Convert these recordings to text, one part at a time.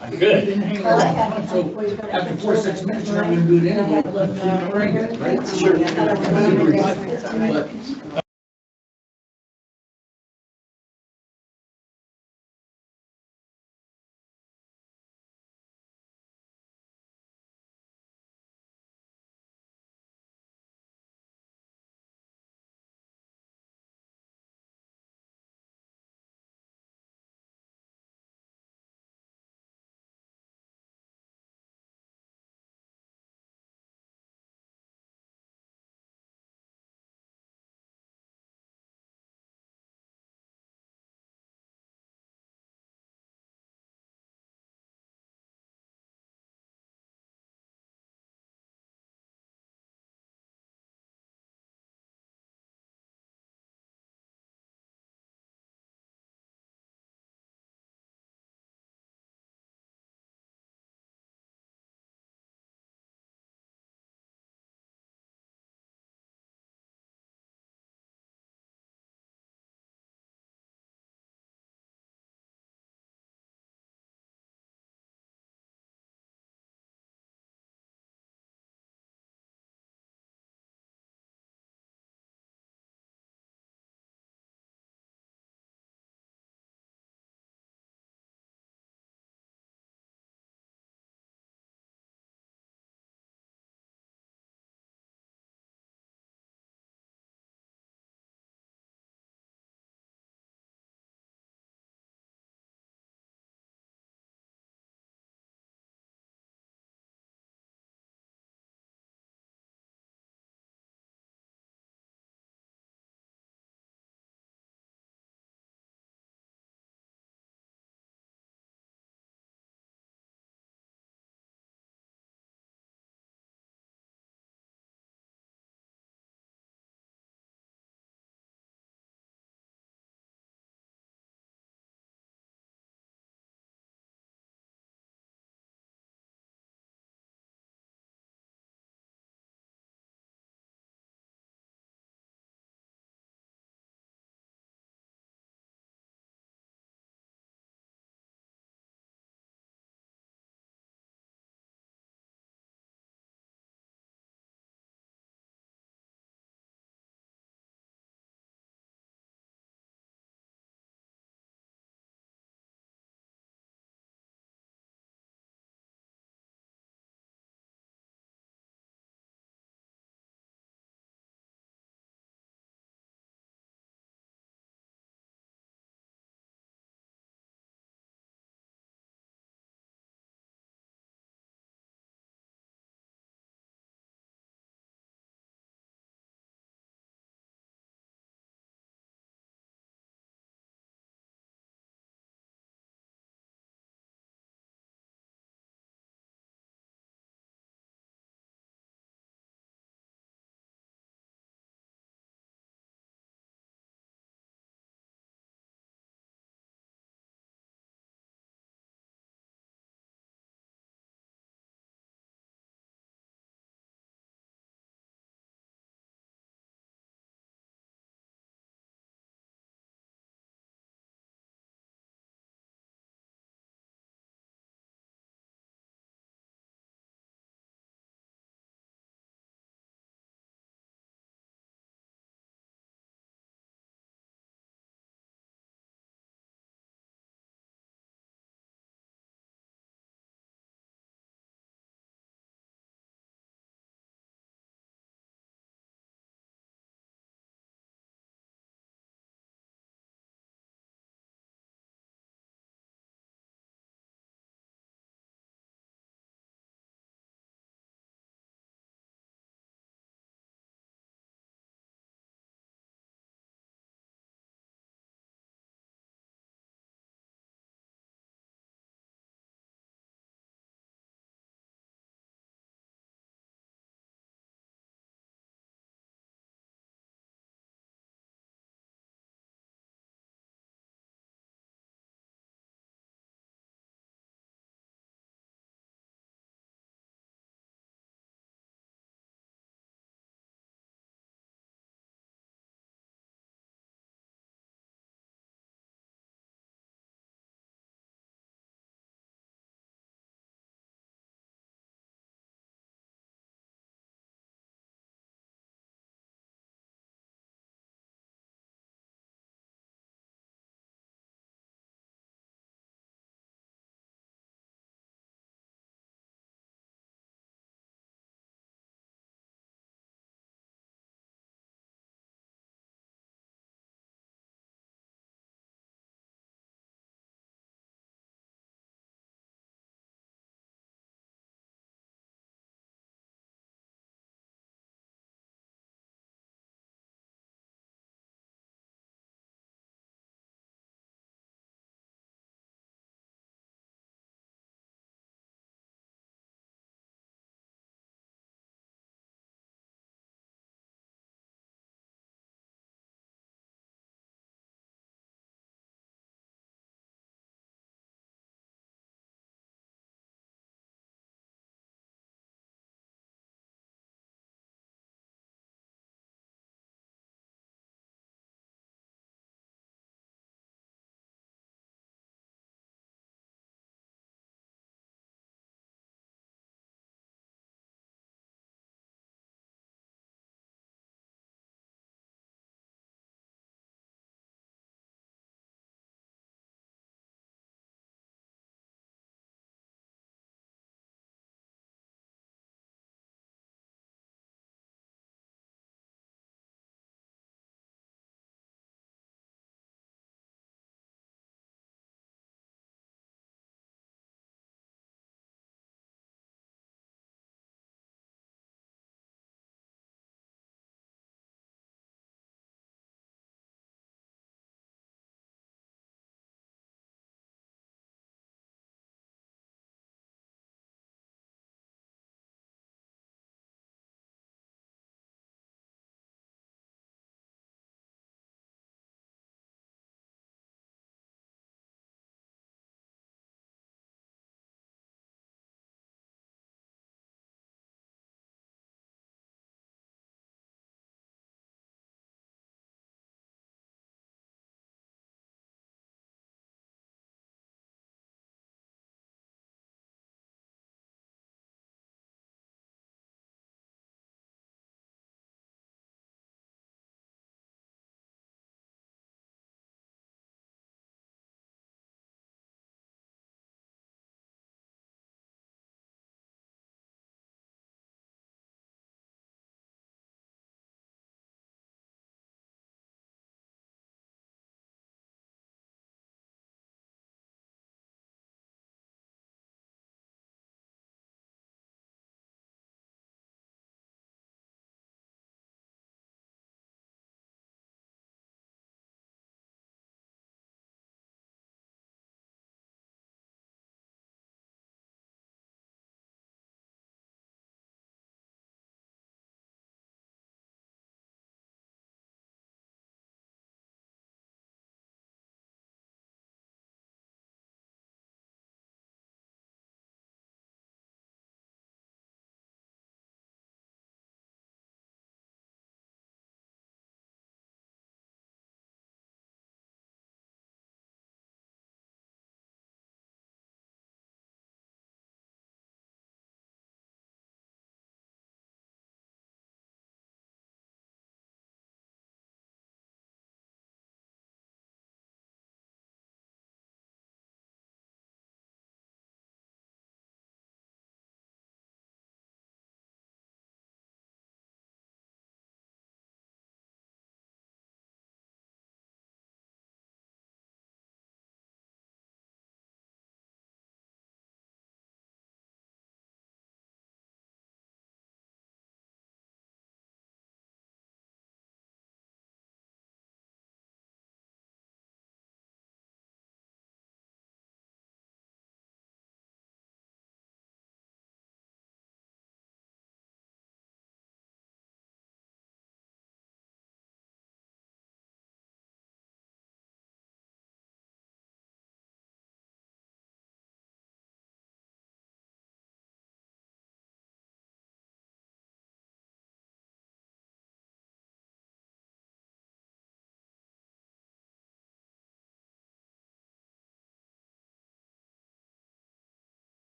I could. So after 4 or 6 minutes, you're not gonna do it anyway, let it keep ringing, right? Sure. But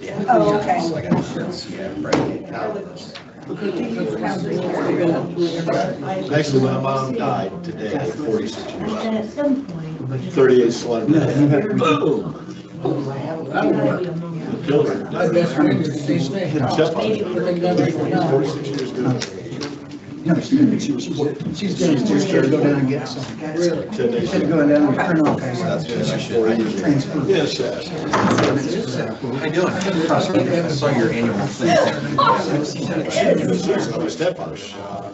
Yeah. Oh, okay. So I got this, yeah, right. Actually, my mom died today at 46 years old. At some point. 38 celebrity. Boom. Killed her. My best friend did the same thing. Stepfather, 46 years ago. No, she's gonna go down and get some. Really? She's going down and turn off. That's good. I should Transfer. Yes, yes. How you doing? I saw your annual thing. My stepfather's shot.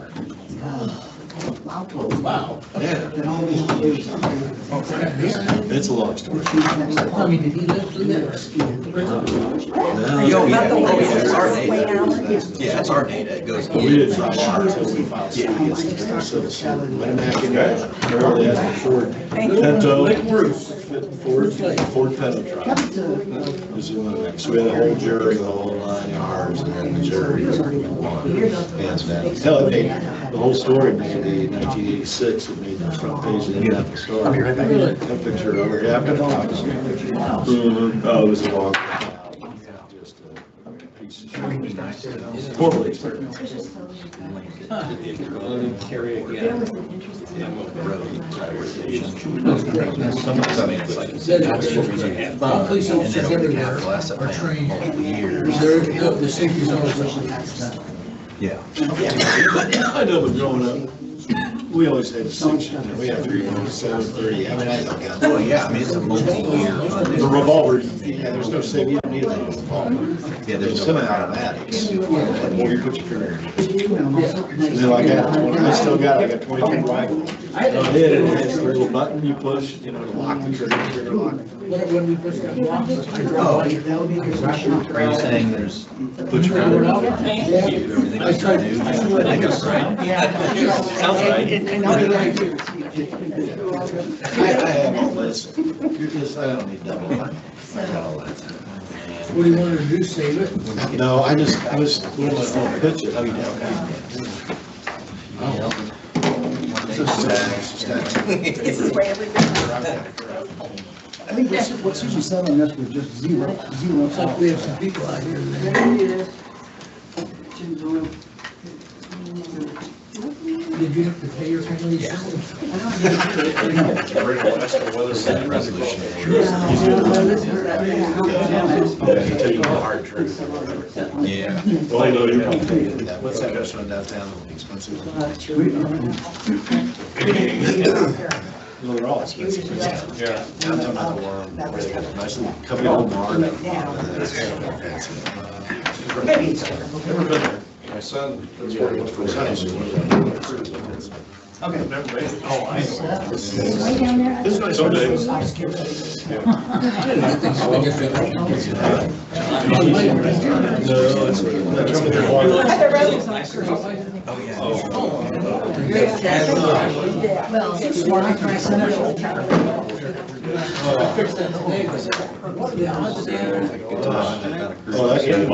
Wow. Yeah, And all these years. it's a long story. I mean, did he live through that? Yo, yeah, oh, yeah, it's our data. Yeah, it's our data. It goes We didn't in. file until we filed citizen. Went back in there, early as a Ford Pinto. Ford Pinto truck. This is one of them. So we had a whole jury, the whole 9 yards, and then the jury won. Hands down. Hell, it made the whole story made the 1986. It made the front page of the Indianapolis Star. That picture over here. I've got copies. Oh, it was a long. Just a piece of shit. Totally. Carry again. Sometimes I mean, it's like. All police And officers then over the everywhere last are trained. multiple years. The safety zones. Yeah. I know, but growing up, we always had 6, we had 3, 730. I mean, I don't got. Well, yeah, I mean, it's a multi-year. The revolver, yeah, there's no safety, you don't need a revolver. Yeah, there's Semi-automatics. The more you put your finger in. And then like I still got, I got 22 rifles. I hit it, and it's the little button you push, you know, to lock the trigger lock. When we first got blocked, I Oh, dropped. are you saying there's, put your hand around it? Everything I that's tried new? to. I think that's right. Sounds right. I have all this. You're just, I don't need double line. I got all that. What do you want to do, save it? No, I was going to pitch it. This is where everything. I think what Susan said on this was just zero. Looks like we have some people out here. Did you have to pay your family? Yeah. Resolution. Yeah. Well, I know you're. What's that restaurant downtown, expensive? Well, they're all expensive. Yeah. I'm talking about the one where they got a nice little company old barn. Maybe it's. Never been there. My son, that's where he went for his honeymoon. Okay. Oh, I know. Way down there. It's nice someday. No, it's. Oh, yeah. Well, it's one of my sons. I fixed that today, but what are the odds there? Oh, that's good. I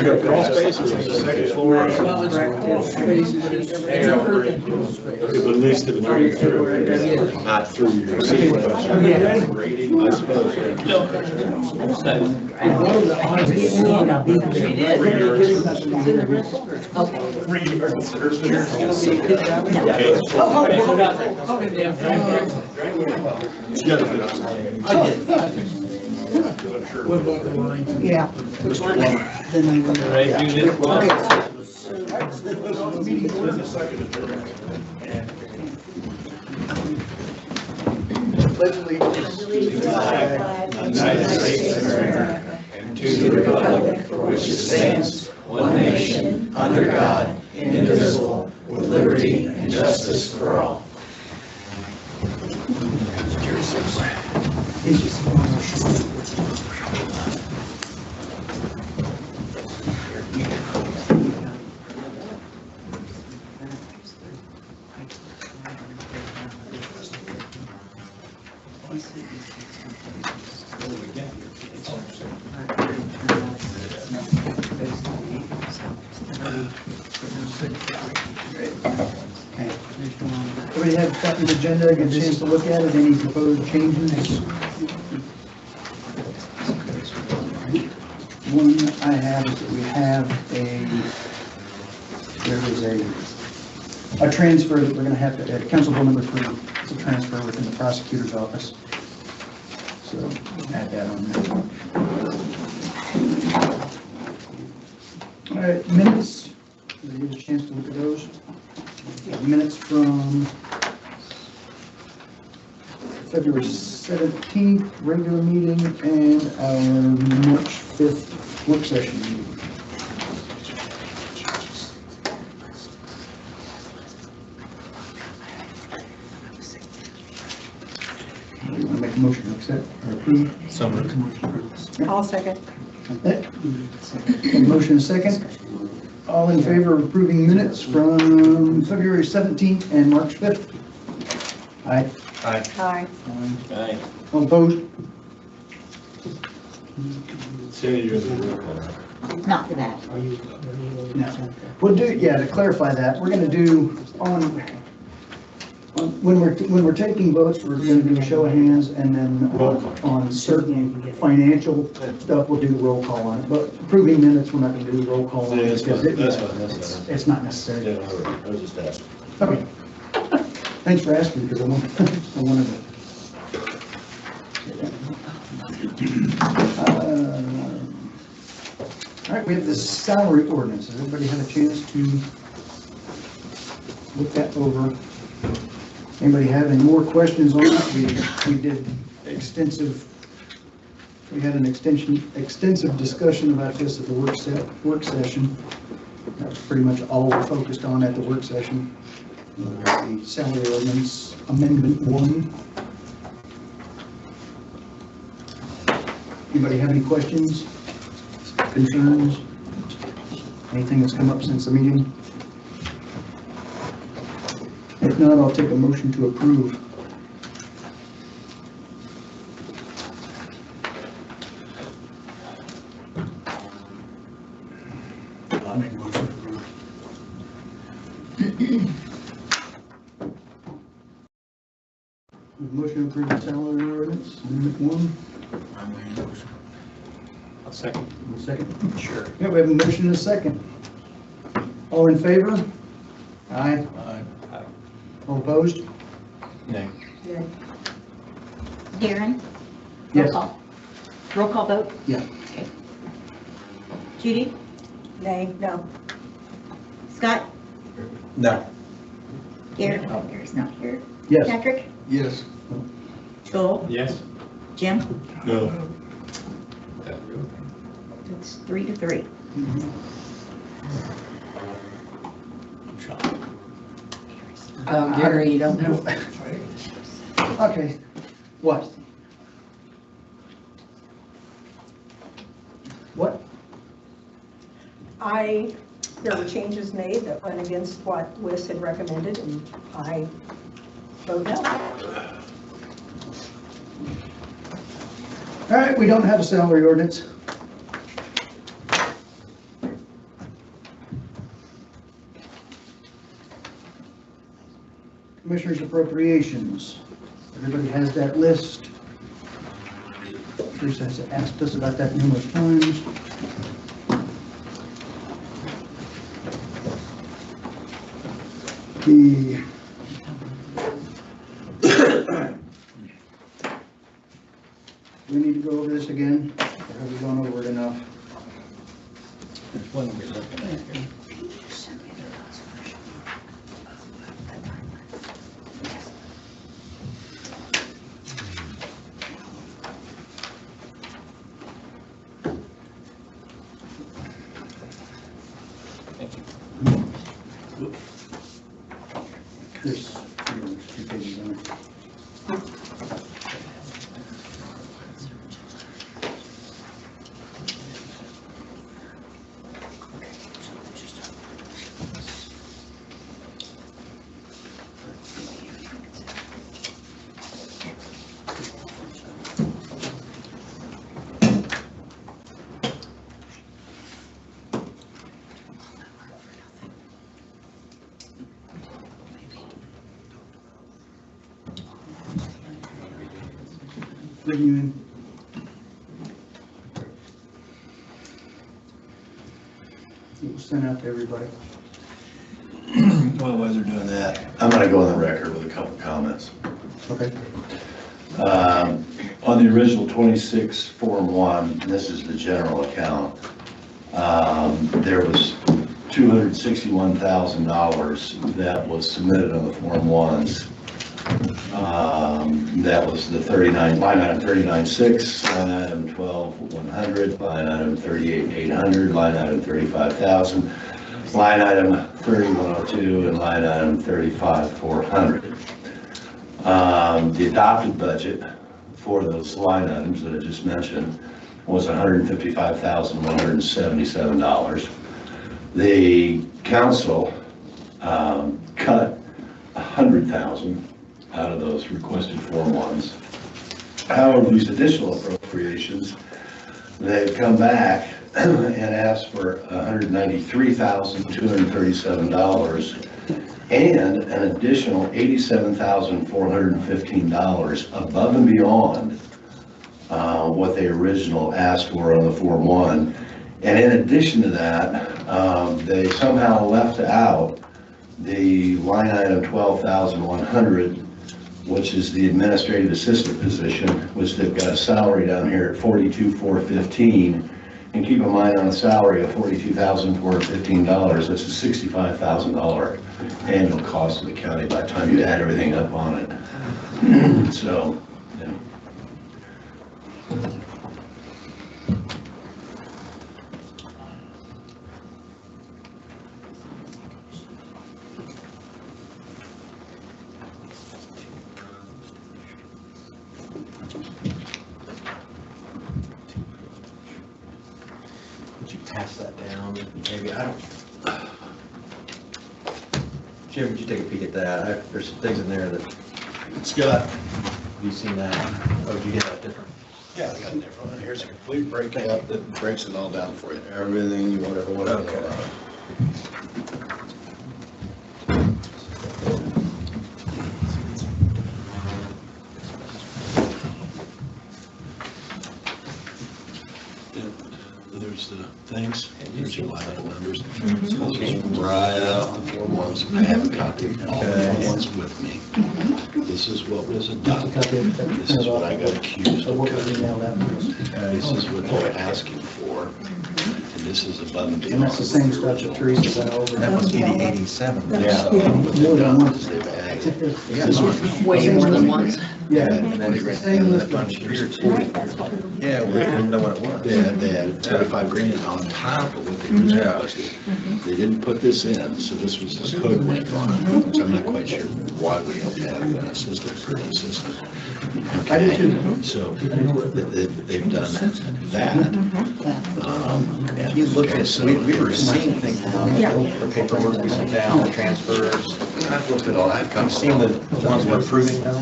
got crawl space, or the second floor. Well, it's crawl space, but it's curtain crawl space. But at least it was through, not through your rating, I suppose. And what are the odds it's not? You gotta fit it. I did. What about the line? Yeah. Then they were. United States of America, and to the republic for which it stands, one nation, under God, indivisible, with liberty and justice for all. Everybody have a copy of the agenda, get a chance to look at it, any proposed changes? one I have is that we have there is a transfer that we're gonna have to, council bill number 3, it's a transfer within the prosecutor's office. So add that on there. All right, minutes, did you get a chance to look at those? Minutes from February 17th regular meeting and our March 5th work session meeting. You want to make a motion to accept or approve? So moved. I'll second. A motion and a second. All in favor of approving minutes from February 17th and March 5th? Aye. Aye. Aye. Aye. All opposed? Sandy, you're the roll call. Not for that. No. We'll do, yeah, to clarify that, we're gonna do when we're taking votes, we're gonna do a show of hands, and then Roll call. on certain financial stuff, we'll do roll call on it, but approving minutes, we're not gonna do roll call on Yeah, it. that's because fine, that's fine. It's not necessary. Yeah, all right, I was just asking. Okay. Thanks for asking, because I wanted to. All right, we have the salary ordinance. Has everybody had a chance to look that over? Anybody have any more questions on it? We did extensive, we had an extensive discussion about this at the work session. That was pretty much all we focused on at the work session. The salary ordinance amendment 1. Anybody have any questions, concerns, anything that's come up since the meeting? If not, I'll take a motion to approve. I'll make a motion to approve. Motion to approve the salary ordinance amendment 1. I'm making a motion. I'll second. Second. Sure. Yeah, we have a motion and a second. All in favor? Aye. Aye. All opposed? Nay. Darren? Yes. Roll call. Roll call vote? Yeah. Okay. Judy? Nay, no. Scott? No. Gary? Oh, Gary's not here. Yes. Patrick? Yes. Joel? Yes. Jim? No. It's 3-3. Gary, you don't know. Okay. What? What? There were changes made that went against what WIS had recommended, and I vote no. All right, we don't have a salary ordinance. Commissioners' appropriations. Everybody has that list. Teresa has asked us about that numerous times. We need to go over this again, or have we gone over it enough? There's 2 pages on it. Reviewing. It was sent out to everybody. Well, while they're doing that, I'm gonna go on the record with a couple comments. Okay. On the original 26 Form 1, this is the general account, there was $261,000 that was submitted on the Form 1s. That was the line item 39.6, line item 12.100, line item 38.800, line item 35,000, line item 3102, and line item 35,400. The adopted budget for those line items that I just mentioned was $155,177. The council cut $100,000 out of those requested Form 1s. However, these additional appropriations, they've come back and asked for $193,237 and an additional $87,415 above and beyond what they originally asked for on the Form 1. And in addition to that, they somehow left out the line item 12,100, which is the administrative assistant position, which they've got a salary down here at $42,415. And keep in mind, on a salary of $42,415, that's a $65,000 annual cost to the county by the time you add everything up on it. So, yeah. Would you pass that down? Maybe, I don't. Jim, would you take a peek at that? There's some things in there that, Scott? have you seen that? Oh, did you get that different? Yeah, I got it there. Here's a complete breakout that breaks it all down for you. Everything you want to know about. There's the things, here's your line item numbers. Right out the Form 1s. I have a copy of all the Form 1s with me. This is what was adopted. This is what I got accused of cutting. This is what they're asking for. And this is above and beyond. And that's the same stuff that Teresa sent over. That must be the 87. Yeah. What they've done is they've added. This was Way more than once. Yeah. And then they ran that bunch here too. Yeah, we didn't know what it was. They had 35 grand on top of what they originally requested. They didn't put this in, so this was the code went on, which I'm not quite sure why we don't have an assistant for an assistant. I do too. So they've done that. You look at, So we were seeing things on the paperwork we sent down, the transfers. I've looked at all, I've seen the ones we're approving now,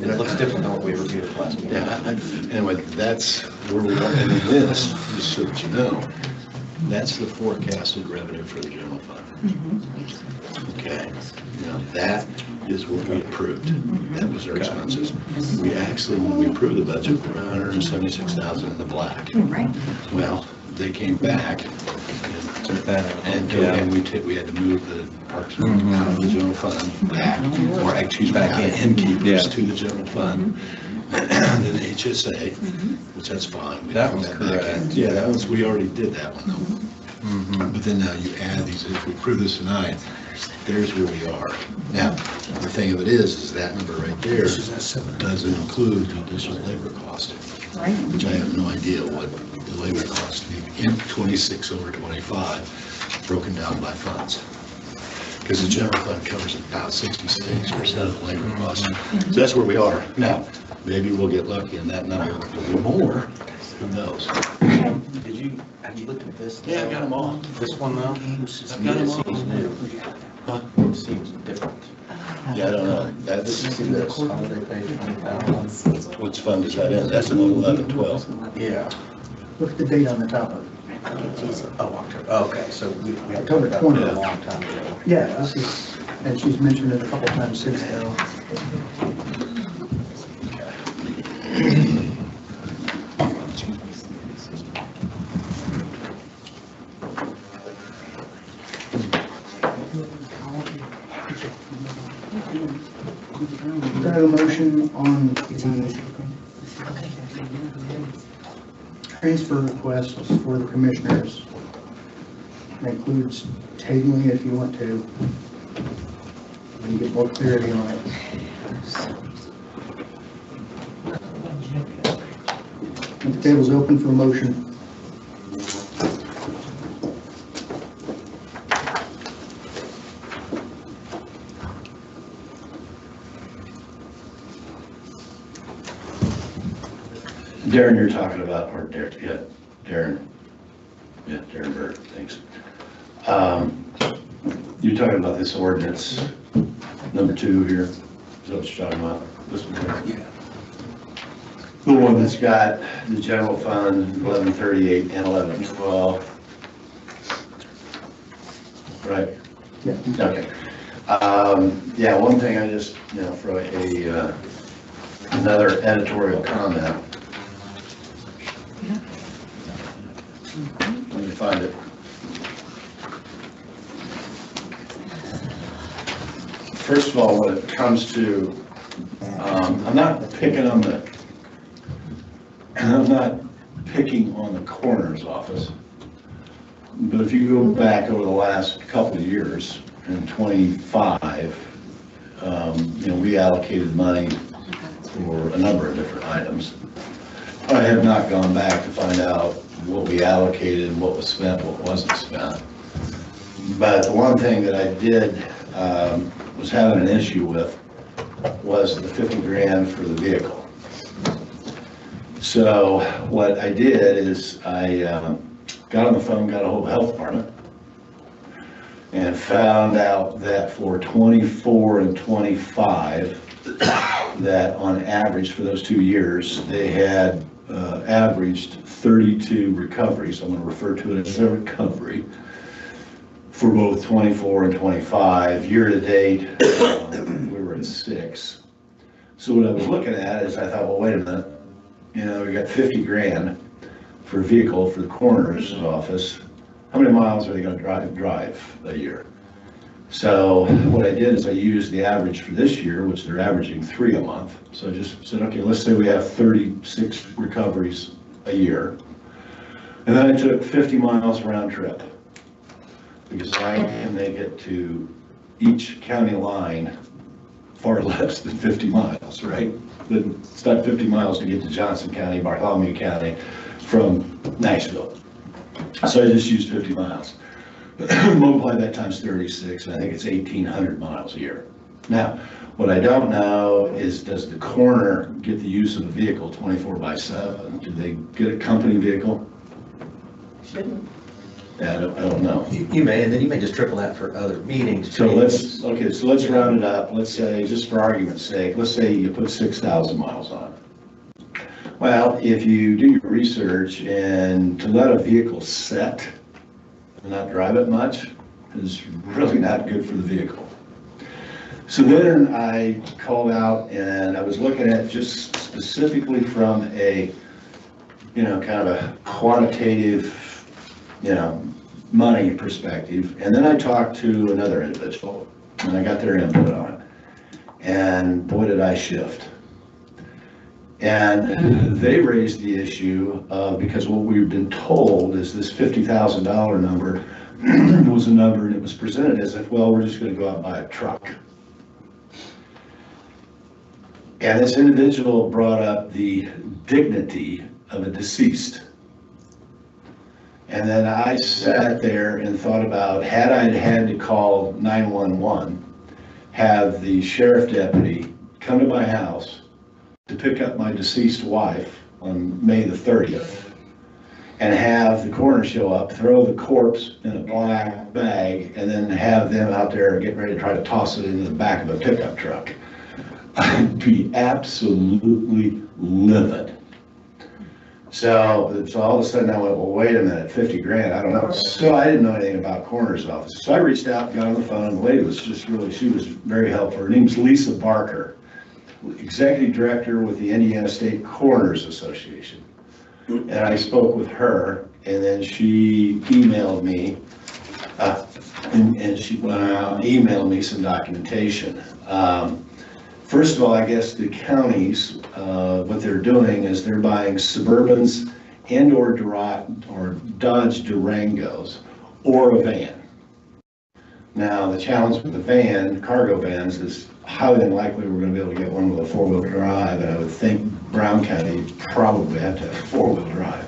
and it looks different than what we reviewed last week. Yeah, anyway, that's where we are, and this, just so that you know, that's the forecasted revenue for the general fund. Okay, now that is what we approved. That was our expenses. We actually, when we approved the budget, we were $176,000 in the black. Right. Well, they came back Took that out. and we had to move the parks out of the general fund back, or excuse me, out of innkeepers to the general fund. And then HSA, which that's fine. We That put was back correct. in. Yeah, that was, we already did that one though. But then now you add these, if we approve this tonight, there's where we are. Now, the thing of it is that number right there doesn't include the additional labor cost, Right. which I have no idea what the labor cost in 26 over 25, broken down by funds. Because the general fund covers about 66% of the labor cost. So that's where we are. Now, maybe we'll get lucky and that number will be more. Who knows? Have you looked at this? Yeah, I've got them all. This one though? I've got them all. It seems new. Huh? It seems different. Yeah, I don't know. That's, See this, holiday pay, 20,000. which fund is that in? That's in 11, 12. Yeah. Look at the date on the top of it. Oh, October, okay, so we have October covered that 20. a long time ago. Yeah, this is, and she's mentioned it a couple times since though. have a motion on the transfer requests for the commissioners. That includes tabling it if you want to. And get more clarity on it. The table's open for motion. Darren, you're talking about, or Darren, Darren Bird, thanks. You're talking about this ordinance, number 2 here, is that what you're talking about? This one here? Yeah. The one that's got the general fund, 1138 and 1112. Right? Yeah. Okay. Yeah, one thing I just, for another editorial comment. Let me find it. First of all, when it comes to, I'm not picking on the coroner's office, but if you go back over the last couple of years, in 25, we allocated money for a number of different items. I have not gone back to find out what we allocated, what was spent, what wasn't spent. But the one thing that I did, was having an issue with was the 50 grand for the vehicle. So what I did is I got on the phone, got a hold of the health department, and found out that for 24 and 25, that on average for those 2 years, they had averaged 32 recoveries. I'm going to refer to it as a recovery for both 24 and 25. Year to date, we were at 6. So what I was looking at is I thought, well, wait a minute, we got 50 grand for a vehicle for the coroner's office. How many miles are they going to drive a year? So what I did is I used the average for this year, which they're averaging 3 a month. So I just said, okay, let's say we have 36 recoveries a year. And then I took 50 miles round trip, because I can make it to each county line far less than 50 miles, right? It's not 50 miles to get to Johnson County, Bartholomew County from Nashville. So I just used 50 miles. Multiply that times 36, and I think it's 1,800 miles a year. Now, what I don't know is, does the coroner get the use of a vehicle 24/7? Do they get a company vehicle? Shouldn't. Yeah, I don't know. You may, and then you may just triple that for other meetings. So let's round it up. Let's say, just for argument's sake, let's say you put 6,000 miles on it. Well, if you do your research, and to let a vehicle set and not drive it much is really not good for the vehicle. So then I called out, and I was looking at just specifically from a, kind of a quantitative, money perspective. And then I talked to another individual, and I got their input on it. And boy, did I shift. And they raised the issue of, because what we've been told is this $50,000 number was a number, and it was presented as if, well, we're just going to go out and buy a truck. And this individual brought up the dignity of a deceased. And then I sat there and thought about, had I had to call 911, have the sheriff deputy come to my house to pick up my deceased wife on May the 30th, and have the coroner show up, throw the corpse in a black bag, and then have them out there getting ready to try to toss it into the back of a pickup truck, I'd be absolutely livid. So all of a sudden I went, well, wait a minute, 50 grand, I don't know. So I didn't know anything about coroner's office. So I reached out, got on the phone, and the lady was just really, she was very helpful. Her name's Lisa Barker, Executive Director with the Indiana State Coroners Association. And I spoke with her, and then she emailed me, and she emailed me some documentation. First of all, I guess the counties, what they're doing is they're buying Suburbans and/or Dodge Durangos or a van. Now, the challenge with the van, cargo vans, is highly unlikely we're gonna be able to get one with a four-wheel drive, and I would think Brown County probably have to have a four-wheel drive.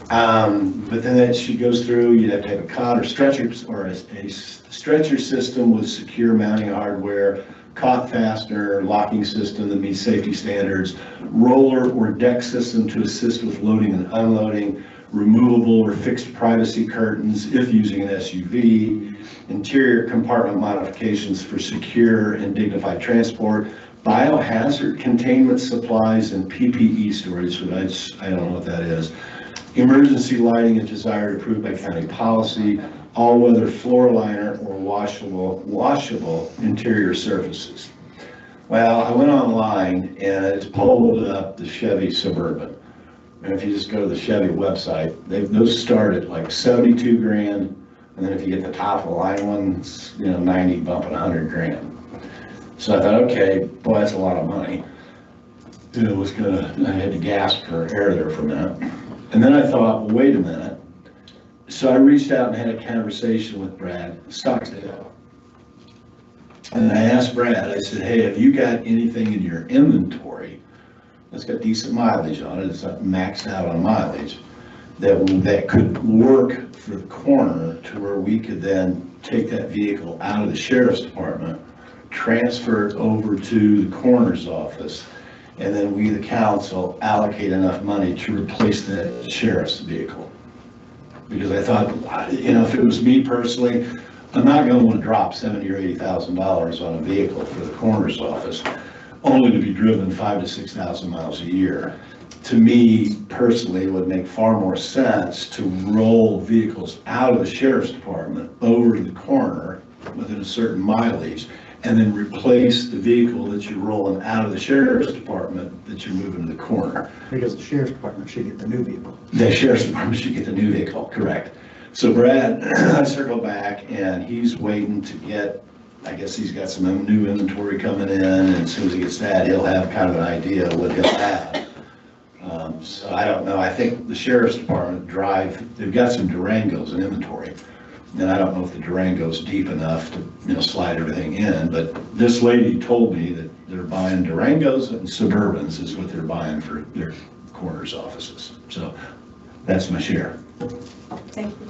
But then as she goes through, you'd have to have a cot or stretcher, or a stretcher system with secure mounting hardware, cot fastener, locking system that meets safety standards, roller or deck system to assist with loading and unloading, removable or fixed privacy curtains if using an SUV, interior compartment modifications for secure and dignified transport, biohazard containment supplies, and PPE storage, which I don't know what that is. Emergency lighting is desired, approved by county policy, all-weather floor liner or washable interior surfaces. Well, I went online and it's pulled up the Chevy Suburban. And if you just go to the Chevy website, those start at like 72 grand. And then if you get the top of the line ones, 90 bumping 100 grand. So I thought, okay, boy, that's a lot of money. I had to gasp for air there for a minute. And then I thought, well, wait a minute. So I reached out and had a conversation with Brad Stockdale. And I asked Brad, I said, hey, have you got anything in your inventory that's got decent mileage on it, it's not maxed out on mileage, that could work for the coroner to where we could then take that vehicle out of the sheriff's department, transfer it over to the coroner's office, and then we, the council, allocate enough money to replace that sheriff's vehicle. Because I thought, if it was me personally, I'm not going to want to drop $70,000 or $80,000 on a vehicle for the coroner's office, only to be driven 5,000 to 6,000 miles a year. To me personally, it would make far more sense to roll vehicles out of the sheriff's department over to the coroner within a certain mileage, and then replace the vehicle that you're rolling out of the sheriff's department that you're moving to the coroner. Because the sheriff's department should get the new vehicle. The sheriff's department should get the new vehicle, correct. So Brad, I circled back and he's waiting to get, I guess he's got some new inventory coming in, and as soon as he gets that, he'll have kind of an idea of what he'll have. So I don't know, I think the sheriff's department they've got some Durangos in inventory. And I don't know if the Durango's deep enough to, slide everything in, but this lady told me that they're buying Durangos and Suburbans is what they're buying for their coroner's offices. So that's my share. Thank you.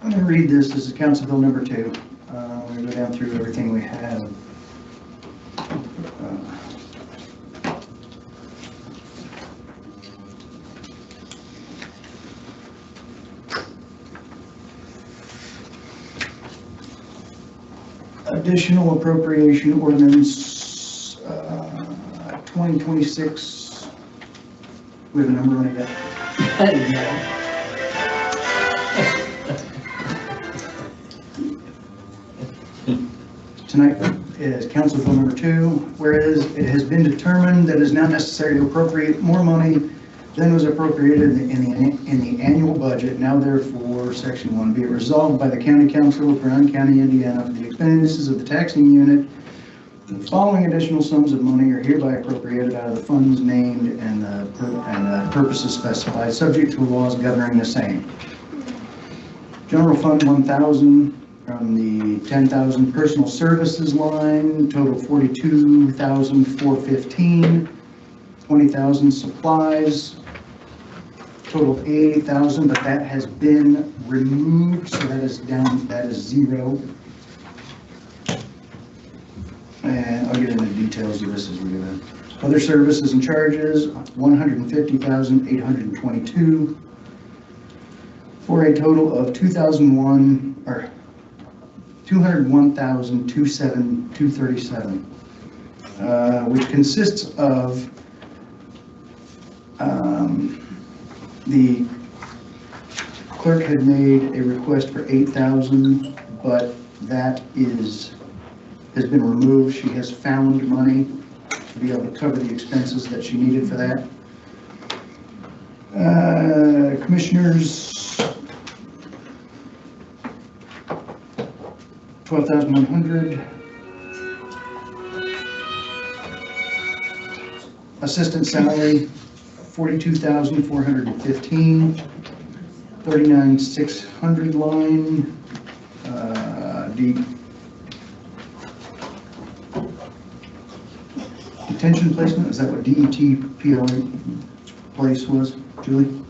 I'm going to read this. This is Council Bill number 2. I'm going to go down through everything we have. Additional appropriation ordinance 2026. We have a number on it yet. Tonight is Council Bill number 2, whereas it has been determined that it is now necessary to appropriate more money than was appropriated in the annual budget. Now therefore, Section 1, be it resolved by the County Council of Brown County, Indiana, for the expenses of the taxing unit, the following additional sums of money are hereby appropriated out of the funds named and the purposes specified, subject to the laws governing the same. General Fund 1,000. From the 10,000 personal services line, total 42,415, 20,000 supplies, total 80,000, but that has been removed, so that is down, that is 0. And I'll get into the details of this as we go. Other services and charges, 150,822, for a total of 201,237, which consists of the clerk had made a request for 8,000, but that has been removed. She has found money to be able to cover the expenses that she needed for that. Commissioners, 12,100. Assistant salary, 42,415. 39,600 line. Detention placement, is that what DET PLA place was, Julie?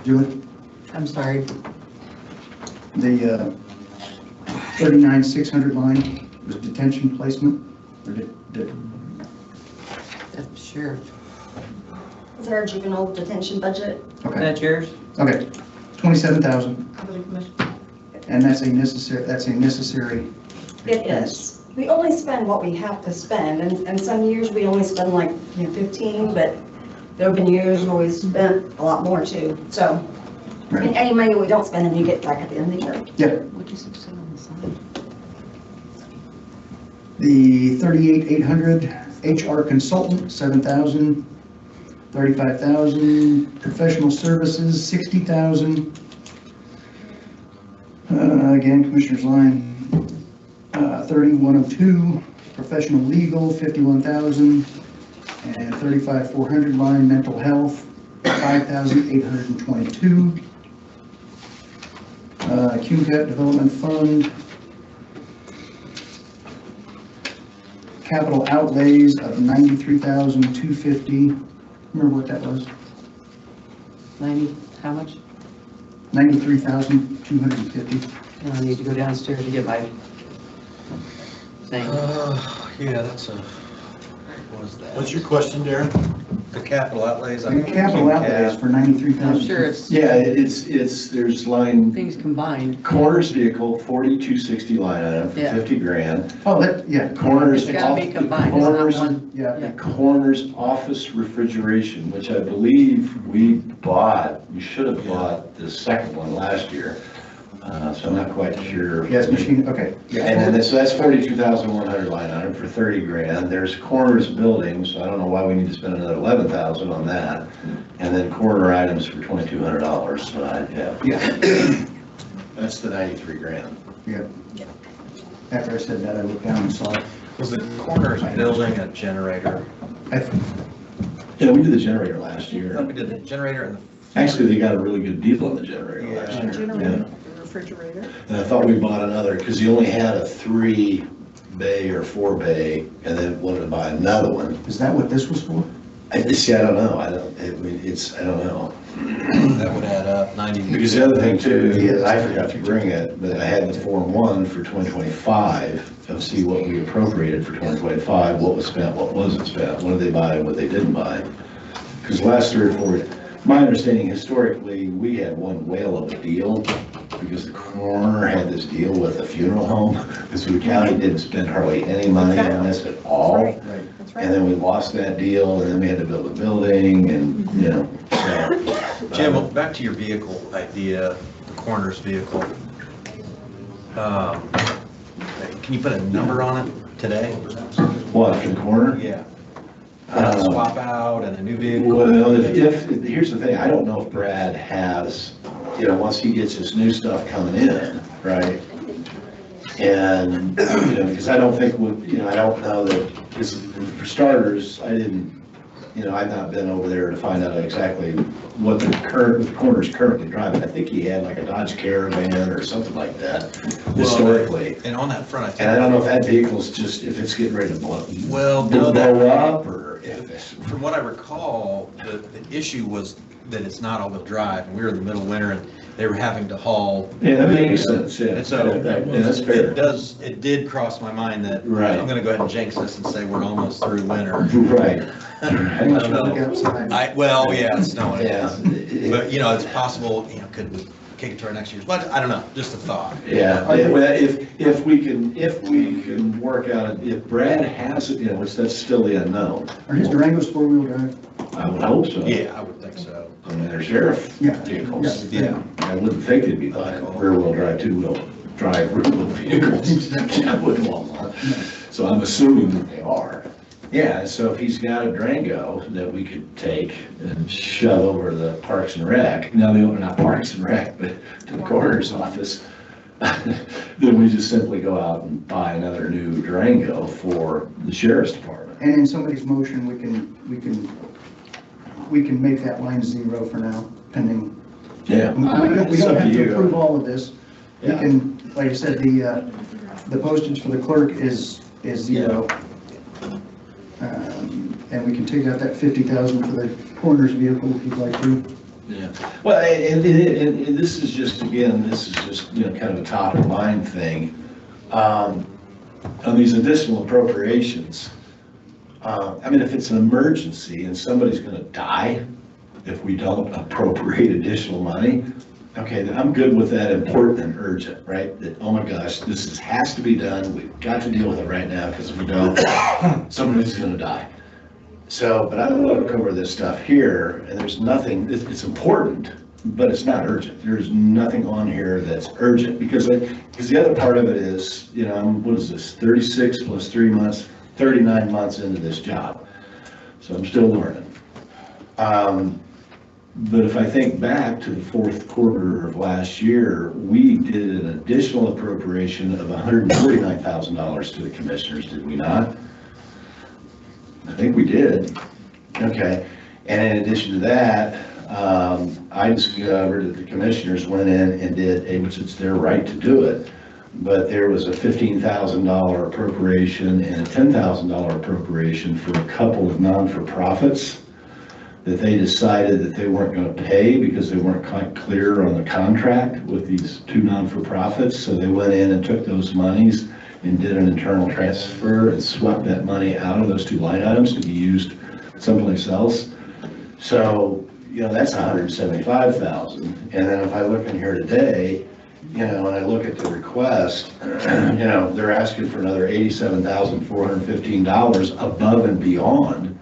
Julie? I'm sorry. The 39,600 line was detention placement? Or did, Sure. Is that our juvenile detention budget? okay, That's yours? okay, 27,000, and that's a necessary, It is. We only spend what we have to spend, and some years we only spend like 15, but there have been years where we spent a lot more too. So, Right. and any money we don't spend, then you get back at the end of the year. Yeah. What does it say on the side? The 38,800 HR consultant, 7,000, 35,000, professional services, 60,000. Again, Commissioner's line, 3102, professional legal, 51,000, and 35,400 line, mental health, 5,822. QCAT Development Fund, capital outlays of 93,250. Remember what that was? 90, how much? 93,250. I need to go downstairs to get my thing. Yeah, that's what is that? What's your question, Darren? The capital outlays. The capital outlays for 93,000. I'm sure it's Yeah, there's line, things combined. coroner's vehicle, 4260 line item for Yeah. 50 grand. Oh, that, yeah. Coroner's. It's gotta be off- combined, it's not coroner's- one. Yeah. The coroner's office refrigeration, which I believe we should have bought the second one last year. So I'm not quite sure. Yes, machine, okay. And then, so that's 42,100 line item for 30 grand. There's coroner's building, so I don't know why we need to spend another 11,000 on that. And then coroner items for $2,200, so yeah. That's the 93 grand. Yeah. After I said that, I looked down and saw it. Was the coroner's building a generator? Yeah, we did the generator last I year. thought we did the generator and the. Actually, they got a really good deal on the generator last year. Generator, refrigerator. And I thought we bought another, because he only had a 3 bay or 4 bay, and then wanted to buy another one. Is that what this was for? I don't know, I don't know. That would add up 90. Because the other thing too is, I forgot to bring it, but I had the Form 1 for 2025, of see what we appropriated for 2025, what was spent, what wasn't spent, what did they buy, what they didn't buy. Because last 3 or 4, my understanding historically, we had one whale of a deal, because the coroner had this deal with a funeral home, because the county didn't spend hardly any money on this at all. Right, that's right. And then we lost that deal, and then we had to build a building, and, so. Jim, well, back to your vehicle idea, the coroner's vehicle. Can you put a number on it today? What, for the coroner? Yeah. Um, Swap out and a new vehicle? Well, here's the thing, I don't know if Brad has, once he gets his new stuff coming in, right? And, because I don't think, I don't know that, because for starters, I've not been over there to find out exactly what the coroner's currently driving. I think he had like a Dodge Caravan or something like that historically. And on that front, I think. And I don't know if that vehicle's just, if it's getting ready to blow up, or if it's. From what I recall, the issue was that it's not all-wheel drive, and we were in the middle of winter, and they were having to haul. Yeah, that makes sense, yeah. And so, That's fair. it did cross my mind that, Right. I'm gonna go ahead and jinx this and say we're almost through winter. Right. I don't Look know. outside. Yeah, it's snowing. Yeah. But, it's possible, could we kick it to our next year's budget? I don't know, just a thought. Yeah, well, if we can work out, if Brad has it, that's still the unknown. Are his Durangos four-wheel drive? I would hope so. Yeah, I would think so. I mean, they're sheriff Yeah. vehicles. Yeah. I wouldn't think they'd be like rear-wheel drive, two-wheel drive rear-wheel vehicles. I wouldn't want one. So I'm assuming that they are. Yeah, so if he's got a Durango that we could take and shove over to the Parks and Rec, no, not Parks and Rec, but to the coroner's office, then we just simply go out and buy another new Durango for the sheriff's department. And in somebody's motion, we can make that line 0 for now, pending. Yeah. We don't It's up have to you. approve all of this. We Yeah. can, like I said, the postage for the clerk is 0. And we can take out that 50,000 for the coroner's vehicle if you'd like to. Yeah, well, and this is just, again, this is just, kind of a top of mind thing. On these additional appropriations, if it's an emergency and somebody's gonna die if we don't appropriate additional money, okay, then I'm good with that important and urgent, right? That, oh my gosh, has to be done, we've got to deal with it right now, because if we don't, somebody's gonna die. So, but I look over this stuff here, and there's nothing, it's important, but it's not urgent. There's nothing on here that's urgent, because the other part of it is, what is this, 36 plus 3 months, 39 months into this job. So I'm still learning. But if I think back to the fourth quarter of last year, we did an additional appropriation of $149,000 to the commissioners, did we not? I think we did. Okay. And in addition to that, I discovered that the commissioners went in and did, which it's their right to do it, but there was a $15,000 appropriation and a $10,000 appropriation for a couple of non-for-profits that they decided that they weren't going to pay because they weren't quite clear on the contract with these 2 non-for-profits. So they went in and took those monies and did an internal transfer and swept that money out of those 2 line items to be used someplace else. So, that's $175,000. And then if I look in here today, and I look at the request, they're asking for another $87,415 above and beyond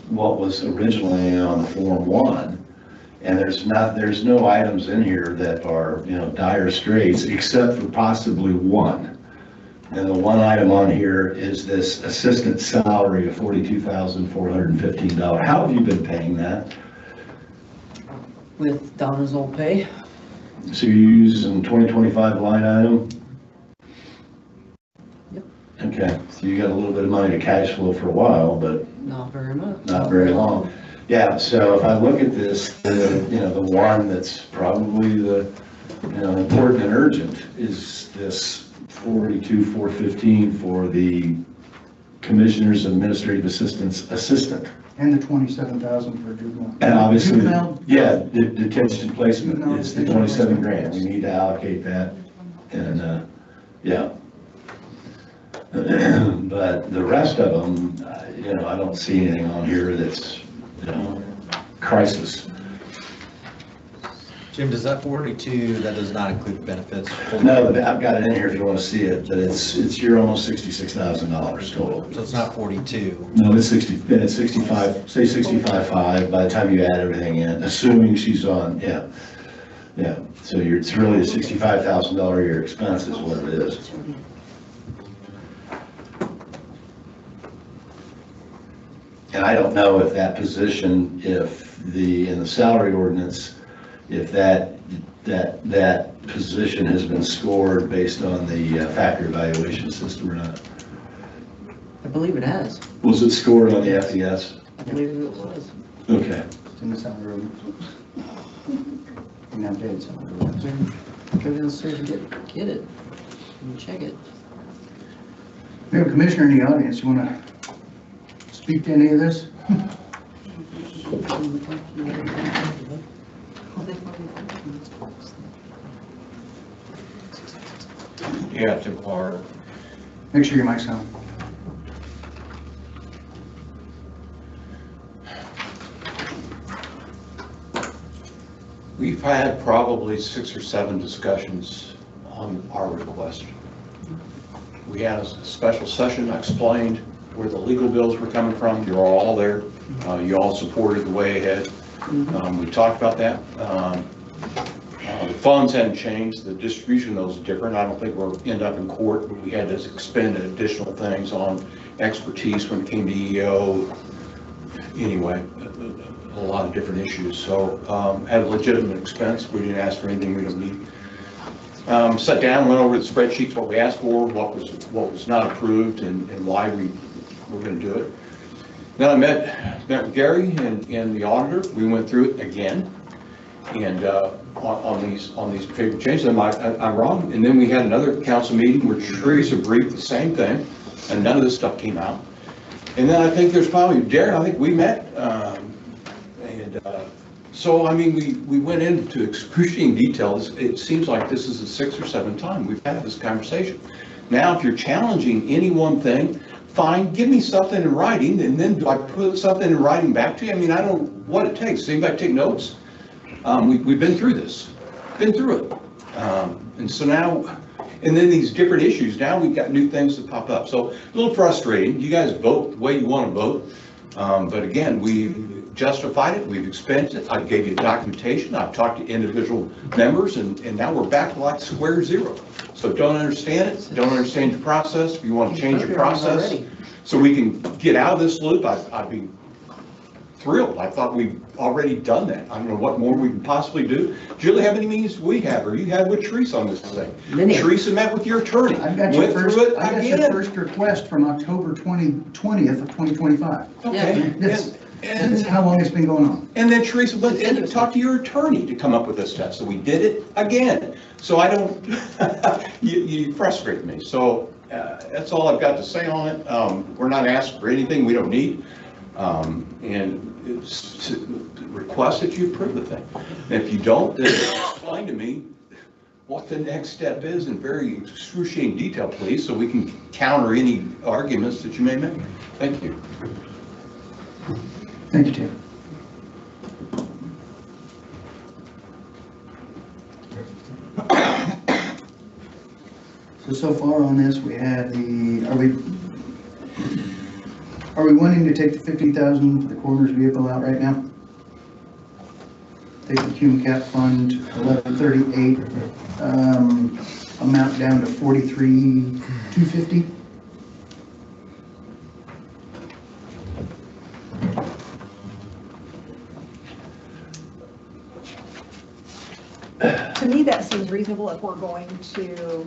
what was originally on Form 1. And there's no items in here that are, dire straits, except for possibly one. And the one item on here is this assistant salary of $42,415. How have you been paying that? With Donna's old pay. So you're using 2025 line item? Yep. Okay, so you got a little bit of money to cash flow for a while, but Not very much. not very long. Yeah, so if I look at this, the one that's probably the, important and urgent is this 42,415 for the Commissioner's Administrative Assistance Assistant. And the 27,000 for juvenile. And obviously, Juvenile, yeah, the detention placement Juvenile is the detention 27 placement. grand. We need to allocate that. And, yeah. But the rest of them, I don't see anything on here that's, crisis. Jim, does that 42, that does not include benefits? No, I've got it in here if you want to see it, but it's you're almost $66,000 total. So it's not 42. No, it's 65, say 65.5 by the time you add everything in, assuming she's on, yeah. So it's really a $65,000 a year expense is what it is. And I don't know if that position, in the salary ordinance, if that position has been scored based on the factor evaluation system or not. I believe it has. Was it scored on the FES? I believe it was. Okay. It's in the salary ordinance. And updated salary ordinance. Go downstairs and get it and check it. We have a commissioner in the audience. You want to speak to any of this? Yeah, Jim Clark. Make sure your mic's on. We've had probably 6 or 7 discussions on our request. We had a special session, I explained where the legal bills were coming from. You're all there. You all supported the way ahead. We talked about that. The funds hadn't changed, the distribution of those is different. I don't think we'll end up in court, but we had to expend additional things on expertise when it came to EO. Anyway, a lot of different issues. So had a legitimate expense. We didn't ask for anything we don't need. Sat down, went over the spreadsheets, what we asked for, what was not approved, and why we were going to do it. Then I met with Gary and the auditor. We went through it again, and on these big changes. I'm wrong. And then we had another council meeting where Teresa briefed the same thing, and none of this stuff came out. And then I think there's probably Darren. I think we met, so I mean we went into excruciating details. It seems like this is the 6th or 7th time we've had this conversation. Now, if you're challenging any one thing, fine, give me something in writing, and then do I put something in writing back to you? I mean, I don't know what it takes. Does anybody take notes? We've been through this, and so now, and then these different issues, now we've got new things that pop up. So a little frustrating. You guys vote the way you want to vote, but again, we justified it, we've expensed it, I gave you documentation, I've talked to individual members, and now we're back to like square zero. So don't understand it, don't understand your process. If you want to change your process so we can get out of this loop, I'd be thrilled. I thought we've already done that. I don't know what more we can possibly do. Julie, how many meetings do we have, or you had with Teresa on this thing? Teresa met with your attorney. I've got your first request from October 20th of 2025. Okay. This is how long it's been going on. And then Teresa went in and talked to your attorney to come up with this stuff. So we did it again. So I don't, you frustrate me. So that's all I've got to say on it. We're not asking for anything we don't need. And it's to request that you approve the thing. And if you don't, then explain to me what the next step is in very excruciating detail, please, so we can counter any arguments that you may make. Thank you. Thank you, Tim. So far on this, we have are we wanting to take the 50,000 for the coroner's vehicle out right now? Take the Cume Cap Fund 1138 amount down to 43,250. To me, that seems reasonable if we're going to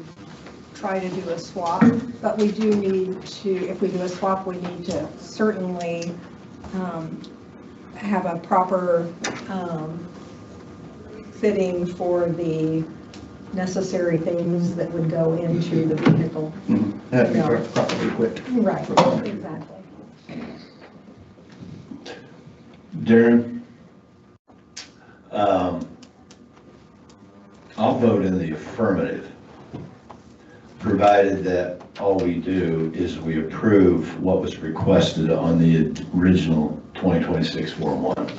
try to do a swap, but we do need to, if we do a swap, we need to certainly have a proper fitting for the necessary things that would go into the vehicle. That'd be properly equipped. Right, exactly. Darren, I'll vote in the affirmative, provided that all we do is we approve what was requested on the original 2026 Form 1.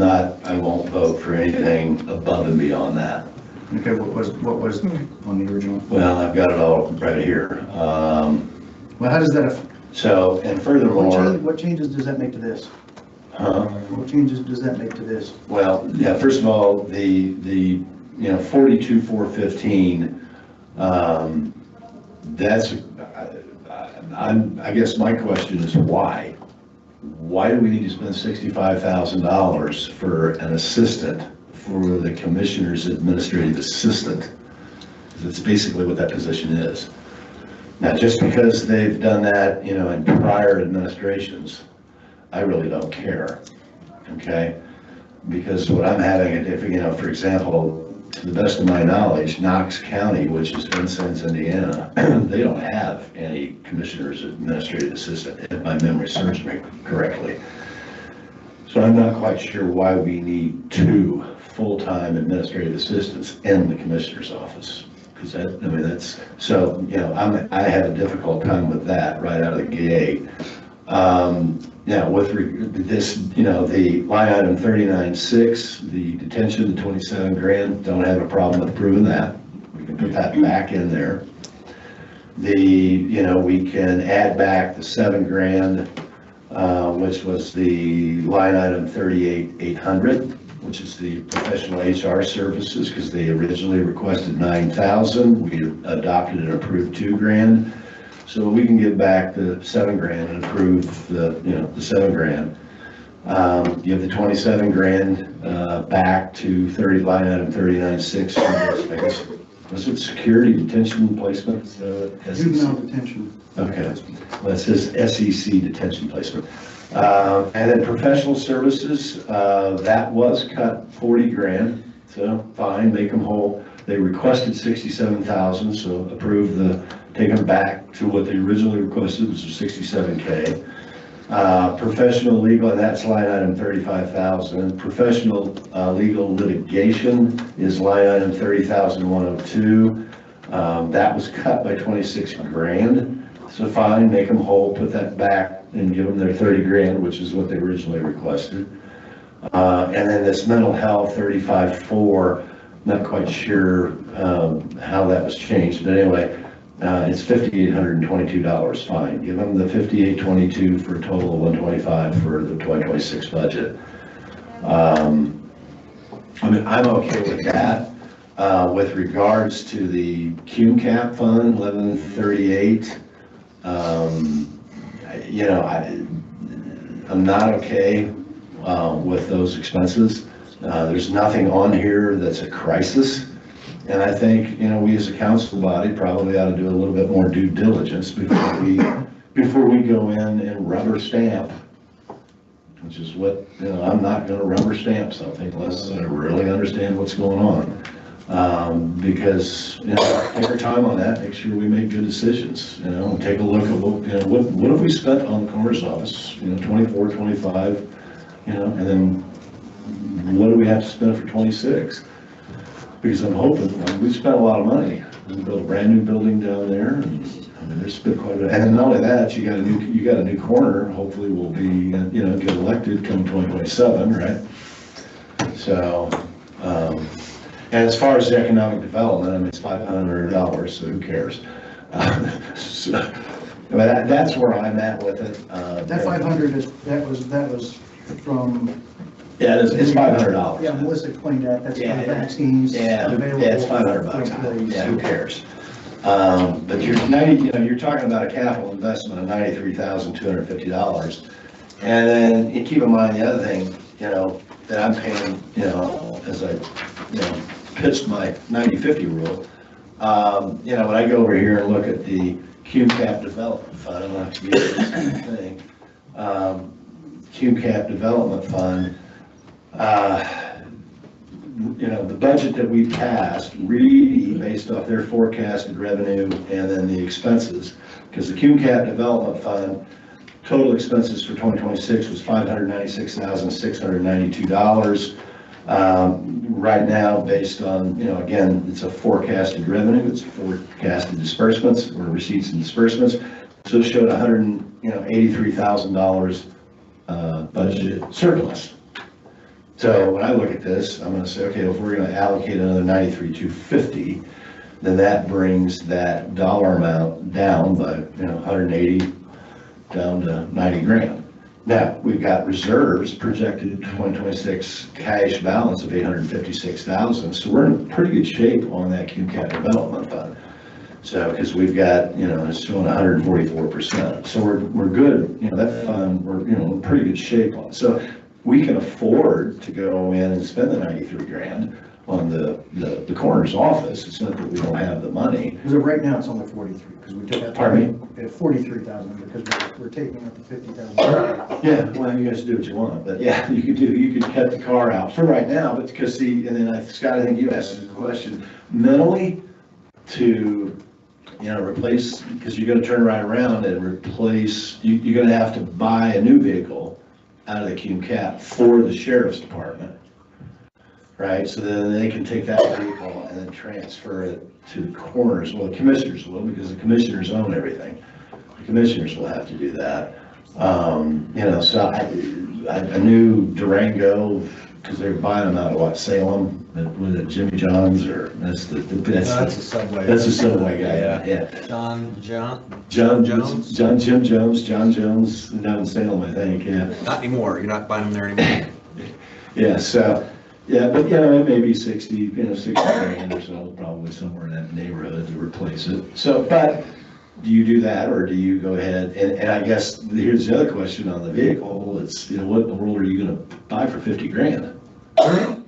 I won't vote for anything above and beyond that. Okay, what was on the original? Well, I've got it all right here. Well, how does that? So, and furthermore, what changes does that make to this? What changes does that make to this? Well, yeah, first of all, the 42,415, that's, I guess my question is why? Why do we need to spend $65,000 for an assistant, for the commissioner's administrative assistant? That's basically what that position is. Now, just because they've done that, in prior administrations, I really don't care, okay? Because what I'm having, for example, to the best of my knowledge, Knox County, which is Vincennes, Indiana, they don't have any commissioner's administrative assistant, if my memory serves me correctly. So I'm not quite sure why we need 2 full-time administrative assistants in the commissioner's office. Because that's, so, I have a difficult time with that right out of the gate. Now, with this, the line item 39.6, the detention, the 27 grand, don't have a problem with approving that. We can put that back in there. We can add back the 7 grand, which was the line item 38,800. which is the professional HR services, because they originally requested 9,000. We adopted and approved $2,000. So we can get back the $7,000 and approve the $7,000. You have the $27,000 back to line item 39.6. I guess, was it security detention placement? Juvenile detention. Okay, well, it says SEC detention placement. And then professional services, that was cut $40,000, so fine, make them whole. They requested 67,000, so approve take them back to what they originally requested, which was 67K. Professional legal, and that's line item 35,000. Professional legal litigation is line item 30,102. That was cut by $26,000. So fine, make them whole, put that back and give them their $30,000, which is what they originally requested. And then this mental health, 35,400, not quite sure how that was changed, but anyway, it's $5,822, fine. Give them the $5,822 for a total of $125 for the 2026 budget. I mean, I'm okay with that. With regards to the CUME-CAP fund, 1138, I'm not okay with those expenses. There's nothing on here that's a crisis. And I think, we as a council body probably ought to do a little bit more due diligence before we go in and rubber stamp, which is what, I'm not going to rubber stamp something unless I really understand what's going on. Because, take our time on that, make sure we make good decisions, take a look at what have we spent on the coroner's office, 24, 25, and then what do we have to spend for 26? Because I'm hoping, we've spent a lot of money. We built a brand new building down there, and there's been quite a bit. And then not only that, you got a new coroner, hopefully will be, get elected come 2027, right? So, and as far as the economic development, it's $500, so who cares? But that's where I'm at with it. That 500 that was from. Yeah, it's $500. Yeah, Melissa explained that, that's for Yeah, vaccines available. Yeah, it's $500. for employees. Yeah, who cares? But you're talking about a capital investment of $93,250. And then you keep in mind the other thing, that I'm paying, as I, pitched my 90-50 rule. When I go over here and look at the CUME-CAP development fund, I'm going to give you the same thing. CUME-CAP development fund, the budget that we passed really based off their forecasted revenue and then the expenses, because the CUME-CAP development fund total expenses for 2026 was $596,692. Right now, based on, again, it's a forecasted revenue, it's forecasted disbursements or receipts and disbursements. So it showed $183,000 budget surplus. So when I look at this, I'm going to say, okay, if we're going to allocate another $93,250, then that brings that dollar amount down by 180 down to $90,000. Now, we've got reserves projected in 2026 cash balance of $856,000. So we're in pretty good shape on that CUME-CAP development fund. So, because we've got, it's showing 144%. So we're good, that fund, we're, in pretty good shape on. So we can afford to go in and spend the $93,000 on the coroner's office. It's not that we don't have the money. Because right now it's only 43, because we took out. Pardon me? 43,000, because we're taking out the 50,000. Yeah, well, you guys do what you want, but yeah, you could cut the car out for right now, but because and then Scott, I think you asked the question, mentally to, replace, because you're going to turn right around and replace, you're going to have to buy a new vehicle out of the CUME-CAP for the sheriff's department. Right, so then they can take that vehicle and then transfer it to the coroners. Well, the commissioners will, because the commissioners own everything. The commissioners will have to do that. So a new Durango, because they're buying them out of Salem, was it Jimmy John's or that's a Subway. That's a Subway guy. Yeah. Jim Jones down in Salem, I think. Yeah. Not anymore. You're not buying them there anymore. Yeah. So. Yeah, but you know, it may be 60, 60 grand or so, probably somewhere in that neighborhood to replace it. So, but do you do that, or do you go ahead, and I guess here's the other question on the vehicle, it's, you know, what in the world are you gonna buy for 50 grand? I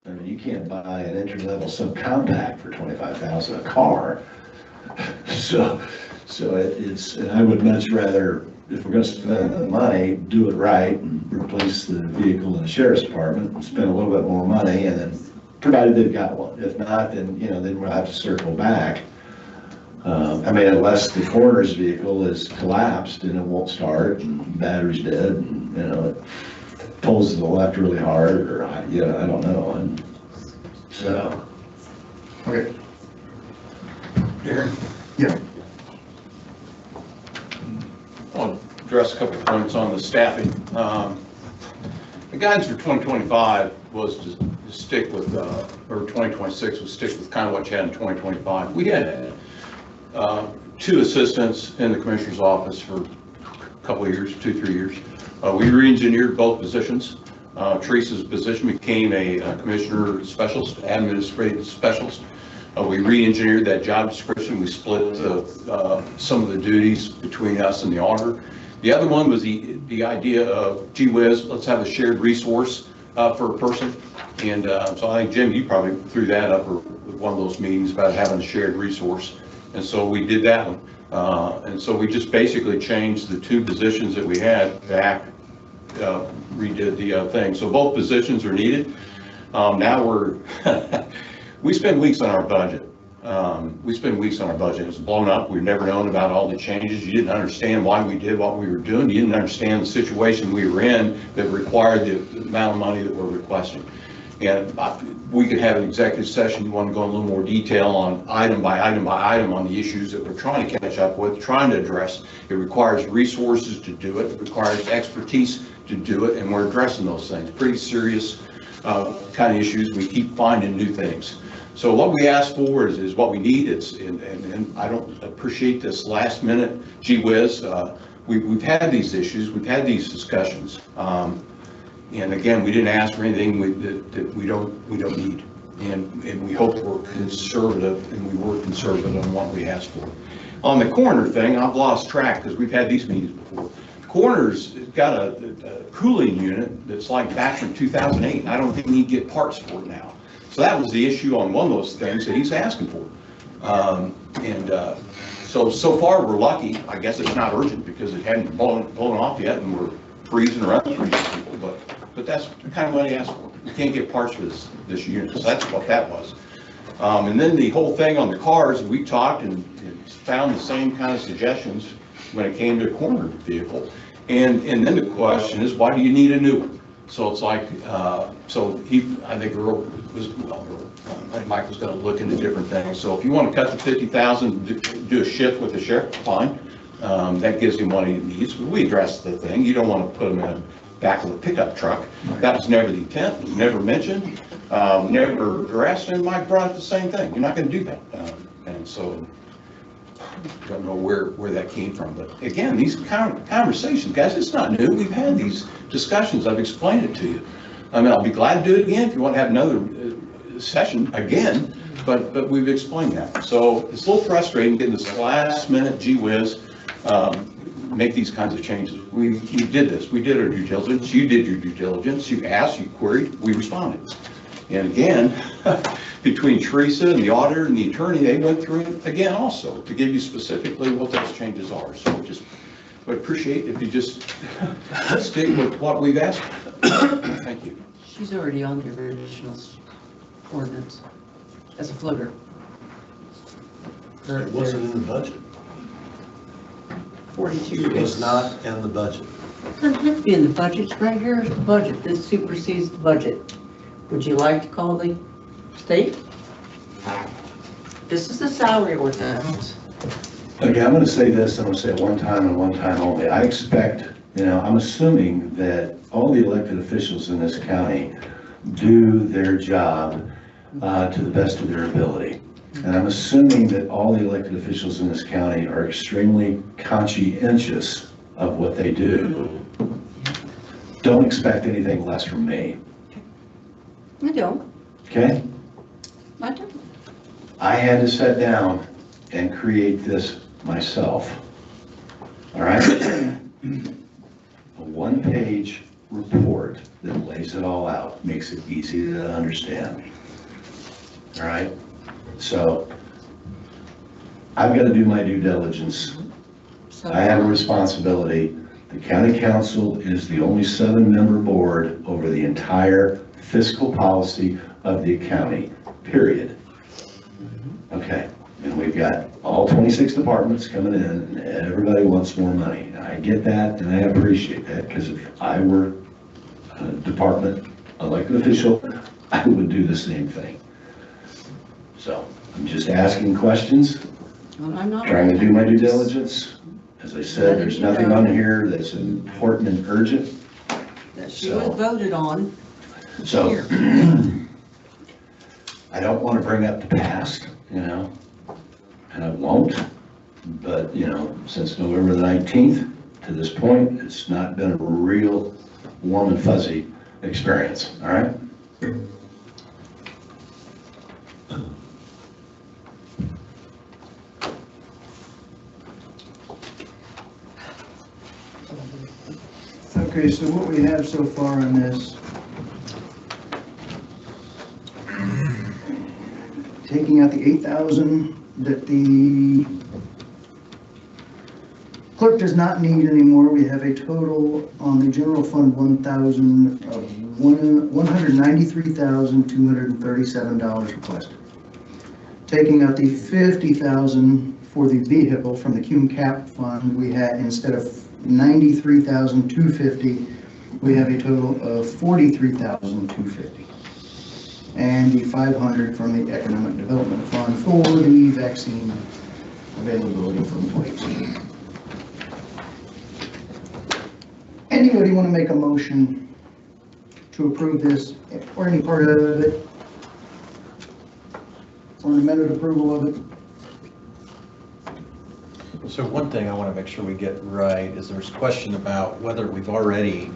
mean, you can't buy an entry-level subcompact for 25,000 a car. So it's, and I would much rather, if we're gonna spend the money, do it right and replace the vehicle in the sheriff's department, and spend a little bit more money, and then, provided they've got one. If not, then, you know, then we'll have to circle back. I mean, unless the coroner's vehicle is collapsed and it won't start, and battery's dead, and, you know, it pulls to the left really hard, or, you know, I don't know, and so. Okay. Darren? Yeah. I'll address a couple of points on the staffing. The guidance for 2025 was to stick with, or 2026 was stick with kind of what you had in 2025. We had 2 assistants in the commissioner's office for a couple of years, 2-3 years. We re-engineered both positions. Teresa's position became a commissioner specialist, administrative specialist. We re-engineered that job description. We split some of the duties between us and the auditor. The other one was the idea of, gee whiz, let's have a shared resource for a person. And so I think, Jim, you probably threw that up with one of those meetings about having a shared resource. And so we did that one. And so we just basically changed the 2 positions that we had back, redid the thing. So both positions are needed. Now we spend weeks on our budget. It's blown up. We've never known about all the changes. You didn't understand why we did what we were doing. You didn't understand the situation we were in that required the amount of money that we're requesting. And we could have an executive session. You want to go in a little more detail on item by item by item on the issues that we're trying to catch up with, trying to address. It requires resources to do it. It requires expertise to do it, and we're addressing those things. Pretty serious kind of issues. We keep finding new things. So what we ask for is what we need. And I don't appreciate this last minute, gee whiz. We've had these issues. We've had these discussions. And again, we didn't ask for anything that we don't need. And we hope we're conservative, and we were conservative on what we asked for. On the coroner thing, I've lost track because we've had these meetings before. Coroner's got a cooling unit that's like back from 2008, and I don't think he'd get parts for it now. So that was the issue on one of those things that he's asking for. So far we're lucky. I guess it's not urgent because it hadn't blown off yet, and we're freezing or unfreezing people, but that's kind of what he asked for. We can't get parts for this unit, so that's what that was. And then the whole thing on the cars, we talked and found the same kind of suggestions when it came to a coroner vehicle. And then the question is, why do you need a new one? So it's like, I think Earl was, I think Mike was going to look into different things. So if you want to cut the 50,000, do a shift with the sheriff, fine. That gives him what he needs. We addressed the thing. You don't want to put him in the back of a pickup truck. That was never the intent. It was never mentioned, never addressed. And Mike brought up the same thing. You're not going to do that. And so I don't know where that came from. But again, these conversations, guys, it's not new. We've had these discussions. I've explained it to you. I mean, I'll be glad to do it again if you want to have another session again. But we've explained that. So it's a little frustrating getting this last minute gee whiz, make these kinds of changes. We did this. We did our due diligence. You did your due diligence. You asked, you queried, we responded. And again, between Teresa and the auditor and the attorney, they went through it again also to give you specifically what those changes are. So just would appreciate if you just stick with what we've asked. Thank you. She's already on the original ordinance as a floater. It wasn't in the budget. 42. It was not in the budget. Doesn't have to be in the budget. Right here is the budget. This supersedes the budget. Would you like to call the state? This is the salary ordinance. Okay, I'm going to say this, I'm going to say it one time and one time only. I expect, I'm assuming that all the elected officials in this county do their job to the best of their ability. And I'm assuming that all the elected officials in this county are extremely conscientious of what they do. Don't expect anything less from me. I don't, okay? I don't. I had to sit down and create this myself. All right? A one-page report that lays it all out, makes it easy to understand. All right? So I've got to do my due diligence. So I have a responsibility. The county council is the only 7-member board over the entire fiscal policy of the county, period. Okay, and we've got all 26 departments coming in, and everybody wants more money. And I get that, and I appreciate that, because if I were a department elected official, I would do the same thing. So, I'm just asking questions, Well, I'm not. trying to do my due diligence. As I said, there's nothing on here that's important and urgent. That she was voted on. So, Here. I don't want to bring up the past, you know, and I won't, but, you know, since November the 19th to this point, it's not been a real warm and fuzzy experience, all right? Okay, so what we have so far on this, taking out the 8,000 that the clerk does not need anymore, we have a total on the general fund 1,000 of $193,237 requested. Taking out the 50,000 for the vehicle from the cum cap fund, we had, instead of 93,250, we have a total of 43,250. And the 500 from the Economic Development Fund for the vaccine availability for employees. Anybody want to make a motion to approve this, or any part of it? Or an amended approval of it? So one thing I want to make sure we get right is there's a question about whether we've already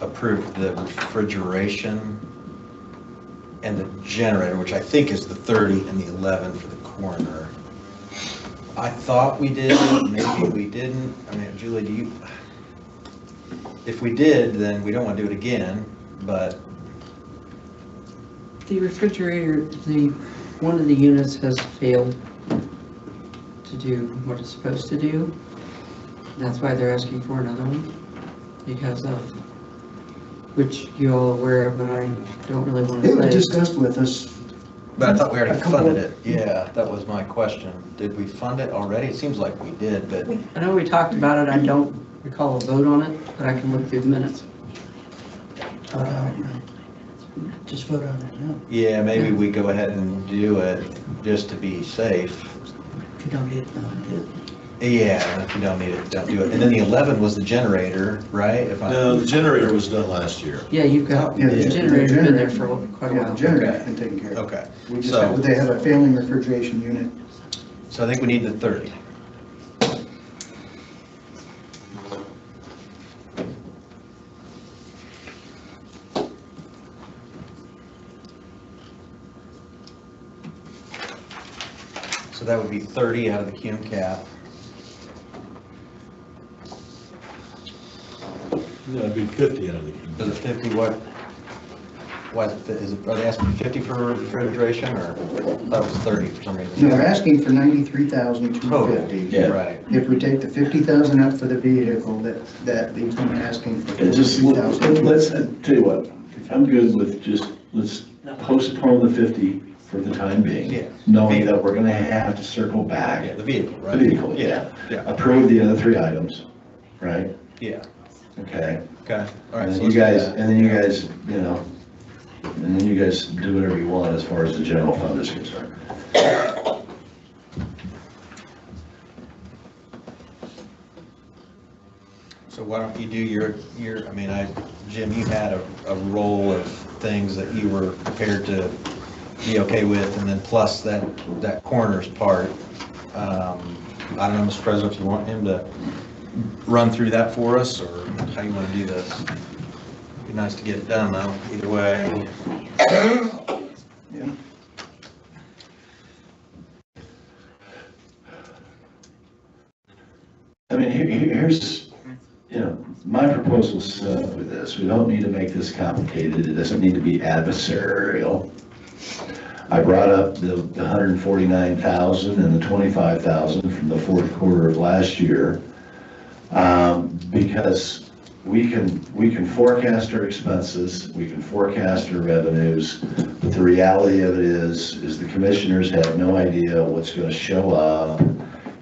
approved the refrigeration and the generator, which I think is the 30 and the 11 for the coroner. I thought we did, maybe we didn't. I mean, Julie, do you, if we did, then we don't want to do it again, but The refrigerator, one of the units has failed to do what it's supposed to do. That's why they're asking for another one, because of, which you're all aware of, but I don't really want It was to say. discussed with us. But I thought we already A couple funded of- it. Yeah, that was my question. Did we fund it already? It seems like we did, but I know we talked about it, I don't recall a vote on it, but I can look through the minutes. Just vote on it now. yeah, maybe we go ahead and do it just to be safe. If you don't need it, don't do it. Yeah, and if you don't need it, don't do it. And then the 11 was the generator, right? If I- No, the generator was done last year. Yeah, you've got, Yeah, the generator's been there for quite a Yeah, while. the generator's been taken care of. Okay, We just so, have, they have a failing refrigeration unit. so I think we need the 30. So that would be 30 out of the cum cap. Yeah, it'd be 50 out of the. Is it 50, what is it, are they asking 50 for refrigeration, or that was 30 for some reason? No, they're asking for 93,250. Yeah. Right, If we take the 50,000 out for the vehicle, that leaves them asking for It just, 42,000. let's, tell you what, I'm good with just, let's postpone the 50 for the time being. Yeah. Knowing that we're gonna have to circle yeah, back. the vehicle, The right? vehicle, Yeah, yeah. Approve the other 3 items, right? yeah, Okay. okay, all right. And so then you let's do guys, that. and then you guys, you know, and then you guys do whatever you want as far as the general fund is concerned. So why don't you do your, I mean, Jim, you had a roll of things that you were prepared to be okay with, and then plus that coroner's part. I don't know, Mr. President, if you want him to run through that for us, or how you want to do this. Be nice to get it done though, either way. Yeah. I mean, here's, my proposal's with this. We don't need to make this complicated. It doesn't need to be adversarial. I brought up the 149,000 and the 25,000 from the fourth quarter of last year, because we can forecast our expenses, we can forecast our revenues, but the reality of it is the commissioners have no idea what's going to show up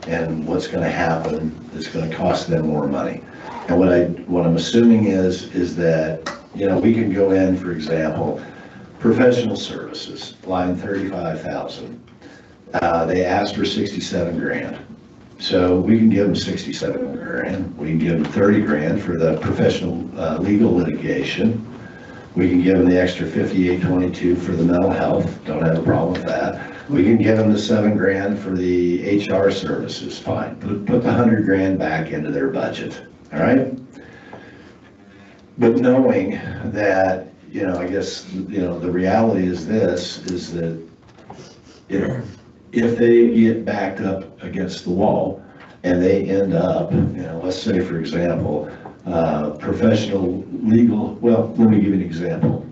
and what's going to happen that's going to cost them more money. And what I'm assuming is that, we can go in, for example, professional services, line 35,000. They asked for 67 grand. So we can give them 67 grand. We can give them 30 grand for the professional legal litigation. We can give them the extra 5822 for the mental health. Don't have a problem with that. We can give them the 7 grand for the HR services. Fine. Put the 100 grand back into their budget. All right. But knowing that, I guess, the reality is that, if they get backed up against the wall and they end up, let's say, for example, professional legal, well, let me give you an example.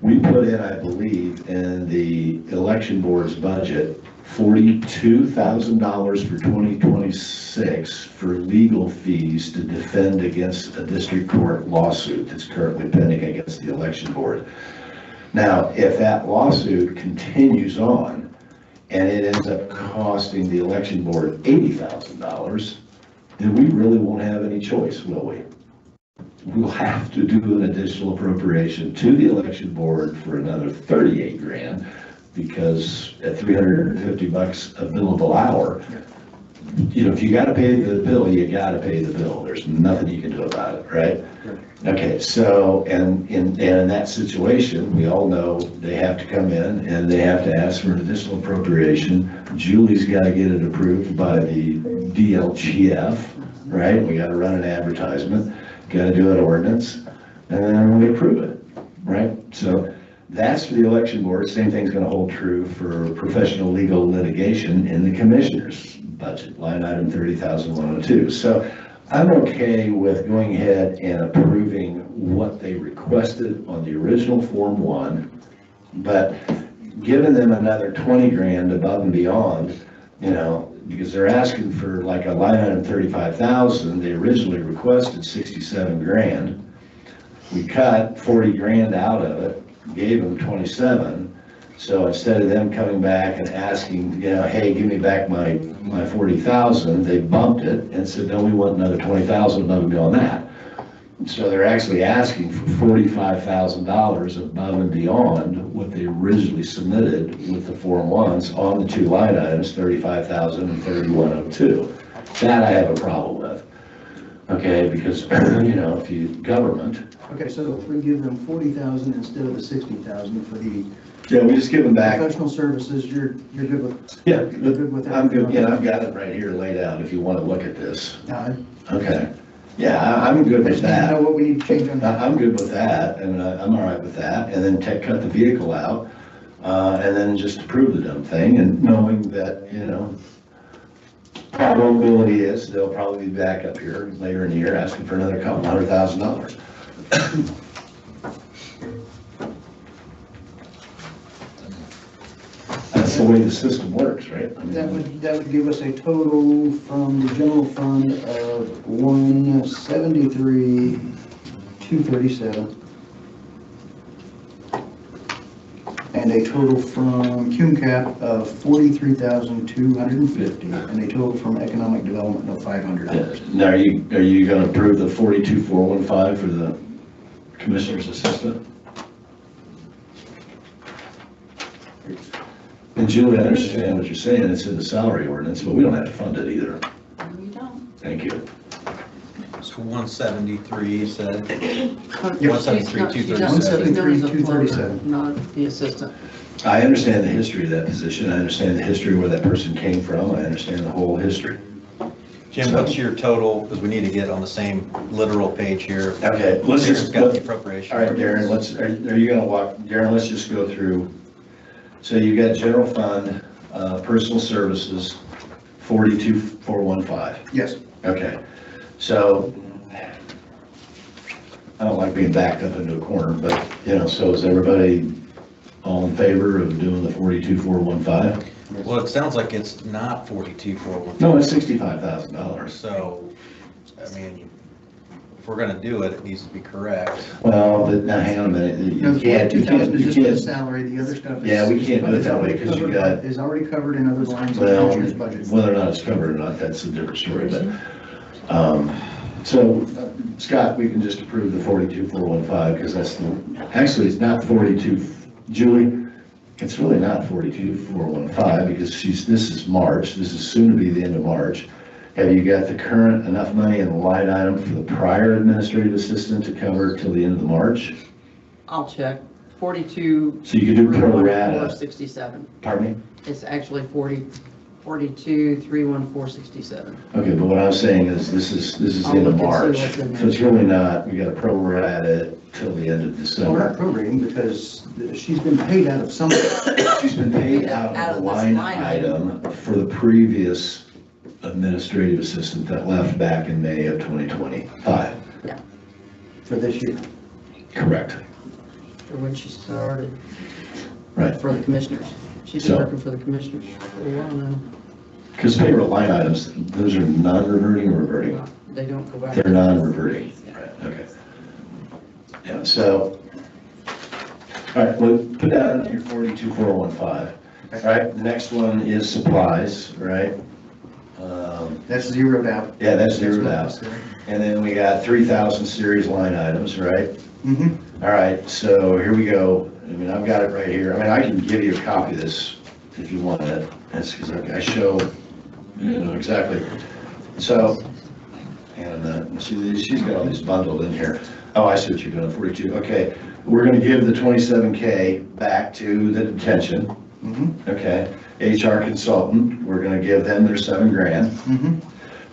We put in, I believe, in the election board's budget, $42,000 for 2026 for legal fees to defend against a district court lawsuit that's currently pending against the election board. Now, if that lawsuit continues on and it ends up costing the election board $80,000, then we really won't have any choice, will we? We'll have to do an additional appropriation to the election board for another 38 grand, because at $350 a billable hour, if you got to pay the bill, you got to pay the bill. There's nothing you can do about it, right? Okay, so, and in that situation, we all know they have to come in and they have to ask for an additional appropriation. Julie's got to get it approved by the DLGF, right? We got to run an advertisement, got to do an ordinance, and then we approve it, right? So that's for the election board. Same thing's going to hold true for professional legal litigation in the commissioner's budget, line item 30,102. So I'm okay with going ahead and approving what they requested on the original Form 1, but giving them another 20 grand above and beyond, because they're asking for like a line item 35,000. They originally requested 67 grand. We cut 40 grand out of it, gave them 27. So instead of them coming back and asking, hey, give me back my 40,000, they bumped it and said, no, we want another 20,000 above and beyond that. So they're actually asking for $45,000 above and beyond what they originally submitted with the Form 1s on the two line items, 35,000 and 3102. That I have a problem with. Okay, because, if you government. Okay, so if we give them 40,000 instead of the 60,000 for the Yeah, we just give them back. professional services, you're good with? Yeah, You're good with that? I'm good. Yeah, I've got it right here laid out if you want to look at this. I Okay. Yeah, I'm good with just didn't know that. what we need to change on that. I'm good with that, and I'm all right with that. And then cut the vehicle out, and then just approve the dumb thing, and knowing that, probability is they'll probably be back up here later in the year asking for another couple $100,000. That's the way the system works, right? I mean, That would give us a total from the general fund of 173,237. And a total from CUMCAP of 43,250, and a total from economic development of $500. Now, are you going to approve the 42,415 for the commissioner's assistant? And Julie, I understand what you're saying, it's in the salary ordinance, but we don't have to fund it either. We don't. Thank you. So 173, you said? She's 173,237. Not the assistant. I understand the history of that position, I understand the history where that person came from, I understand the whole history. Jim, what's your total, because we need to get on the same literal page here. Okay, let's Darren's just, got the appropriation. all right, Darren, are you gonna walk, Darren, let's just go through. So you got general fund, personal services, 42,415. Yes. Okay, so I don't like being backed up into a corner, but, so is everybody all in favor of doing the 42,415? Well, it sounds like it's not 42,415. No, it's $65,000. So, I mean, if we're gonna do it, it needs to be correct. Well, but now hang on a minute, No, you the can't, 42,000 is just for the can't, salary, the other stuff is. Yeah, we can't do it that way, 'cause you got- Is already covered in other lines of the well, commissioner's budget. whether or not it's covered or not, that's a different story, but, so, Scott, we can just approve the 42,415, because that's the, actually, it's not 42, Julie, it's really not 42,415, because this is March, this is soon to be the end of March. Have you got the current enough money in the line item for the prior administrative assistant to cover till the end of the March? I'll check. 42. So you could do pro rata. 467. Pardon me? It's actually 42,31467. Okay, but what I'm saying is, this is the I'll end of look and see March, what's in so it's really not, we got to pro rata it till the end of Well, we're not December. prorating because she's been paid out of something. She's been paid out of the line item for the previous administrative assistant that left back in May of 2025. For this year. Correct. For when she started. Right. For the commissioners. She's So- been working for the commissioners for a while now. Because payroll line items, those are non-reverting or reverting? They don't go back. They're non-reverting. Right, okay. Yeah, so, all right, well, put that in your 42,415. All right, the next one is supplies, right? That's zeroed out. Yeah, that's zeroed not out. necessary. And then we got 3,000 series line items, right? Mhm. All right, so here we go. I mean, I've got it right here. I mean, I can give you a copy of this if you want it. That's because I show, exactly. So, and she's got all these bundled in here. Oh, I see what you're doing, 42. Okay, we're going to give the 27K back to the detention. Mhm. Okay, HR consultant, we're going to give them their $7,000. Mhm.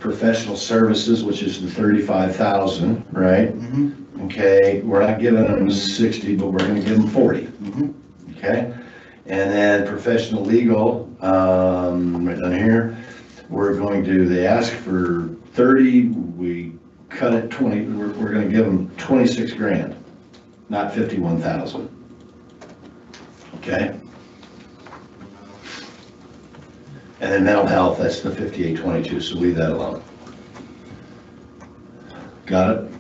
Professional services, which is the 35,000, right? Mhm. Okay, we're not giving them 60, but we're gonna give them 40, Mhm. okay? And then professional legal, right down here, we're going to, they ask for 30, we cut it 20, we're gonna give them 26,000, not 51,000. Okay? And then mental health, that's the 5822, so leave that alone. Got it?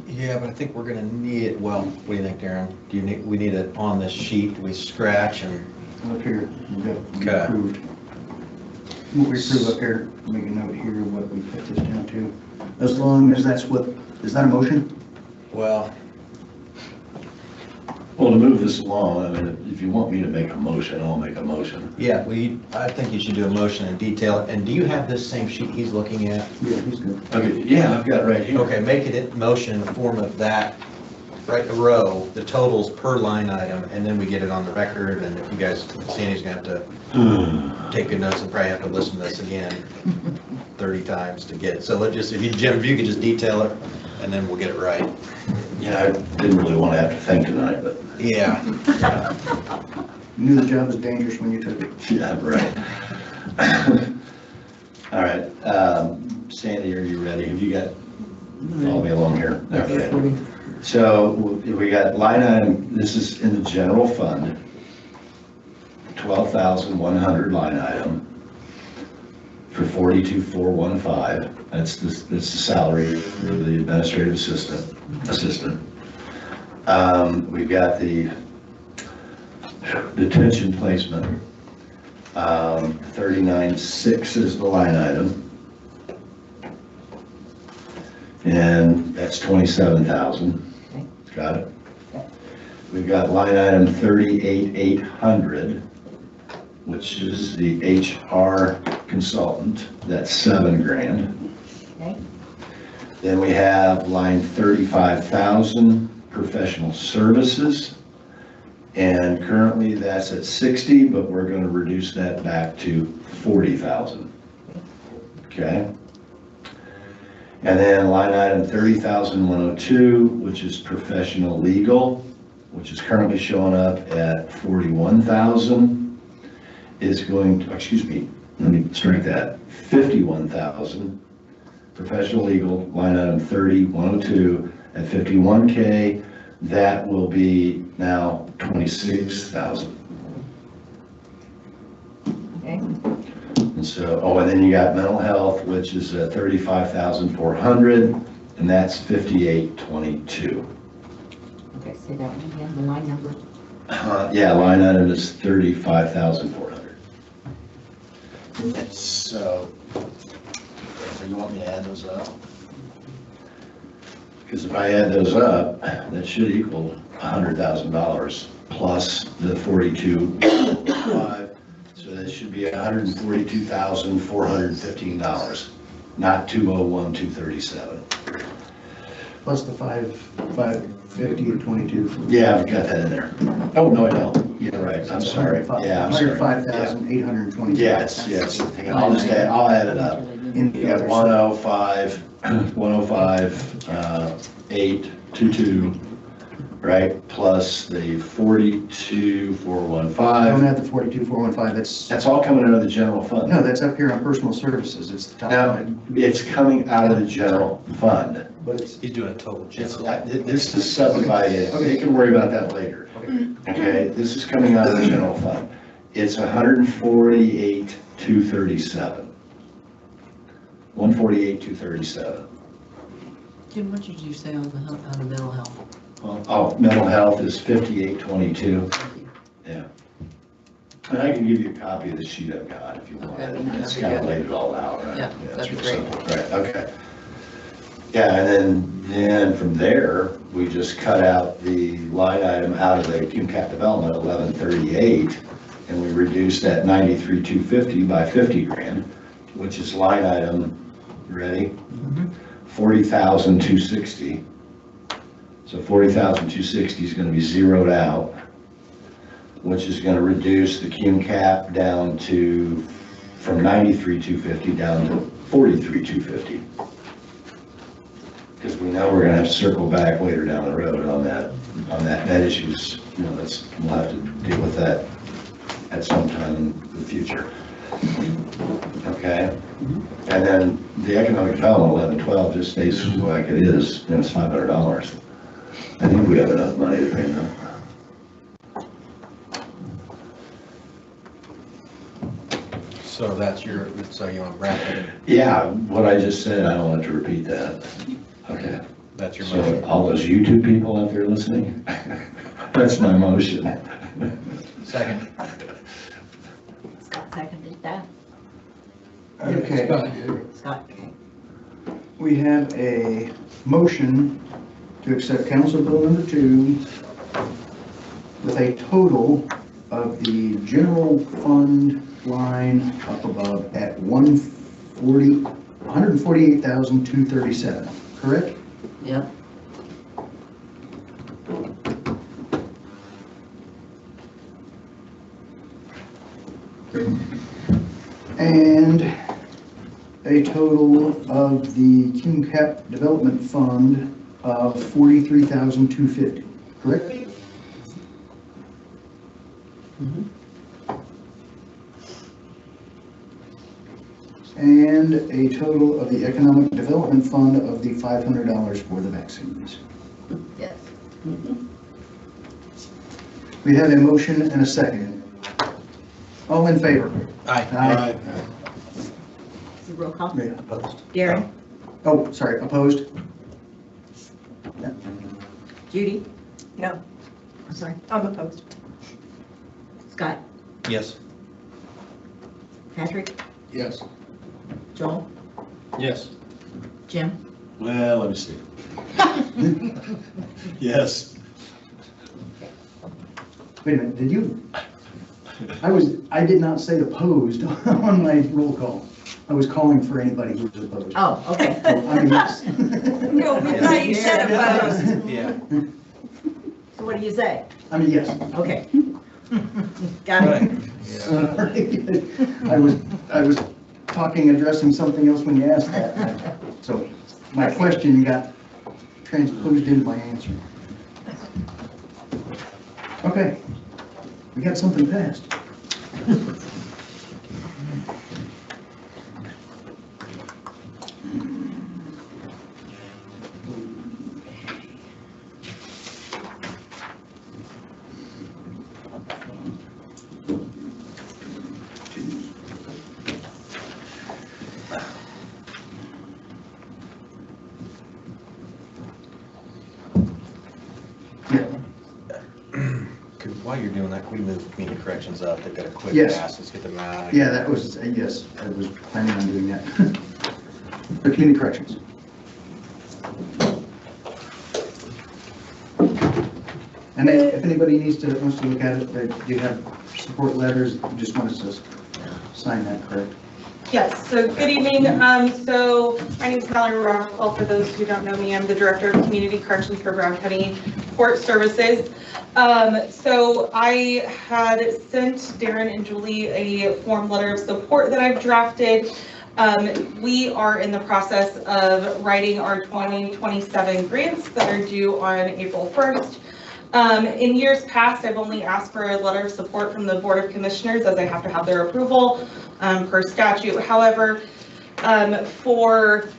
Yeah, but I think we're gonna need it, well, what do you think, Darren? We need it on this sheet, we scratch and, Up here, we Okay. approved. What we approve up here, make a note here of what we put this down to. As long as that's what, is that a motion? well, Well, to move this along, I mean, if you want me to make a motion, I'll make a motion. yeah, I think you should do a motion and detail it. And do you have this same sheet he's looking at? Yeah, he's good. Okay, yeah, I've got it right here. Okay, make it in motion in the form of that, right, a row, the totals per line item, and then we get it on the record, and if you guys, Sandy's gonna have to take good notes and probably have to listen to this again 30 times to get it. So Jim, if you could just detail it, and then we'll get it right. Yeah, I didn't really want to have to think tonight, but, Yeah. You knew the job was dangerous when you took it. yeah, right. All right, Sandy, are you ready? Have you got, follow me along here? Okay. So we got line item, this is in the general fund, 12,100 line item for 42,415. That's the salary for the administrative assistant. We've got the detention placement. 39,600 is the line item. And that's 27,000. Got it? We've got line item 38,800, which is the HR consultant. That's $7,000. Okay. Then we have line 35,000, professional services. And currently that's at 60, but we're going to reduce that back to 40,000. Okay. And then line item 30,102, which is professional legal, which is currently showing up at 41,000, is going to, excuse me, let me strike that, 51,000. Professional legal, line item 30,102 at 51K, that will be now 26,000. Okay. And so, oh, and then you got mental health, which is 35,400, and that's 5822. Okay, say that one again, the line number. Yeah, line item is 35,400. So you want me to add those up? Because if I add those up, that should equal $100,000 plus the 42.5. So that should be $142,415, not 201,237. Plus the 550 and 22. Yeah, I've got that in there. Oh, no, I don't. You're right. I'm sorry. Yeah, I'm sorry. 105,820. Yes, yes. Hang on, I'll add it up. In You the got other. 105, 822, right? Plus the 42,415. Don't add the 42,415, That's all coming out of the general fund. no, that's up here on personal services, it's the top Now, line. it's coming out of the general fund. But it's, He's doing a total It's, general. this is subdivided, you can worry about that later. Okay, this is coming out of the general fund. It's 148,237. 148,237. Jim, what did you say on the mental health? Oh, mental health is 5822. Yeah. And I can give you a copy of the sheet I've got if you want. Okay, It's that'd be kind of good. laid it all out, right? Yeah, that'd be it's great. simple. Right, okay. Yeah, and then from there, we just cut out the line item out of the QCAP development, 1138, and we reduced that 93,250 by 50 grand, which is line item, you ready? 40,260. So 40,260 is going to be zeroed out, which is going to reduce the QCAP down to, from 93,250 down to 43,250. Because we know we're going to have to circle back later down the road on that issues, we'll have to deal with that at some time in the future. Okay? And then the economic development, 1112, just stays like it is, it's $500. I think we have enough money to pay them. So so you want to wrap it in, Yeah, what I just said, I don't want to repeat that. Okay. that's your So motion. all those YouTube people out there listening, that's my motion. Second. Scott seconded that. okay, Scott, okay. we have a motion to accept Council Bill number 2 with a total of the general fund line up above at 148,237, correct? Yep. And a total of the QCAP Development Fund of 43,250, correct? And a total of the Economic Development Fund of the $500 for the vaccines. Yes. We have a motion and a second. All in favor? Aye. Is it roll call? Yeah. Opposed? Gary, Oh, sorry, opposed? Judy, No, I'm sorry, I'm opposed. Scott, Yes. Patrick, Yes. Joel, Yes. Jim, Well, let me see. Yes. Wait a minute, did you? I did not say opposed on my roll call. I was calling for anybody who was opposed. oh, okay. So, I mean, yes. No, we thought you said opposed. Yeah. So what do you say? I mean, yes. Okay. Got it. Yeah. I was addressing something else when you asked that. So my question got transposed into my answer. Okay, we got something passed. While you're doing that, can we move community corrections up? They've got a quick Yes. pass. Let's get them out. Yeah, that was, yes, I was planning on doing that. The community corrections. And then if anybody wants to look at it, they do have support letters, you just want us to sign that, correct? Yes, so good evening. So my name is Mallory Rockwell. For those who don't know me, I'm the Director of Community Corrections for Brown County Court Services. So I had sent Darren and Julie a form letter of support that I've drafted. We are in the process of writing our 2027 grants that are due on April 1st. In years past, I've only asked for a letter of support from the Board of Commissioners as I have to have their approval per statute. However, for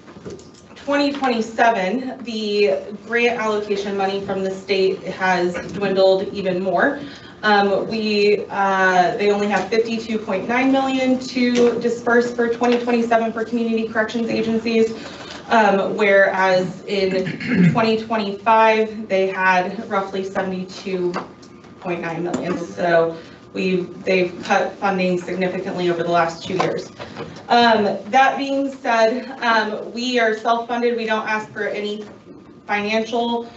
2027, the grant allocation money from the state has dwindled even more. They only have $52.9 million to disperse for 2027 for community corrections agencies, whereas in 2025 they had roughly $72.9 million. So they've cut funding significantly over the last 2 years. That being said, we are self-funded. We don't ask for any financial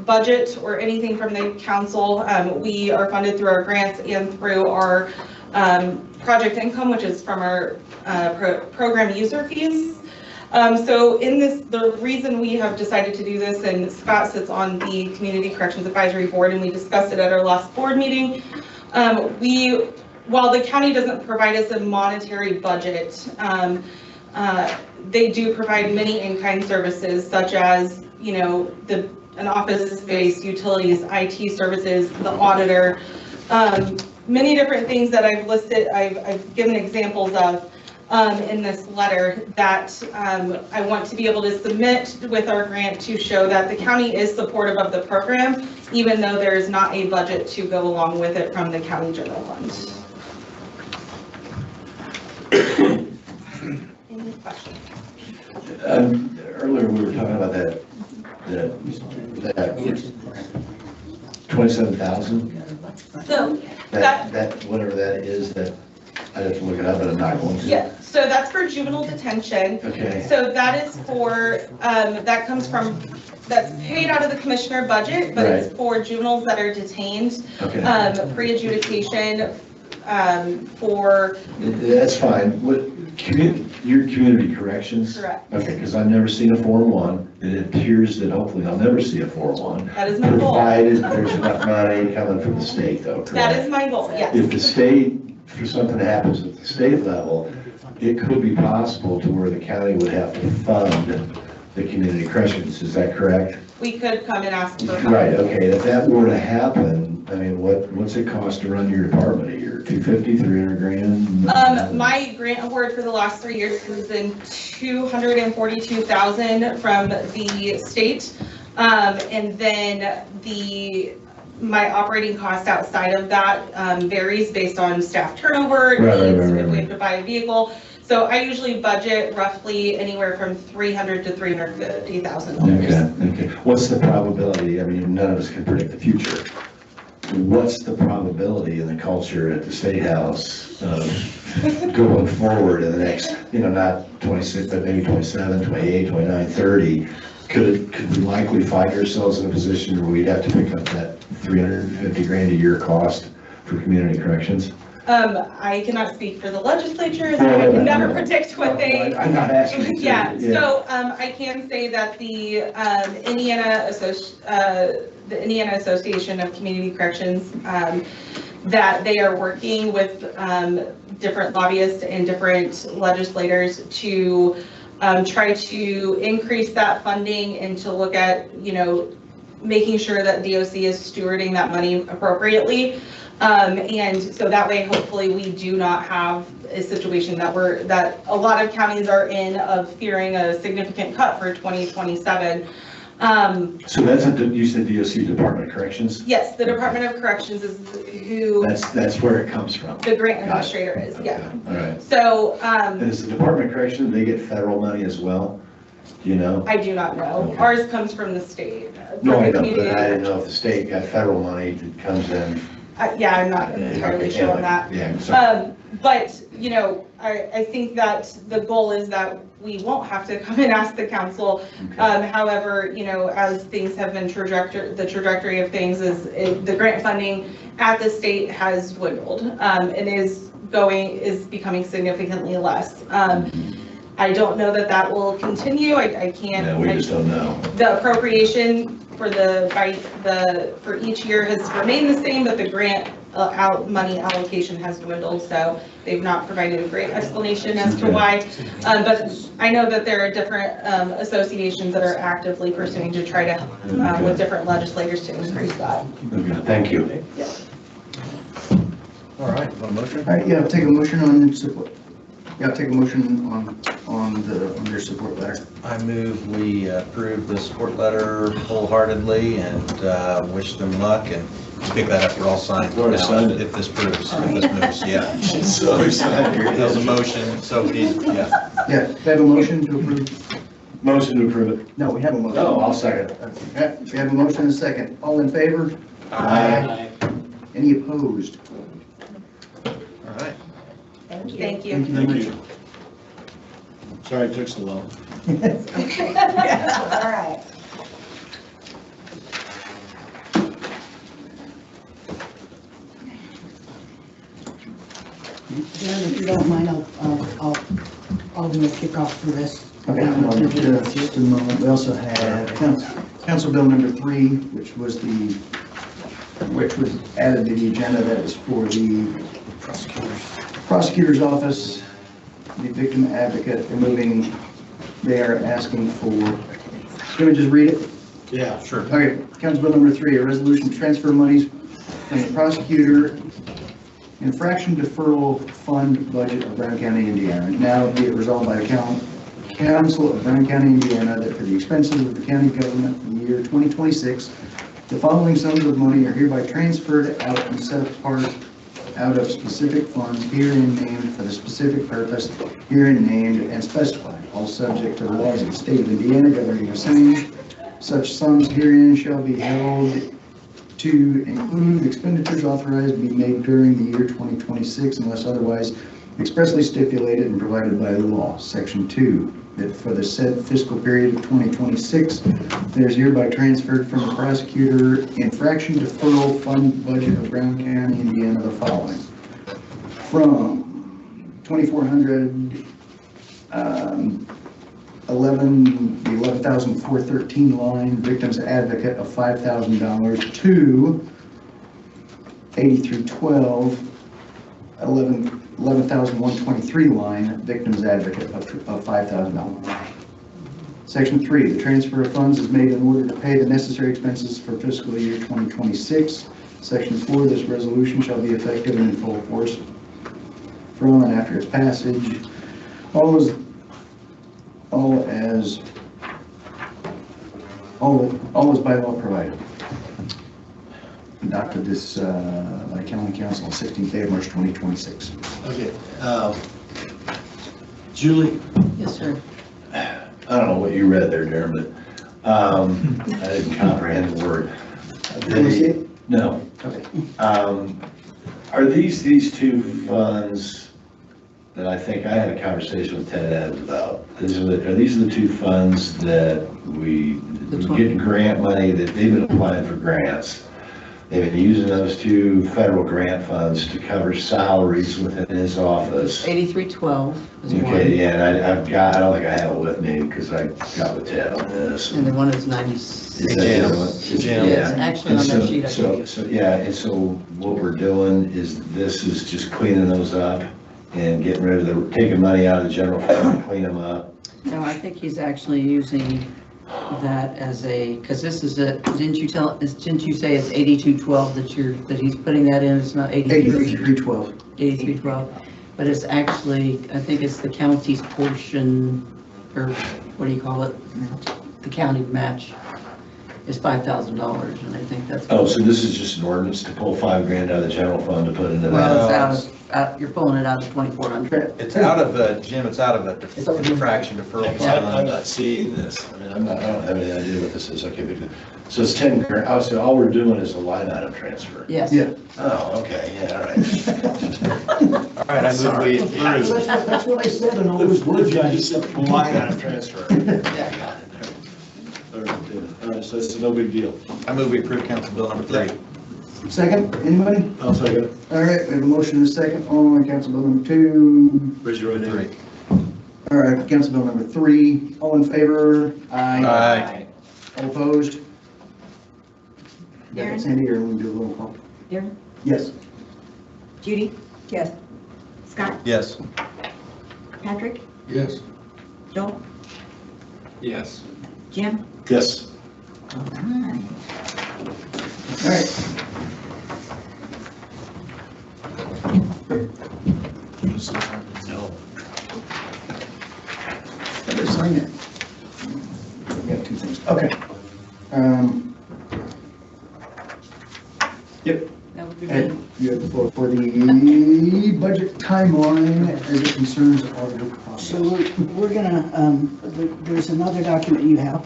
budget or anything from the council. We are funded through our grants and through our project income, which is from our program user fees. So in this, the reason we have decided to do this, and Scott sits on the Community Corrections Advisory Board, and we discussed it at our last board meeting. While the county doesn't provide us a monetary budget, they do provide many in-kind services such as, you know, an office space, utilities, IT services, the auditor, many different things that I've listed, I've given examples of in this letter that I want to be able to submit with our grant to show that the county is supportive of the program, even though there is not a budget to go along with it from the county general fund. Any questions? Earlier, we were talking about that 27,000, So that, whatever that is, that, I have to look it up, but I'm not going to. yeah, so that's for juvenile detention. Okay. So that is for, that comes from, that's paid out of the commissioner budget, but it's for juveniles that are detained, Okay. pre-adjudication, for. That's fine. Your community corrections? Correct. Okay, because I've never seen a Form 1. It appears that hopefully I'll never see a Form 1. That is my goal. Provided there's enough money coming from the state, though, correct? That is my goal, yes. If the state, for something that happens at the state level, it could be possible to where the county would have to fund the community corrections. Is that correct? We could come and ask for. Right, okay. If that were to happen, I mean, what's it cost to run your department a year? 250, 300 grand? My grant award for the last 3 years has been $242,000 from the state. And then my operating cost outside of that varies based on staff turnover, needs, if we have to buy a vehicle. So I usually budget roughly anywhere from $300,000 to $350,000. Okay. What's the probability? I mean, none of us can predict the future. What's the probability in the culture at the State House of going forward in the next, not 26, but maybe 27, 28, 29, 30? Could we likely find ourselves in a position where we'd have to pick up that 350 grand a year cost for community corrections? I cannot speak for the legislature, so I can never predict what they. I'm not asking. Yeah, so I can say that the Indiana Association of Community Corrections, that they are working with different lobbyists and different legislators to try to increase that funding and to look at, making sure that DOC is stewarding that money appropriately. And so that way, hopefully, we do not have a situation that a lot of counties are in of fearing a significant cut for 2027. So that's, you said DOC, Department of Corrections? Yes, the Department of Corrections is who That's where it comes from. the grant administrator is, yeah. All right. So, And is the Department of Corrections, they get federal money as well? Do you know? I do not know. Okay. Ours comes from the state. No, from I the know, community. but I didn't know if the state got federal money that comes in. Yeah, I'm not entirely sure on that. Yeah, sorry. But, I think that the goal is that we won't have to come and ask the council. Okay. However, as things have been the trajectory of things the grant funding at the state has dwindled, and is becoming significantly less. I don't know that will continue. I can't. No, we just don't know. The appropriation for for each year has remained the same, but the grant money allocation has dwindled, so they've not provided a great explanation as to why. But I know that there are different associations that are actively pursuing to try to, with different legislators to increase that. Okay, thank you. All right, want a motion? All right, yeah, I'll take a motion on support. Yeah, I'll take a motion on their support letter. I move we approve the support letter wholeheartedly and wish them luck, and pick that up, we're all signed Already now, signed it. if this moves, yeah. So excited. That was a motion, so yeah. Yeah, we have a motion to approve. Motion to approve it. No, we have a motion. Oh, I'll second. Okay, we have a motion and a second. All in favor? Aye. Any opposed? All right. Thank you. Thank you very Thank much. you. Sorry it took so long. All right. Darren, if you don't mind, I'll do a kickoff for this. Okay, just a moment. We also have Council Bill number 3, which was added to the agenda. That is for the prosecutor's office, the victim advocate, they are asking for, can we just read it? Yeah. Sure. Okay, Council Bill number 3, a resolution to transfer monies from the prosecutor infraction deferral fund budget of Brown County, Indiana. Now be it resolved by the Council of Brown County, Indiana, that for the expenses of the county government in the year 2026, the following sums of money are hereby transferred out and set apart out of specific funds herein named for the specific purpose herein named and specified, all subject to the laws of the state of Indiana governing the same. Such sums herein shall be held to include expenditures authorized to be made during the year 2026 unless otherwise expressly stipulated and provided by the law. Section 2, that for the said fiscal period of 2026, there is hereby transferred from the prosecutor infraction deferral fund budget of Brown County, Indiana, the following. From 2,400, 11,413 line, victims advocate of $5,000 to 8312, 11,123 line, victims advocate of $5,000. Section 3, the transfer of funds is made in order to pay the necessary expenses for fiscal year 2026. Section 4, this resolution shall be effective and in full force from and after its passage. All as by law provided. Adopted this by County Council on 16th day of March 2026. Okay. Julie? Yes, sir. I don't know what you read there, Darren, but I didn't comprehend the word. Did you see it? No. Okay. Are these two funds that I think I had a conversation with Ted Adams about? Are these the two funds that we get grant money that they've been applying for grants? They've been using those two federal grant funds to cover salaries within his office. 8312 is one. Okay, yeah, and I don't think I have it with me because I got with Ted on this. And the one is 96. Is that the other one? It's Yeah. actually And on that so- sheet I gave you. So, yeah, and so what we're doing is this is just cleaning those up and getting rid of taking money out of the general fund and clean them up. No, I think he's actually using that as because this is didn't you say it's 8212 that he's putting that in, it's not 8312. 8312, but it's actually, I think it's the county's portion, or what do you call it? The county match is $5,000, and I think that's. Oh, so this is just an ordinance to pull $5,000 out of the general fund to put into Well, that? it's you're pulling it out of 2,400. It's out of, Jim, it's out of a diffraction deferral I'm fund. not seeing this. I mean, I don't have any idea what this is. Okay, so it's 10 grand. Oh, so all we're doing is a line item transfer. Yes. Yeah. Oh, okay, yeah, all right. All right, I move we approve. That's what I said in all those words. You just said line item transfer. Yeah, got it. All right, so it's no big deal. I move we approve Council Bill number 3. Second, anybody? I'll second it. All right, we have a motion and a second on Council Bill number 2. Raise your right hand. 3. All right, Council Bill number 3, all in favor? Aye. All opposed? Darren? Sandy, or we can do a roll call? Darren? Yes. Judy? Yes. Scott? Yes. Patrick? Yes. Joel? Yes. Jim? Yes. All right. All right. No. Better sign it. We got 2 things. Okay. Yep. That would be Ed, good. you have the floor for the budget timeline as it concerns auditor So process. we're gonna, there's another document you have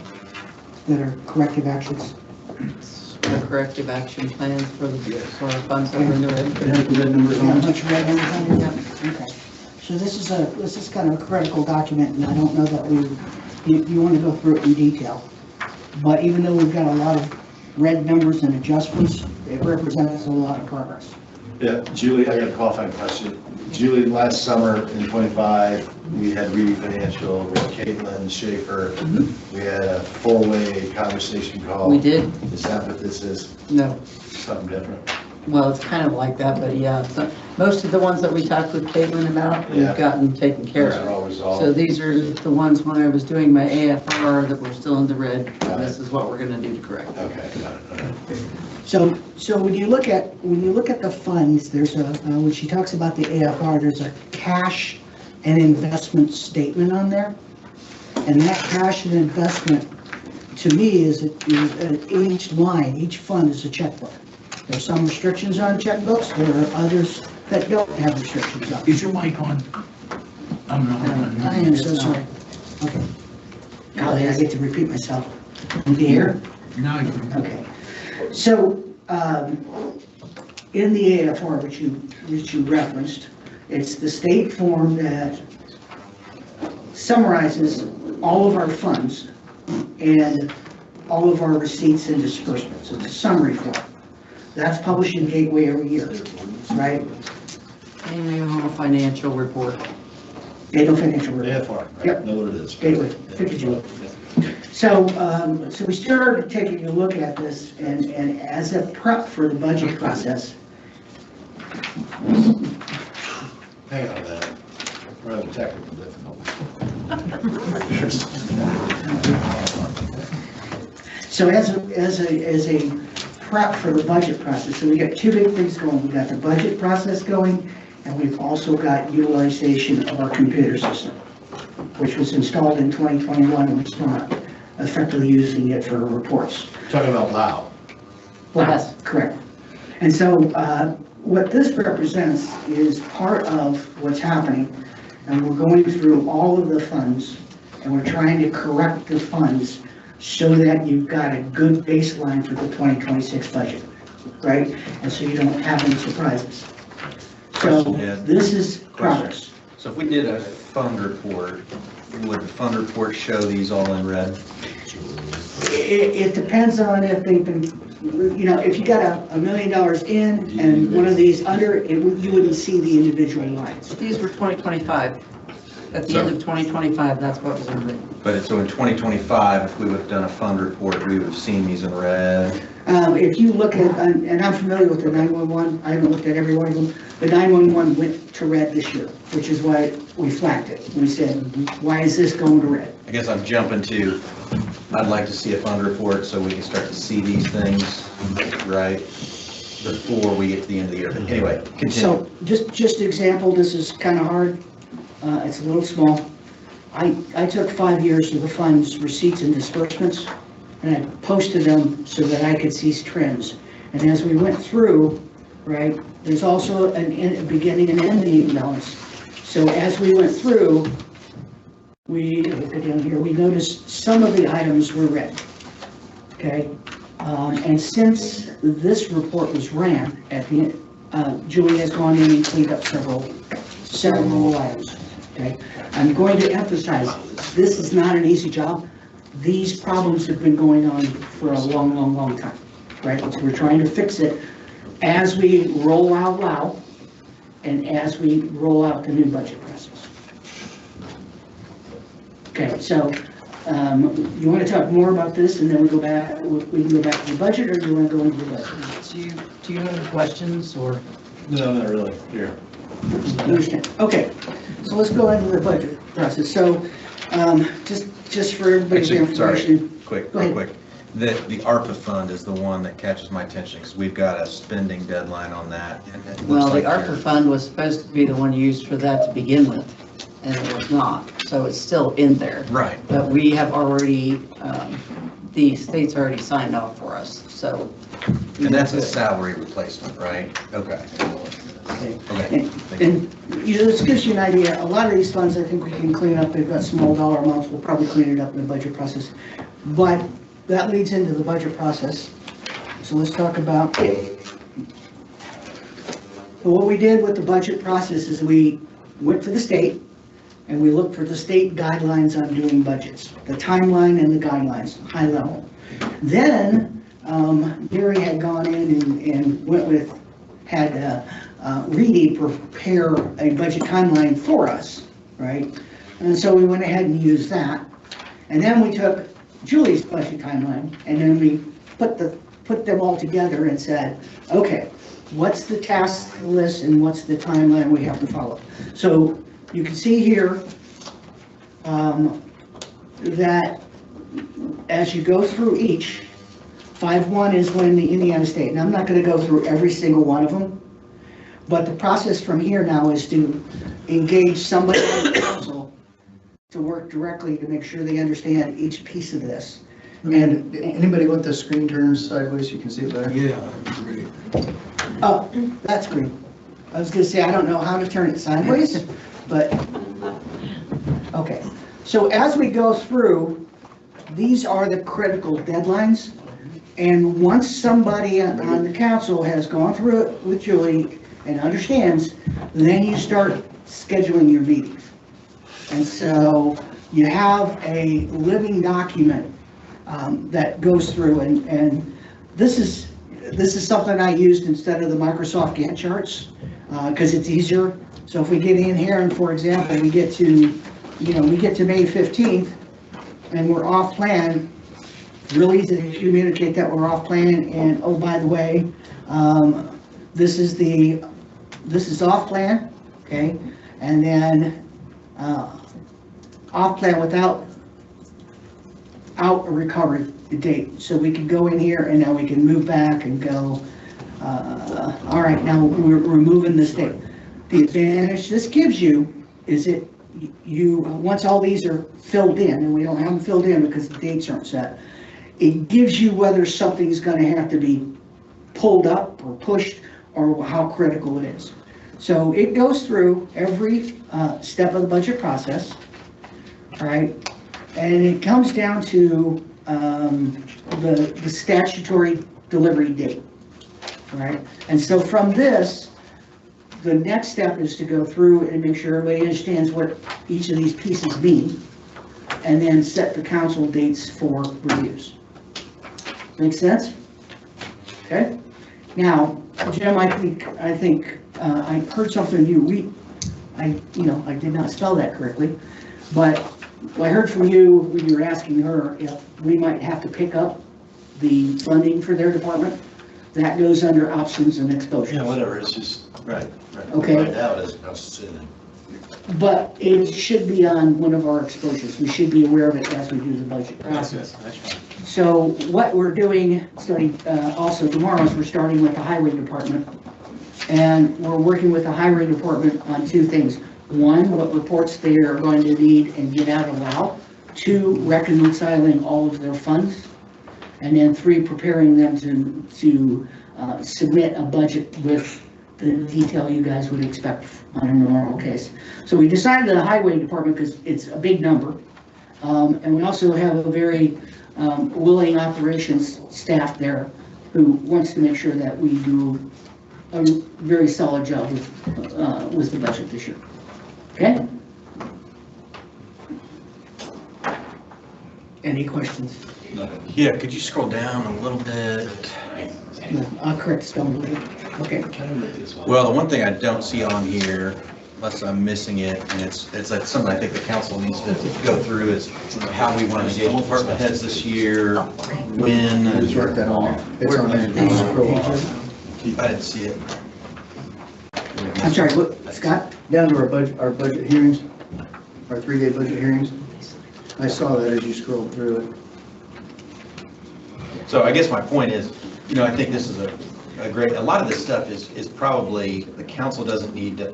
that are corrective actions. The corrective action plans for our funds that are in the red. It has the red numbers How on it. much red numbers on it? Okay. So this is kind of a critical document, and I don't know that you want to go through it in detail. But even though we've got a lot of red numbers and adjustments, it represents a lot of progress. Yeah, Julie, I got a qualifying question. Julie, last summer in ‑25, we had Reedy Financial with Caitlin Schaefer. We had a 4-way conversation call. We did. Is that what this is? No. Something different? Well, it's kind of like that, but yeah, most of the ones that we talked with Caitlin about, Yeah. we've gotten taken care They're of. all resolved. So these are the ones when I was doing my AFR that were still in the red. This is what we're gonna do to correct. Okay, got it. Okay. So when you look at the funds, there's when she talks about the AFR, there's a cash and investment statement on there. And that cash and investment, to me, is each line, each fund is a checkbook. There's some restrictions on checkbooks, there are others that don't have restrictions on. Is your mic on? I'm not. I am so sorry. Okay. Golly, I get to repeat myself. You hear? Now you can. Okay. So, in the AFR, which you referenced, it's the state form that summarizes all of our funds and all of our receipts and disbursements. It's a summary form. That's published in Gateway every year, right? Annual financial report. Annual financial report. AFR, right? Yep. Know what it is. Gateway, 52. So we started taking a look at this, and as a prep for the budget process. Hang on a minute. We're having technical difficulties. So as a prep for the budget process, so we got 2 big things going. We got the budget process going, and we've also got utilization of our computer system, which was installed in 2021, and we're still not effectively using it for reports. Talking about Lao. Yes, correct. And so what this represents is part of what's happening, and we're going through all of the funds, and we're trying to correct the funds so that you've got a good baseline for the 2026 budget, right? And so you don't have any surprises. So Question, Ed. this is progress. So if we did a fund report, would the fund report show these all in red? It depends on if they've been, if you got $1 million in and one of these under, you wouldn't see the individual lines. These were 2025. At the end of 2025, that's what was in red. But so in 2025, if we would have done a fund report, we would have seen these in red. If you look at, and I'm familiar with the 911, I haven't looked at every one of them, the 911 went to red this year, which is why we flagged it. We said, why is this going to red? I guess I'm jumping to, I'd like to see a fund report so we can start to see these things, right? Before we get to the end of the year. But anyway, continue. So just example, this is kind of hard. It's a little small. I took 5 years of the fund's receipts and disbursements, and I posted them so that I could see trends. And as we went through, right, there's also a beginning and ending balance. So as we went through, we, look down here, we noticed some of the items were red, okay? And since this report was ran at the end, Julie has gone in and cleaned up several items, okay? I'm going to emphasize, this is not an easy job. These problems have been going on for a long, long, long time, right? So we're trying to fix it as we roll out loud and as we roll out the new budget process. Okay, so you want to talk more about this and then we go back, we can go back to the budget, or do you want to go into the budget? Do you have any questions or? No, not really. Here. Understand. Okay, so let's go into the budget process. So just for everybody's Actually, sorry, information. quick, Go real ahead. quick. The ARPA fund is the one that catches my attention because we've got a spending deadline on that. And it looks Well, the like ARPA you're- fund was supposed to be the one used for that to begin with, and it was not, so it's still in there. Right. But we have already, the state's already signed off for us, so. And that's a salary replacement, right? Okay. Okay. Okay. And this gives you an idea, a lot of these funds I think we can clean up, they've got small dollar amounts, we'll probably clean it up in the budget process. But that leads into the budget process. So let's talk about what we did with the budget process is we went to the state and we looked for the state guidelines on doing budgets, the timeline and the guidelines, high level. Then Gary had gone in and went with, had Reedy prepare a budget timeline for us, right? And so we went ahead and used that. And then we took Julie's budget timeline and then we put them all together and said, okay, what's the task list and what's the timeline we have to follow? So you can see here that as you go through each, 5-1 is when the Indiana State, and I'm not going to go through every single one of them, but the process from here now is to engage somebody on the council to work directly to make sure they understand each piece of this. And anybody want the screen turned sideways, you can see it better? Yeah. Oh, that's great. I was gonna say, I don't know how to turn it sideways, but, okay. So as we go through, these are the critical deadlines. And once somebody on the council has gone through it with Julie and understands, then you start scheduling your meetings. And so you have a living document that goes through, and this is something I used instead of the Microsoft Gantt charts, because it's easier. So if we get in here and, for example, we get to May 15th and we're off plan, really easy to communicate that we're off plan, and oh, by the way, this is off plan, okay? And then off plan without a recovery date. So we can go in here and now we can move back and go, all right, now we're moving this date. The advantage this gives you is once all these are filled in, and we don't have them filled in because the dates aren't set, it gives you whether something's going to have to be pulled up or pushed or how critical it is. So it goes through every step of the budget process, all right? And it comes down to the statutory delivery date, all right? And so from this, the next step is to go through and make sure everybody understands what each of these pieces mean, and then set the council dates for reviews. Make sense? Okay. Now, Jim, I think I heard something I did not spell that correctly, but I heard from you when you were asking her if we might have to pick up the funding for their department. That goes under options and exposures. Yeah, whatever, it's just, right. Okay. Right now, it doesn't cost us anything. But it should be on one of our exposures. We should be aware of it as we do the budget process. That's fine. So what we're doing, starting also tomorrow, is we're starting with the highway department. And we're working with the highway department on two things. One, what reports they are going to need and get out of WOW. Two, reconciling all of their funds. And then three, preparing them to submit a budget with the detail you guys would expect on a normal case. So we decided the highway department because it's a big number. And we also have a very willing operations staff there who wants to make sure that we do a very solid job with the budget this year. Okay? Any questions? Yeah, could you scroll down a little bit? No, I'll correct spelling a little. Okay. Well, the one thing I don't see on here, unless I'm missing it, and it's like something I think the council needs to go through, is how we want to engage department heads this year, when. Just write that on there. It's on there. I didn't see it. I'm sorry, what, Scott? Down to our budget hearings, our 3-day budget hearings. I saw that as you scrolled through it. So I guess my point is, I think this is a lot of this stuff is probably, the council doesn't need to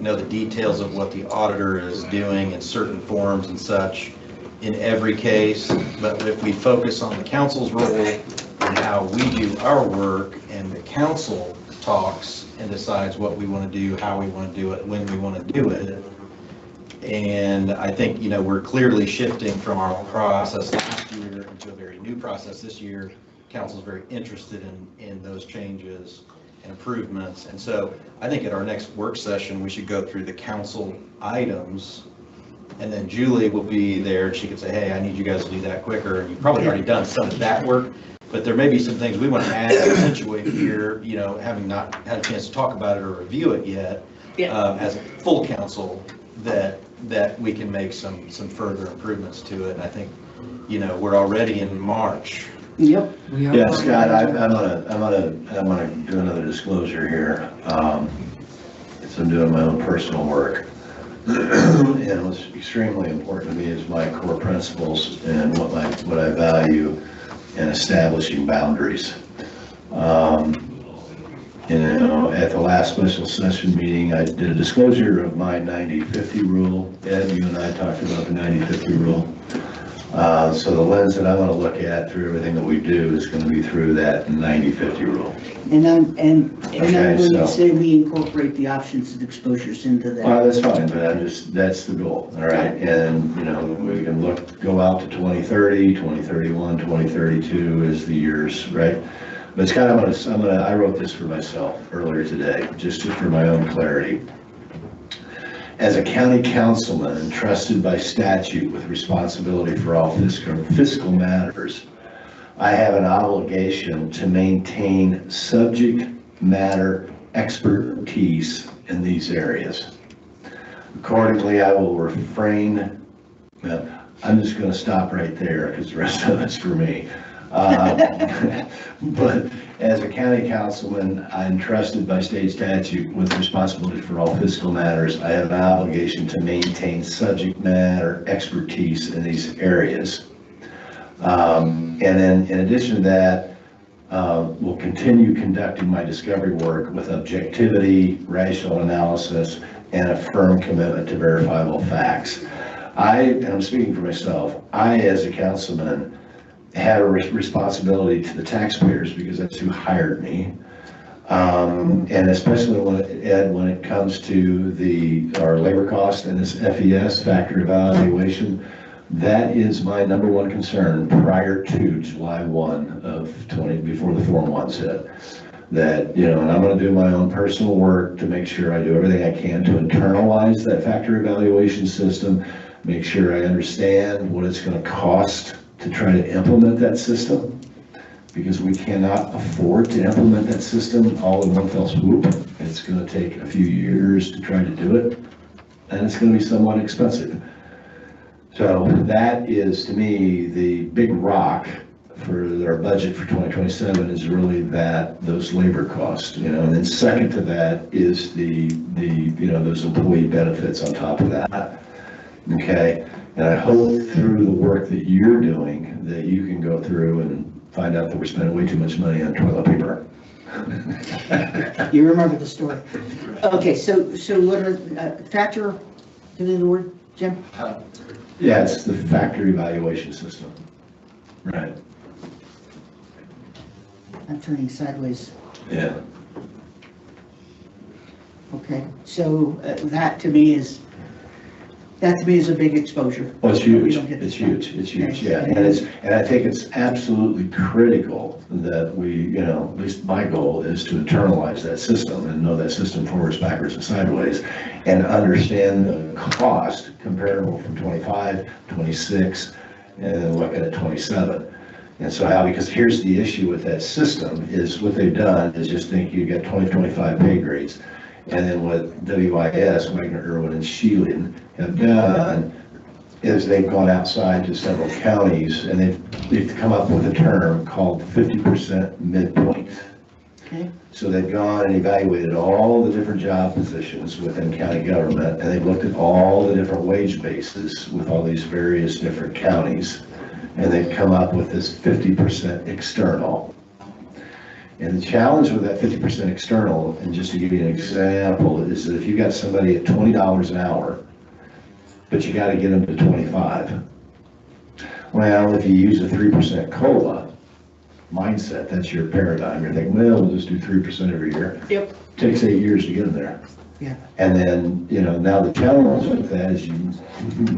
know the details of what the auditor is doing in certain forms and such in every case, but if we focus on the council's role and how we do our work, and the council talks and decides what we want to do, how we want to do it, when we want to do it. And I think, we're clearly shifting from our process last year into a very new process this year. Council's very interested in those changes and improvements. And so I think at our next work session, we should go through the council items, and then Julie will be there and she could say, hey, I need you guys to do that quicker. And you've probably already done some of that work, but there may be some things we want to add and accentuate here, having not had a chance to talk about it or review it yet, as a full council, that we can make some further improvements to it. And I think, we're already in March. Yep. Yeah, Scott, I'm gonna do another disclosure here. So I'm doing my own personal work. And what's extremely important to me is my core principles and what I value in establishing boundaries. At the last special session meeting, I did a disclosure of my 90-50 rule. Ed, you and I talked about the 90-50 rule. So the lens that I want to look at through everything that we do is going to be through that 90-50 rule. And I'm going to so- say we incorporate the options and exposures into that. That's fine, but that's the goal, all right? And, we can go out to 2030, 2031, 2032 as the years, right? But it's kind of, I wrote this for myself earlier today, just for my own clarity. As a county councilman entrusted by statute with responsibility for all fiscal matters, I have an obligation to maintain subject matter expertise in these areas. Accordingly, I will refrain, I'm just going to stop right there because the rest of it's for me. But as a county councilman, I'm entrusted by state statute with responsibility for all fiscal matters. I have an obligation to maintain subject matter expertise in these areas. And then in addition to that, we'll continue conducting my discovery work with objectivity, rational analysis, and a firm commitment to verifiable facts. And I'm speaking for myself, I as a councilman have a responsibility to the taxpayers because that's who hired me. And especially when it comes to our labor cost and this FES, factor evaluation, that is my number one concern prior to July 1 of 20, before the Form 1's hit. That, and I'm going to do my own personal work to make sure I do everything I can to internalize that factor evaluation system, make sure I understand what it's going to cost to try to implement that system, because we cannot afford to implement that system all in one fell swoop. It's going to take a few years to try to do it, and it's going to be somewhat expensive. So that is, to me, the big rock for our budget for 2027 is really those labor costs, and then second to that is the those employee benefits on top of that. Okay, and I hope through the work that you're doing that you can go through and find out that we're spending way too much money on toilet paper. You remember the story. Okay, so what are, factor, give me the word, Jim? Yeah, it's the factor evaluation system. Right. I'm turning sideways. Yeah. Okay, so that to me is a big exposure. Well, it's We huge, don't get it's this huge, it's huge, Okay. yeah, and I think it's absolutely critical that we, at least my goal is to internalize that system and know that system forwards, backwards, and sideways, and understand the cost comparable from 25, 26, and then looking at 27. And so because here's the issue with that system, is what they've done is just think you get 20, 25 pay grades. And then what WIS, Wagner, Irwin, and Sheehan have done is they've gone outside to several counties and they've come up with a term called 50% midpoint. Okay. So they've gone and evaluated all the different job positions within county government, and they've looked at all the different wage bases with all these various different counties, and they've come up with this 50% external. And the challenge with that 50% external, and just to give you an example, is that if you got somebody at $20 an hour, but you got to get them to 25. Well, if you use a 3% COLA mindset, that's your paradigm. You're thinking, well, we'll just do 3% every year. Yep. Takes 8 years to get them there. Yeah. And then, now the challenge with that is you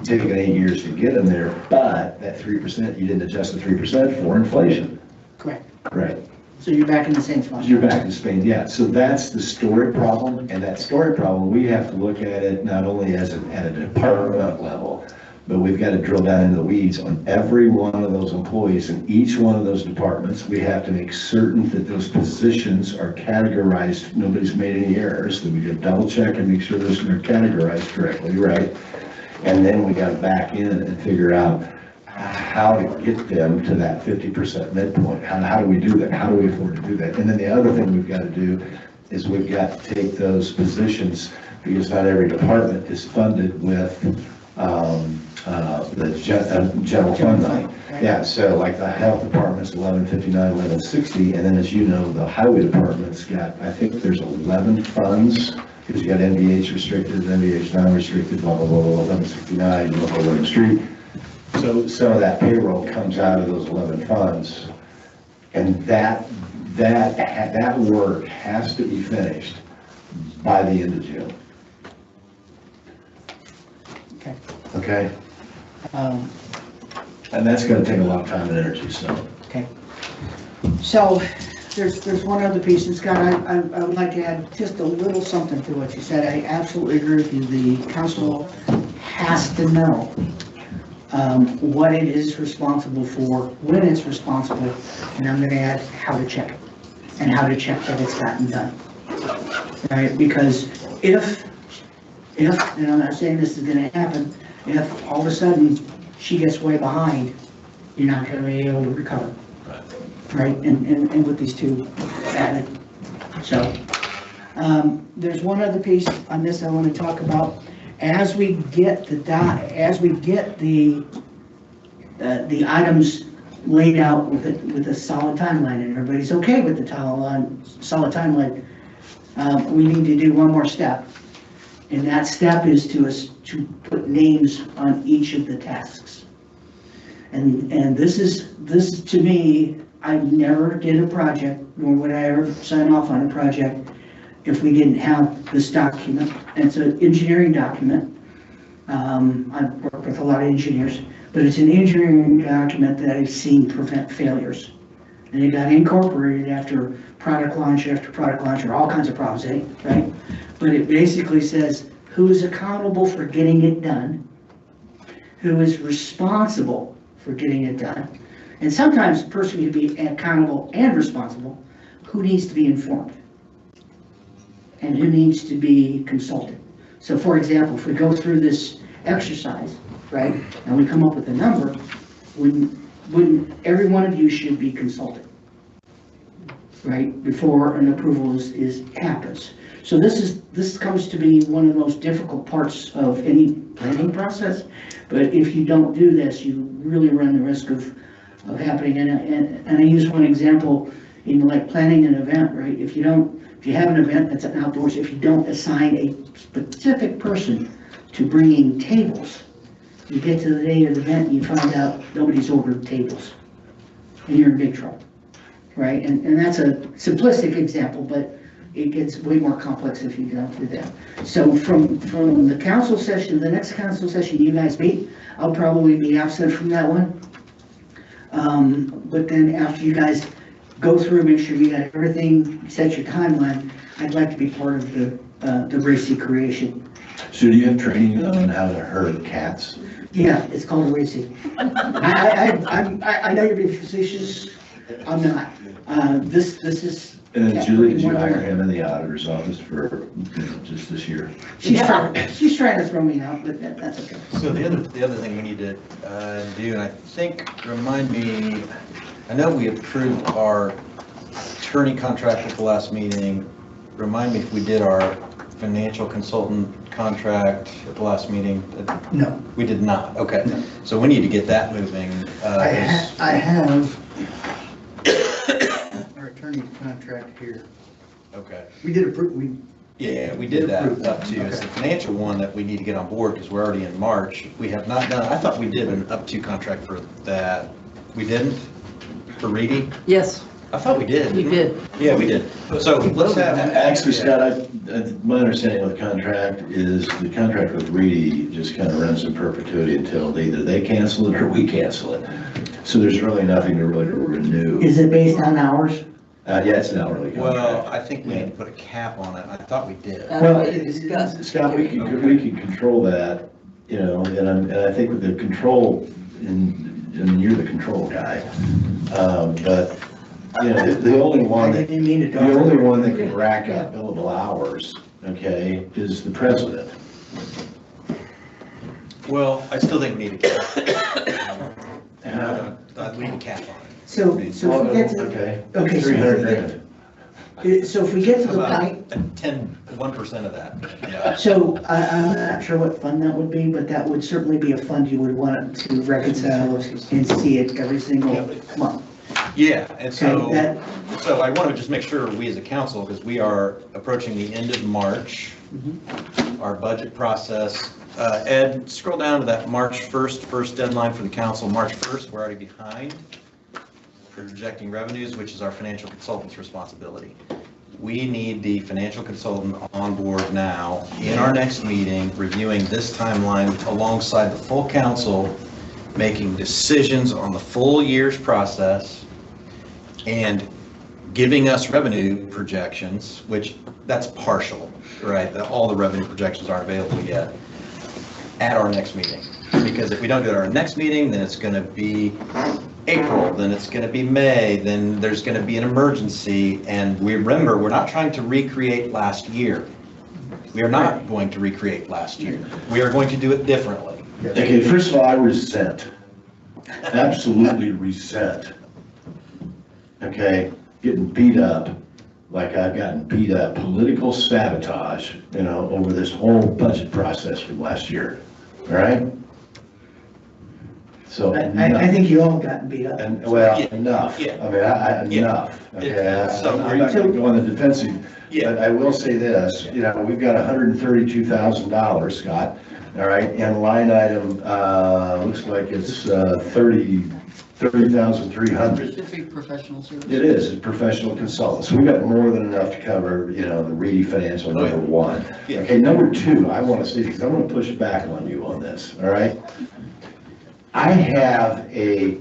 take 8 years to get them there, but that 3%, you didn't adjust the 3% for inflation. Correct. Right. So you're back in the same spot. You're back in Spain, yeah. So that's the story problem, and that story problem, we have to look at it not only at a department level, but we've got to drill down into the weeds on every one of those employees in each one of those departments. We have to make certain that those positions are categorized, nobody's made any errors, that we can double check and make sure they're categorized correctly, right? And then we got to back in and figure out how to get them to that 50% midpoint. How do we do that? How do we afford to do that? And then the other thing we've got to do is we've got to take those positions, because not every department is funded with the general fund money. Yeah, so like the health department's 1159, 1160, and then as you know, the highway department's got, I think there's 11 funds, because you got NVH restricted, NVH non-restricted, blah, blah, blah, blah, 1169, you look at William Street. So some of that payroll comes out of those 11 funds, and that work has to be finished by the end of June. Okay. Okay? And that's going to take a lot of time and energy, so. Okay. So there's one other piece, and Scott, I would like to add just a little something to what you said. I absolutely agree with you. The council has to know what it is responsible for, when it's responsible, and I'm going to add how to check it, and how to check that it's gotten done. Right? Because if, and I'm not saying this is going to happen, if all of a sudden she gets way behind, you're not going to be able to recover. Right? And with these two added. So there's one other piece on this I want to talk about. As we get the items laid out with a solid timeline, and everybody's okay with the solid timeline, we need to do one more step. And that step is to put names on each of the tasks. And this is to me, I never did a project, nor would I ever sign off on a project if we didn't have this document. And it's an engineering document. I've worked with a lot of engineers, but it's an engineering document that I've seen prevent failures. And it got incorporated after product launch, or all kinds of problems, right? But it basically says who is accountable for getting it done, who is responsible for getting it done, and sometimes the person can be accountable and responsible, who needs to be informed, and who needs to be consulted. So for example, if we go through this exercise, right, and we come up with a number, when every one of you should be consulted, right, before an approval happens. So this comes to be one of the most difficult parts of any planning process, but if you don't do this, you really run the risk of happening. And I use one example in like planning an event, right? If you have an event that's outdoors, if you don't assign a specific person to bringing tables, you get to the day of the event and you find out nobody's ordered tables, and you're in big trouble, right? And that's a simplistic example, but it gets way more complex if you don't do that. So from the council session, the next council session you guys meet, I'll probably be absent from that one. But then after you guys go through, make sure you got everything, set your timeline, I'd like to be part of the RACI creation. So do you have training on how to herd cats? Yeah, it's called RACI. I know you're being facetious, I'm not. This is. And then Julie, did you hire him in the auditor's office for, just this year? She's trying to throw me out, but that's okay. So the other thing we need to do, and I think, remind me, I know we approved our attorney contract at the last meeting. Remind me if we did our financial consultant contract at the last meeting? No. We did not, okay. No. So we need to get that moving. I have our attorney contract here. Okay. We did approve, Yeah, we did that up to, it's the financial one that we need to get on board because we're already in March. We have not done, I thought we did an up to contract for that. We didn't? For Reedy? Yes, I thought we did. you did. Yeah, we did. So let's have. Actually, Scott, my understanding of the contract is the contract with Reedy just kind of runs in perpetuity until either they cancel it or we cancel it. So there's really nothing to really renew. Is it based on hours? Yeah, it's an hourly contract. Well, I think we need to put a cap on it. I thought we did. Well, Scott, we can control that, and I think with the control, and you're the control guy, but, the only one that, can rack up billable hours, okay, is the president. Well, I still think we need a cap. We need a cap on it. So if we get to, okay, 300 grand. so if we get to the About point, 1% of that. Yeah. so I'm not sure what fund that would be, but that would certainly be a fund you would want to reconcile and see it every single month. Yeah, and so, Okay, so I want to just make sure we as a council, because we are approaching the end of March, our budget process. Ed, scroll down to that March 1st, first deadline for the council, March 1st, we're already behind for projecting revenues, which is our financial consultant's responsibility. We need the financial consultant on board now in our next meeting, reviewing this timeline alongside the full council, making decisions on the full year's process and giving us revenue projections, which that's partial, right? All the revenue projections aren't available yet at our next meeting. Because if we don't do it at our next meeting, then it's going to be April, then it's going to be May, then there's going to be an emergency. And we remember, we're not trying to recreate last year. We are not going to recreate last year. We are going to do it differently. Okay, first of all, I resent, absolutely resent, okay, getting beat up like I've gotten beat up, political sabotage, over this whole budget process from last year, all right? So, I think you all got beat up. and, well, Yeah. enough, Yeah. I mean, enough, okay? I'm not gonna go on the defensive, but I will say this, we've got $132,000, Scott, all right, and line item, looks like it's 30,300. Should be professional service. It is, it's professional consultants. We've got more than enough to cover, the Reedy Financial, number one. Yeah. Okay, number two, I want to see, because I'm going to push back on you on this, all right? I have a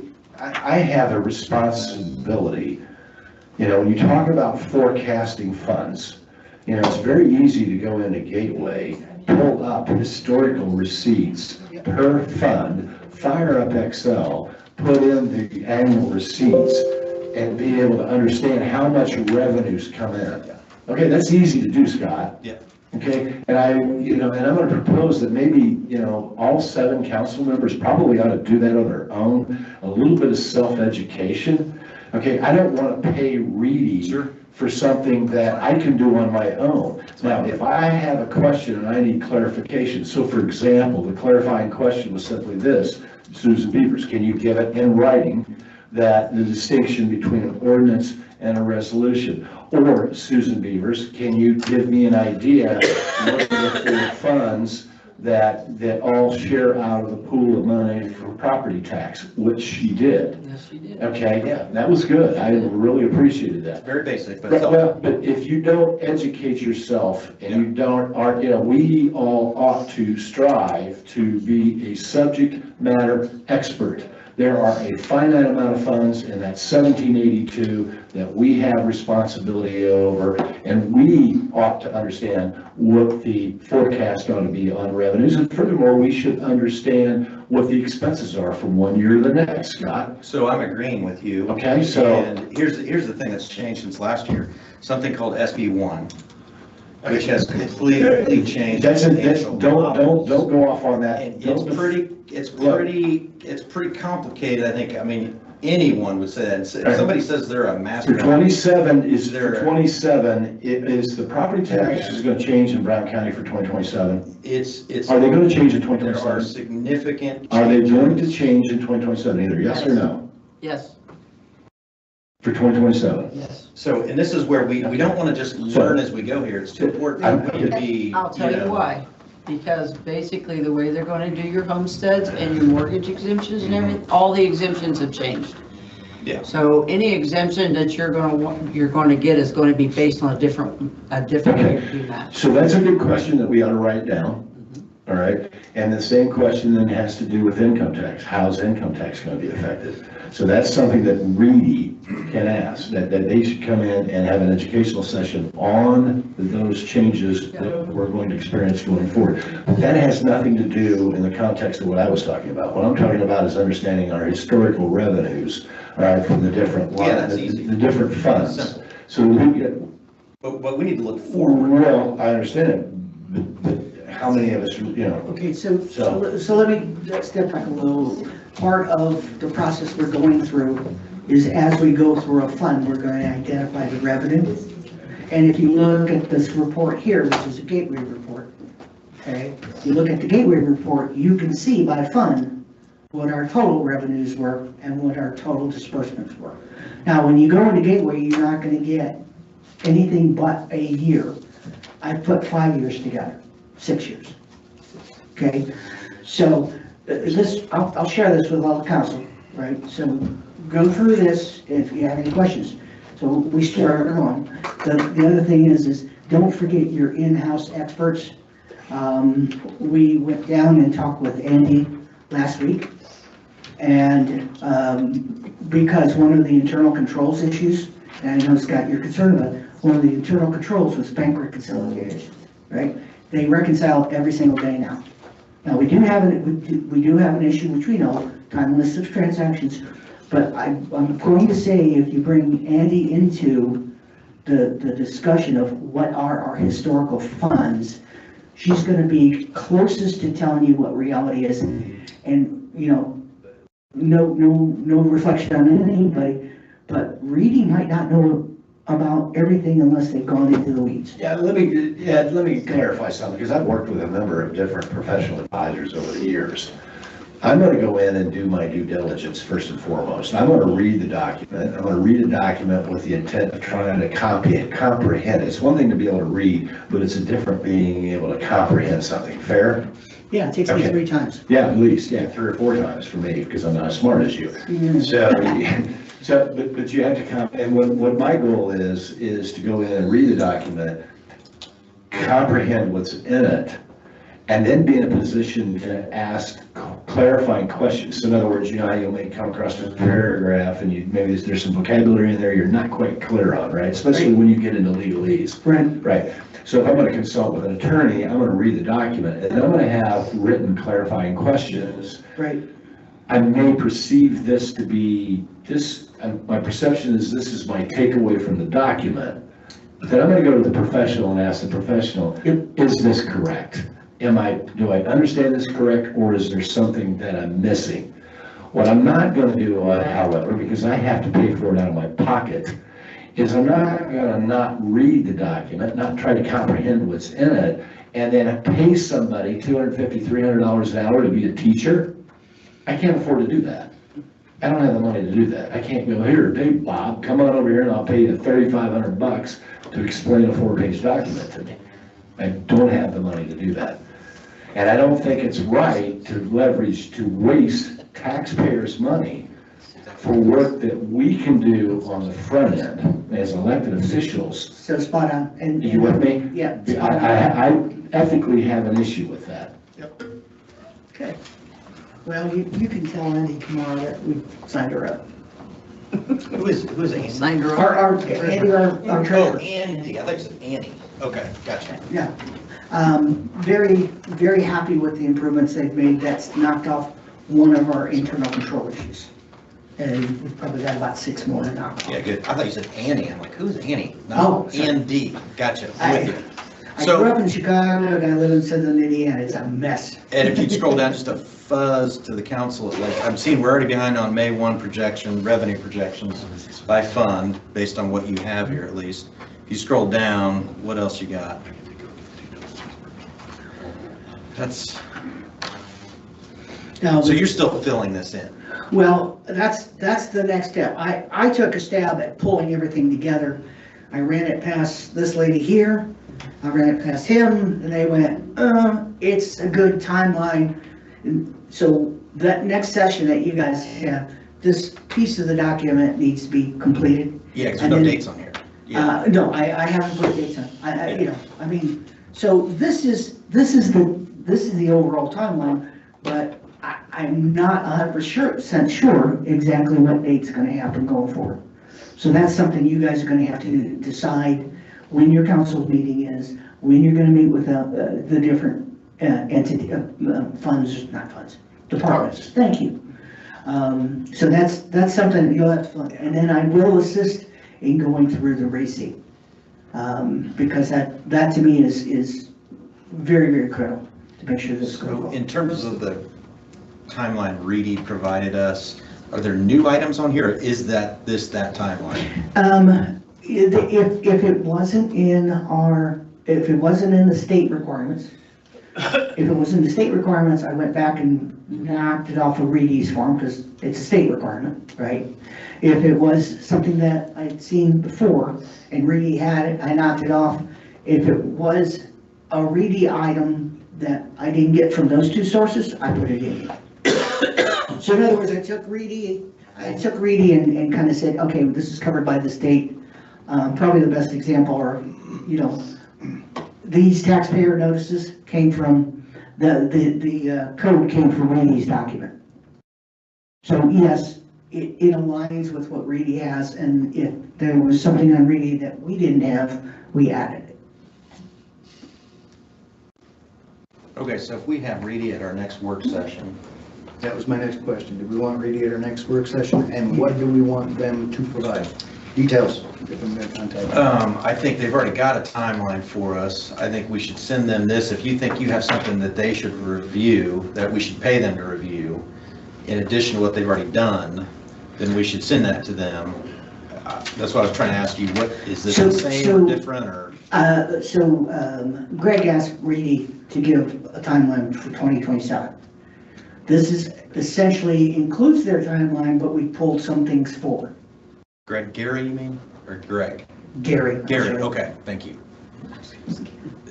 responsibility, when you talk about forecasting funds, it's very easy to go into Gateway, pull up historical receipts per fund, fire up Excel, put in the annual receipts, and be able to understand how much revenues come in. Okay, that's easy to do, Scott. Yeah. Okay, and and I'm gonna propose that maybe, all 7 council members probably ought to do that on their own, a little bit of self-education. Okay, I don't wanna pay Reedy for something that I can do on my own. Now, if I have a question and I need clarification, so for example, the clarifying question was simply this: Susan Beavers, can you give it in writing that the distinction between an ordinance and a resolution? Or, Susan Beavers, can you give me an idea what are the funds that all share out of the pool of money for property tax, which she did? Yes, she did. Okay, yeah, that was good. I really appreciated that. Very basic, but But, it's helpful. well, but if you don't educate yourself and we all ought to strive to be a subject matter expert. There are a finite amount of funds in that 1782 that we have responsibility over, and we ought to understand what the forecast ought to be on revenues. And furthermore, we should understand what the expenses are from one year to the next, Scott. So I'm agreeing with you. Okay, so- And here's the thing that's changed since last year, something called SB1, which has completely changed. the financial models. Don't go off on that. And it's pretty complicated, I think. I mean, anyone would say that. If somebody says they're a master. For 27, it is the property tax is going to change in Brown County for 2027. Are they going to change in There are 2027? significant. Are they going to changes. change in 2027, either yes or no? Yes, For 2027? yes. So, and this is where we don't want to just learn as we go here. It's too important for we to be. I'll tell you know, why. Because basically the way they're going to do your homesteads and your mortgage exemptions and everything, all the exemptions have changed. Yeah. So any exemption that you're going to get is going to be based on a different way to do that. So that's a good question that we ought to write down, all right? And the same question then has to do with income tax. How's income tax going to be affected? So that's something that Reedy can ask, that they should come in and have an educational session on those changes that we're going to experience going forward. That has nothing to do in the context of what I was talking about. What I'm talking about is understanding our historical revenues, all right, from the different Yeah, that's lines, easy. the different funds. Simple. So we get, But we need to look forward. well, I understand it, but how many of us, Okay, so let me step back a little. Part of the process we're going through is as we go through a fund, we're going to identify the revenue. And if you look at this report here, which is a gateway report, okay? You look at the gateway report, you can see by fund what our total revenues were and what our total disbursements were. Now, when you go into gateway, you're not going to get anything but a year. I put 5 years together, 6 years. Okay, so I'll share this with all the council, right? So go through this if you have any questions. So we start on. The other thing is don't forget your in-house experts. We went down and talked with Andy last week. And because one of the internal controls issues, and I know Scott, you're concerned about, one of the internal controls was bank reconciliation, right? They reconcile every single day now. Now, we do have an issue, which we know, timeliness of transactions, but I'm going to say if you bring Andy into the discussion of what are our historical funds, she's going to be closest to telling you what reality is. And, no reflection on anybody, but Reedy might not know about everything unless they've gone into the weeds. Yeah, let me clarify something, because I've worked with a number of different professional advisors over the years. I'm going to go in and do my due diligence first and foremost. I'm going to read the document. I'm going to read a document with the intent of trying to comprehend. It's one thing to be able to read, but it's a different being able to comprehend something. Fair? Yeah, it takes me 3 times. Yeah, at least, 3 or 4 times for me, because I'm not as smart as you. But you have to and what my goal is to go in and read the document, comprehend what's in it, and then be in a position to ask clarifying questions. So in other words, how you may come across a paragraph and maybe there's some vocabulary in there you're not quite clear on, right? Especially when you get into legalese. Right. So if I'm going to consult with an attorney, I'm going to read the document and I'm going to have written clarifying questions. Right. I may perceive this to be this, my perception is this is my takeaway from the document, then I'm gonna go to the professional and ask the professional, is this correct? Do I understand this correct, or is there something that I'm missing? What I'm not gonna do, however, because I have to pay for it out of my pocket, is I'm not gonna not read the document, not try to comprehend what's in it, and then pay somebody $250, $300 an hour to be a teacher. I can't afford to do that. I don't have the money to do that. I can't go, here, Dave, Bob, come on over here and I'll pay you $3,500 to explain a 4-page document to me. I don't have the money to do that. And I don't think it's right to waste taxpayers' money for work that we can do on the front end as elected officials. So spot on. And You with me? Yeah. spot on. I ethically have an issue with that. Okay. Well, you can tell Andy tomorrow that we signed her up. Who is Andy? Signed her up. Andy, our treasurer. Andy, I thought you said Annie. Okay, gotcha. Yeah. Very, very happy with the improvements they've made. That's knocked off one of our internal control issues. And we've probably got about 6 more to knock off. Yeah, good. I thought you said Annie. I'm like, who's Annie? Oh, No, sorry. Andy. Gotcha. I'm with you. I grew up So, in Chicago and I live in Southern Indiana. It's a mess. and if you scroll down just a fuzz to the council, like, I'm seeing we're already behind on May 1 projection, revenue projections by fund, based on what you have here at least. If you scroll down, what else you got? That's, Now, so you're still filling this in? well, that's the next step. I took a stab at pulling everything together. I ran it past this lady here, I ran it past him, and they went, it's a good timeline. And so that next session that you guys have, this piece of the document needs to be completed. Yeah, because And there's no then- dates on here. Yeah, No, I haven't put dates on, I mean, so this is the overall timeline, but I'm not 100% sure exactly what date's gonna happen going forward. So that's something you guys are gonna have to decide when your council meeting is, when you're gonna meet with the different entity, departments. Thank you. So that's something you'll have to, and then I will assist in going through the racing. Because that to me is very, very critical to make sure this goes so well. in terms of the timeline Reedy provided us, are there new items on here, or is that timeline? If it wasn't in the state requirements, if it was in the state requirements, I went back and knocked it off of Reedy's form, because it's a state requirement, right? If it was something that I'd seen before and Reedy had it, I knocked it off. If it was a Reedy item that I didn't get from those 2 sources, I put it in. So in other words, I took Reedy and kind of said, okay, this is covered by the state. Probably the best example are, these taxpayer notices came from, the code came from Reedy's document. So yes, it aligns with what Reedy has, and if there was something on Reedy that we didn't have, we added it. Okay, so if we have Reedy at our next work session, That was my next question. Do we want Reedy at our next work session, and what do we want them to provide? Details, if I'm going to contact them. I think they've already got a timeline for us. I think we should send them this. If you think you have something that they should review, that we should pay them to review, in addition to what they've already done, then we should send that to them. That's what I was trying to ask you. What, is this the same or different, or? Greg asked Reedy to give a timeline for 2027. This is essentially includes their timeline, but we pulled some things forward. Gary, you mean, or Greg? Gary. Gary, okay, thank you.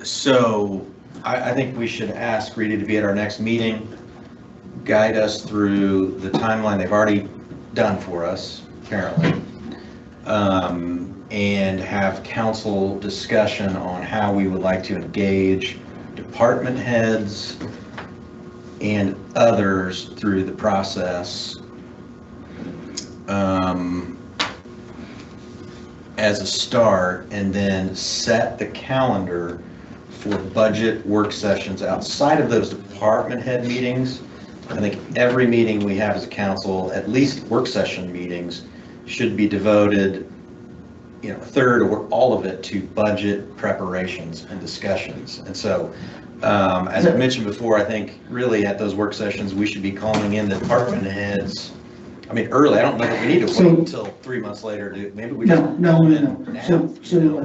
So I think we should ask Reedy to be at our next meeting, guide us through the timeline they've already done for us, apparently, and have council discussion on how we would like to engage department heads and others through the process as a start, and then set the calendar for budget work sessions outside of those department head meetings. I think every meeting we have as a council, at least work session meetings, should be devoted a third or all of it to budget preparations and discussions. And so, as I mentioned before, I think really at those work sessions, we should be calling in the department heads. I mean, early, I don't know that we need to wait until 3 months later to, maybe we just. No. now. So,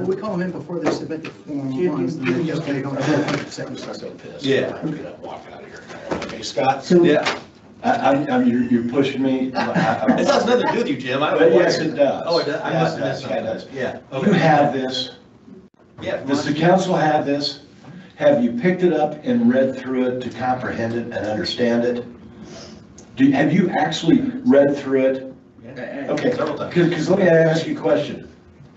We call them in before they submit the form. once, and then just take on the second I'm step. so pissed. Yeah. I'm gonna walk out of here. Okay, Scott? so, Yeah, You're pushing me. it has nothing to do with you, Jim. I don't know. But why yes, you're- it does. Oh, it does? I Yeah, must it have missed does. Yeah, it does. something. Yeah. You Okay. have this. Yeah. Does the council have this? Have you picked it up and read through it to comprehend it and understand it? Have you actually read through it? Okay, Several times. because let me ask you a question.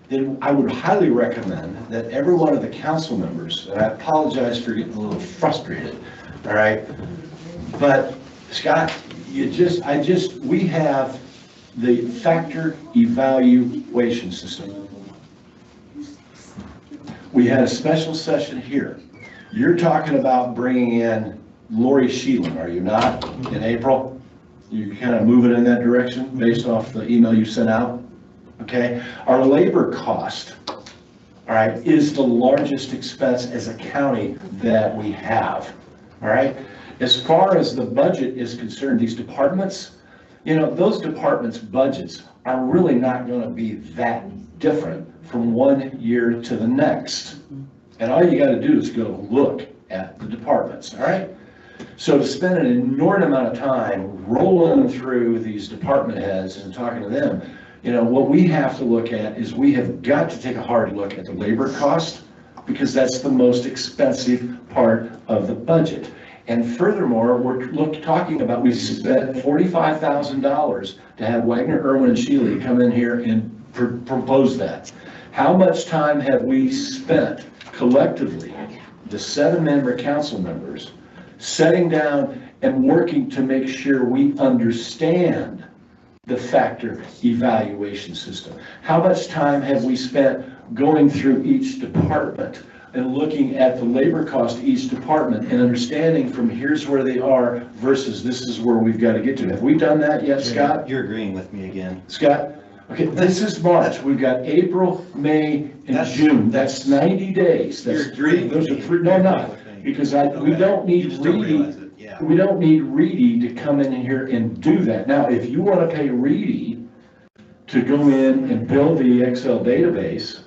Then I would highly recommend that every one of the council members, and I apologize for getting a little frustrated, all right? But Scott, we have the factor evaluation system. We had a special session here. You're talking about bringing in Lori Sheelan, are you not, in April? You kind of moving in that direction based off the email you sent out? Okay, our labor cost, all right, is the largest expense as a county that we have, all right? As far as the budget is concerned, these departments, those departments' budgets are really not gonna be that different from one year to the next. And all you gotta do is go look at the departments, all right? So to spend an inordinate amount of time rolling through these department heads and talking to them, what we have to look at is we have got to take a hard look at the labor cost, because that's the most expensive part of the budget. And furthermore, we're talking about, we spent $45,000 to have Wagner, Irwin, and Shealy come in here and propose that. How much time have we spent collectively, the 7-member council members, setting down and working to make sure we understand the factor evaluation system? How much time have we spent going through each department and looking at the labor cost of each department and understanding from here's where they are versus this is where we've got to get to? Have we done that yet, Scott? You're agreeing with me again. Scott? Okay, this is March. We've got April, May, and June. That's 90 days. You're agreeing Those with are me. three, no, not, because we don't You need just don't realize Reedy, it, yeah. we don't need Reedy to come in here and do that. Now, if you want to pay Reedy to go in and build the Excel database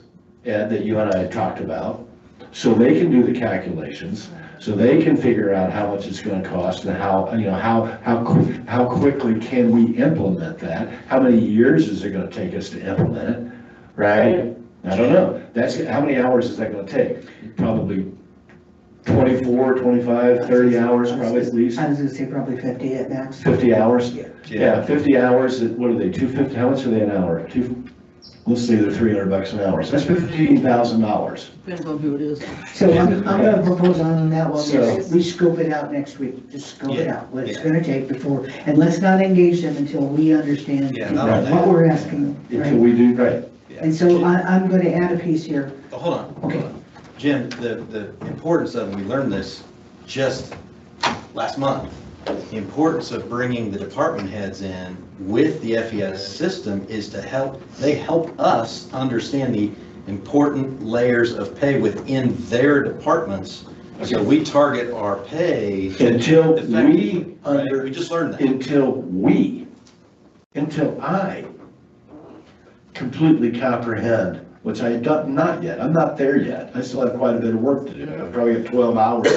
that you and I talked about, so they can do the calculations, so they can figure out how much it's going to cost and how quickly can we implement that? How many years is it going to take us to implement it, right? I don't know. How many hours is that going to take? Probably 24, 25, 30 hours, probably at least. I was gonna say probably 50 at max. 50 hours? Yeah. Yeah, 50 hours, what are they, 250, how much are they an hour? Let's say they're $300 an hour, so that's $15,000. Depends on who it is. So I'm gonna propose on that one, So- we scope it out next week, just scope it Yeah, out, what it's yeah. gonna take before, and let's not engage them until we understand Yeah, not on what that. we're asking, Until right? we do, right. Yeah. And so I'm gonna add a piece here. Oh, hold on. Okay. Hold on. Jim, the importance of, we learned this just last month, the importance of bringing the department heads in with the FES system is to help us understand the important layers of pay within their departments. So we target our pay. Until effectively, right? We just learned that. Until I completely comprehend, which I don't, not yet, I'm not there yet. I still have quite a bit of work to do. I probably have 12 hours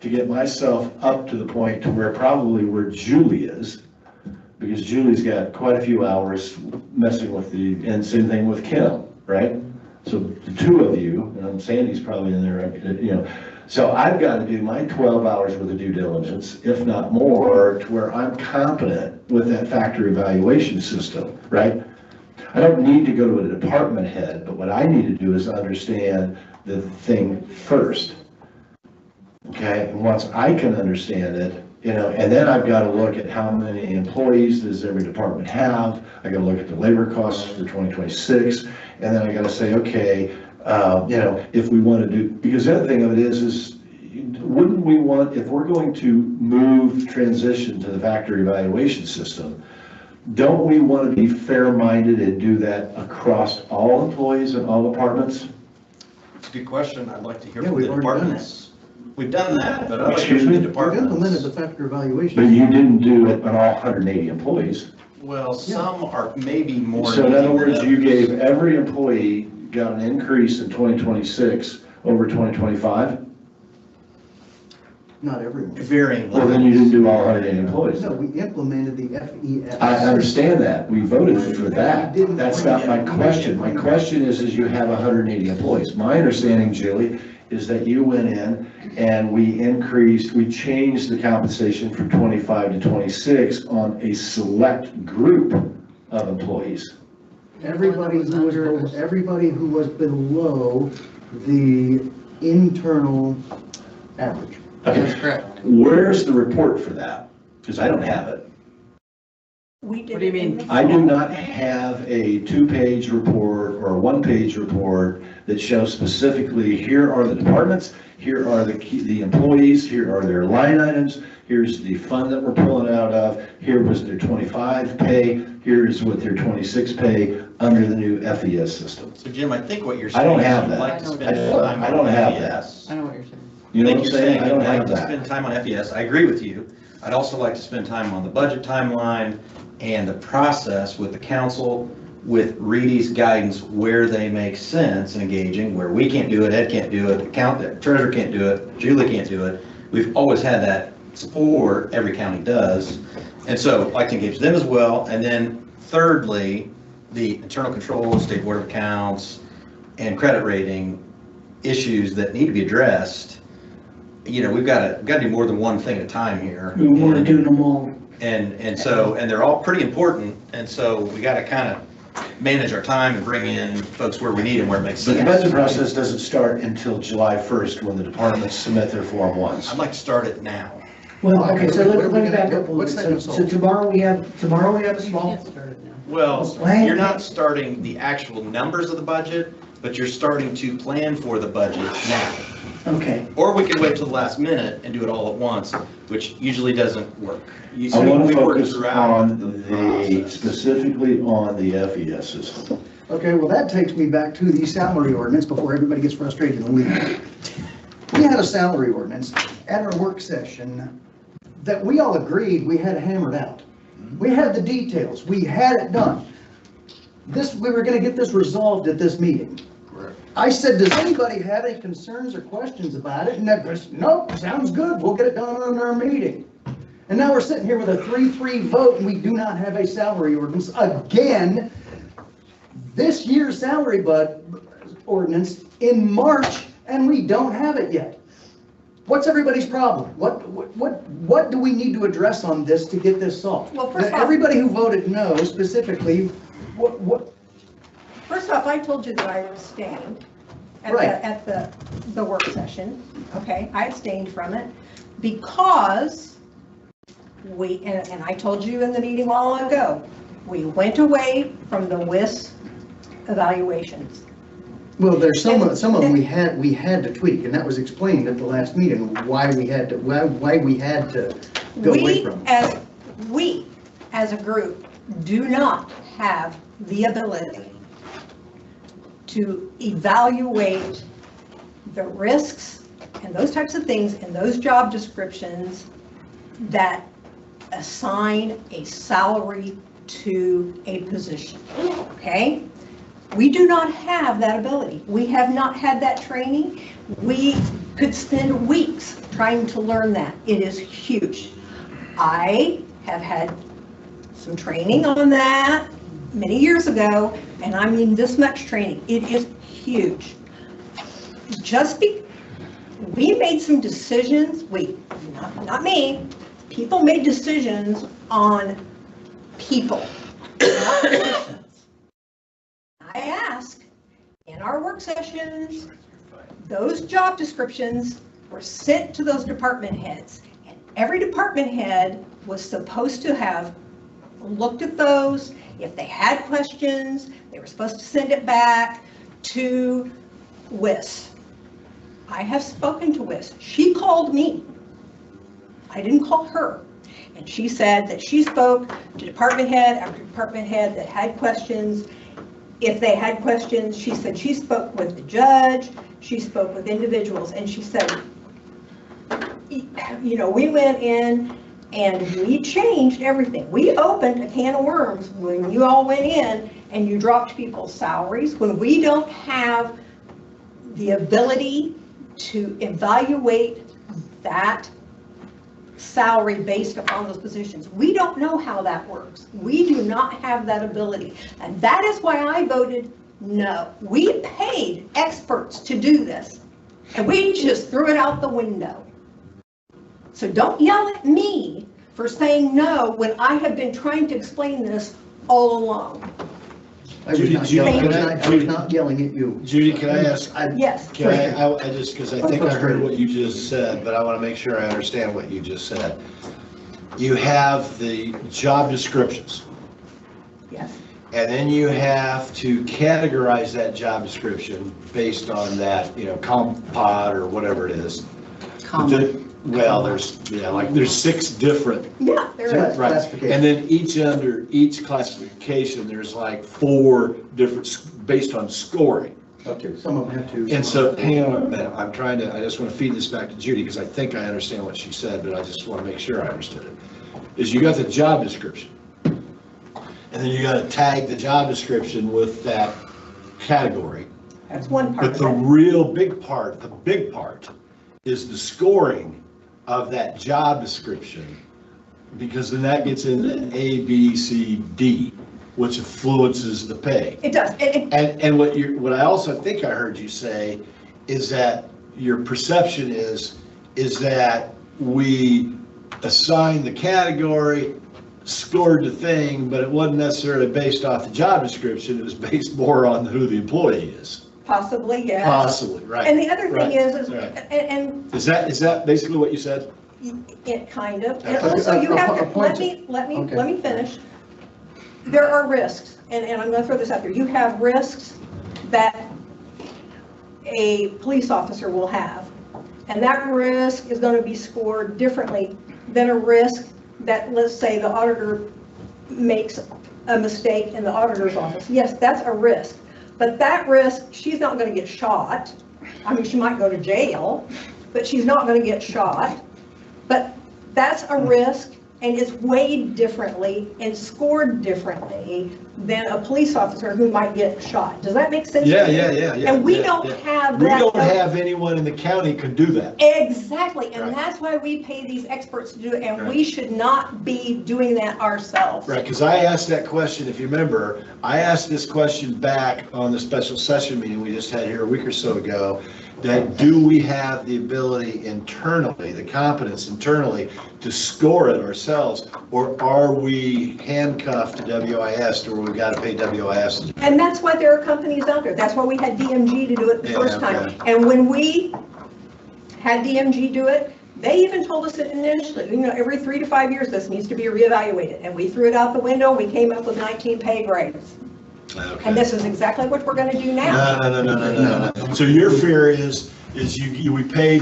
to get myself up to the point to where Julie is, because Julie's got quite a few hours messing with and same thing with Kim, right? So the two of you, and Sandy's probably in there, so I've got to do my 12 hours worth of due diligence, if not more, to where I'm competent with that factor evaluation system, right? I don't need to go to a department head, but what I need to do is understand the thing first. Okay, and once I can understand it, and then I've got to look at how many employees does every department have. I got to look at the labor costs for 2026, and then I got to say, okay, if we want to do, because the other thing of it is wouldn't we want, if we're going to transition to the factor evaluation system, don't we want to be fair-minded and do that across all employees in all departments? It's a good question. I'd like to hear Yeah, from we've the already done departments. We've done that, but I'd like to hear Excuse from the me? We've implemented the departments. factor evaluation. But you didn't do it on all 180 employees. Well, some are maybe more. So in other needy than words, you others. gave every employee got an increase in 2026 over 2025? Not everyone. Varying. Well, then you didn't do all 180 employees. No, we implemented the FES. I understand that. We voted for that. That's not my question. My question is you have 180 employees. My understanding, Julie, is that you went in and we changed the compensation from 25 to 26 on a select group of employees. Everybody who was below the internal average. That's correct. Where's the report for that? Because I don't have it. We did What do you it in mean? the I do fall. not have a 2-page report or a 1-page report that shows specifically, here are the departments, here are the employees, here are their line items, here's the fund that we're pulling out of, here was their 25 pay, here's what their 26 pay under the new FES system. So Jim, I think what you're I saying. don't is have you'd that. like to spend I don't- time I don't on have FES. I know what you're saying. You know I what think I'm you're saying? I don't you'd like have to that. spend time on FES. I agree with you. I'd also like to spend time on the budget timeline and the process with the council, with Reedy's guidance, where they make sense in engaging, where we can't do it, Ed can't do it, the treasurer can't do it, Julie can't do it. We've always had that support, every county does. And so I'd like to engage them as well. And then thirdly, the internal controls, state board of accounts, and credit rating issues that need to be addressed. You know, we've got to do more than one thing at a time here. We want to do them all. And they're all pretty important, and so we got to kind of manage our time and bring in folks where we need them, where it makes But the sense. budget process doesn't start until July 1st when the departments submit their Form 1s. I'd like to start it now. Well, okay, so What are we let me back gonna- up a what's little that bit. So result? tomorrow we have a small, Get started now. Well, Plan. you're not starting the actual numbers of the budget, but you're starting to plan for the budget now. okay. Or we can wait till the last minute and do it all at once, which usually doesn't work. I want We to work focus throughout on specifically on the FES system. Okay, well, that takes me back to the salary ordinance before everybody gets frustrated and leaves. We had a salary ordinance at our work session that we all agreed we had hammered out. We had the details, we had it done. We were gonna get this resolved at this meeting. Correct. I said, does anybody have any concerns or questions about it? And that was, nope, sounds good, we'll get it done on our meeting. And now we're sitting here with a 3-3 vote and we do not have a salary ordinance again. This year's salary ordinance in March, and we don't have it yet. What's everybody's problem? What do we need to address on this to get this solved? Well, first off- Everybody who voted no specifically, what, First off, I told you that I abstained Right. at the work session, okay? I abstained from it because and I told you in the meeting a while ago, we went away from the WIS evaluations. well, there's some of them we had to tweak, and that was explained at the last meeting, why we had to go away from it. We, as a group, do not have the ability to evaluate the risks and those types of things in those job descriptions that assign a salary to a position, okay? We do not have that ability. We have not had that training. We could spend weeks trying to learn that. It is huge. I have had some training on that many years ago, and I mean this much training. It is huge. We made some decisions, not me, people made decisions on people, not positions. I ask, in our work sessions, those job descriptions were sent to those department heads, and every department head was supposed to have looked at those. If they had questions, they were supposed to send it back to WIS. I have spoken to WIS. She called me. I didn't call her. And she said that she spoke to department head after department head that had questions. If they had questions, she said she spoke with the judge, she spoke with individuals, and she said, you know, we went in and we changed everything. We opened a can of worms when you all went in and you dropped people's salaries. When we don't have the ability to evaluate that salary based upon those positions. We don't know how that works. We do not have that ability. And that is why I voted no. We paid experts to do this, and we just threw it out the window. So don't yell at me for saying no when I have been trying to explain this all along. I was not yelling at you. Judy, can I ask? Yes. Can I just, because I think I heard what you just said, but I want to make sure I understand what you just said. You have the job descriptions. Yes. And then you have to categorize that job description based on that, you know, CompPod or whatever it is. Well, there's 6 different. Yeah, there is. Right, and then under each classification, there's like 4 different, based on scoring. Okay, some of them have to. And so, hang on a minute, I just want to feed this back to Judy, because I think I understand what she said, but I just want to make sure I understood it. Is you got the job description, and then you got to tag the job description with that category. That's one part But of the it. real big part, is the scoring of that job description, because then that gets into A, B, C, D, which influences the pay. It does. And what I also think I heard you say is that your perception is that we assigned the category, scored the thing, but it wasn't necessarily based off the job description, it was based more on who the employee is. Possibly, yes. Possibly, right. And the other right, thing is right. and Is that basically what you said? it kind of, and Okay. also you have to, Okay. let me finish. There are risks, and I'm going to throw this out there. You have risks that a police officer will have, and that risk is going to be scored differently than a risk that, let's say, the auditor makes a mistake in the auditor's office. Yes, that's a risk, but that risk, she's not going to get shot. I mean, she might go to jail, but she's not going to get shot. But that's a risk, and it's weighed differently and scored differently than a police officer who might get shot. Does that make sense? Yeah. And we don't have that. We don't have anyone in the county could do that. Exactly, and Right. that's why we pay these experts to do it, and Right. we should not be doing that ourselves. Right, because I asked that question, if you remember, I asked this question back on the special session meeting we just had here a week or so ago, that do we have the ability internally, the competence internally, to score it ourselves, or are we handcuffed to WIS, to where we've got to pay WIS? And that's why there are companies out there. That's why we had DMG to do it the Yeah, first time. okay. And when we had DMG do it, they even told us that initially, you know, every 3 to 5 years, this needs to be reevaluated. And we threw it out the window, we came up with 19 pay grades. Okay. And this is exactly what we're going to do now. No. So your fear is we paid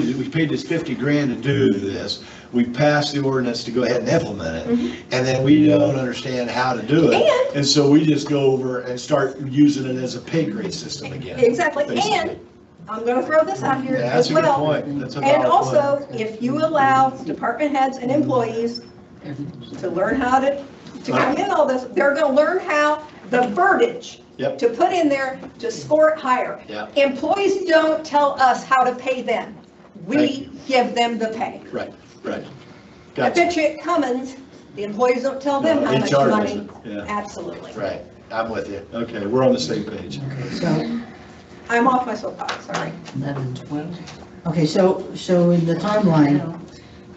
this 50 grand to do this. We passed the ordinance to go ahead and implement it, and then we don't understand how to do it. And so we just go over and start using it as a pay grade system again. Exactly, basically. and I'm going to throw this out here Yeah, that's as a good well. point. That's a And valid also, point. if you allow department heads and employees to learn how to come in all this, they're going to learn how the verbiage Yep. to put in there to score it higher. Yep. Employees don't tell us how to pay them. Thank We give them the pay. Right. I Gotcha. bet you at Cummins, the employees don't tell them No, how much HR money. doesn't. Yeah. Absolutely. Right, I'm with you. Okay, we're on the same page. So, I'm off my soapbox, sorry. 11, 12, okay, so in the timeline,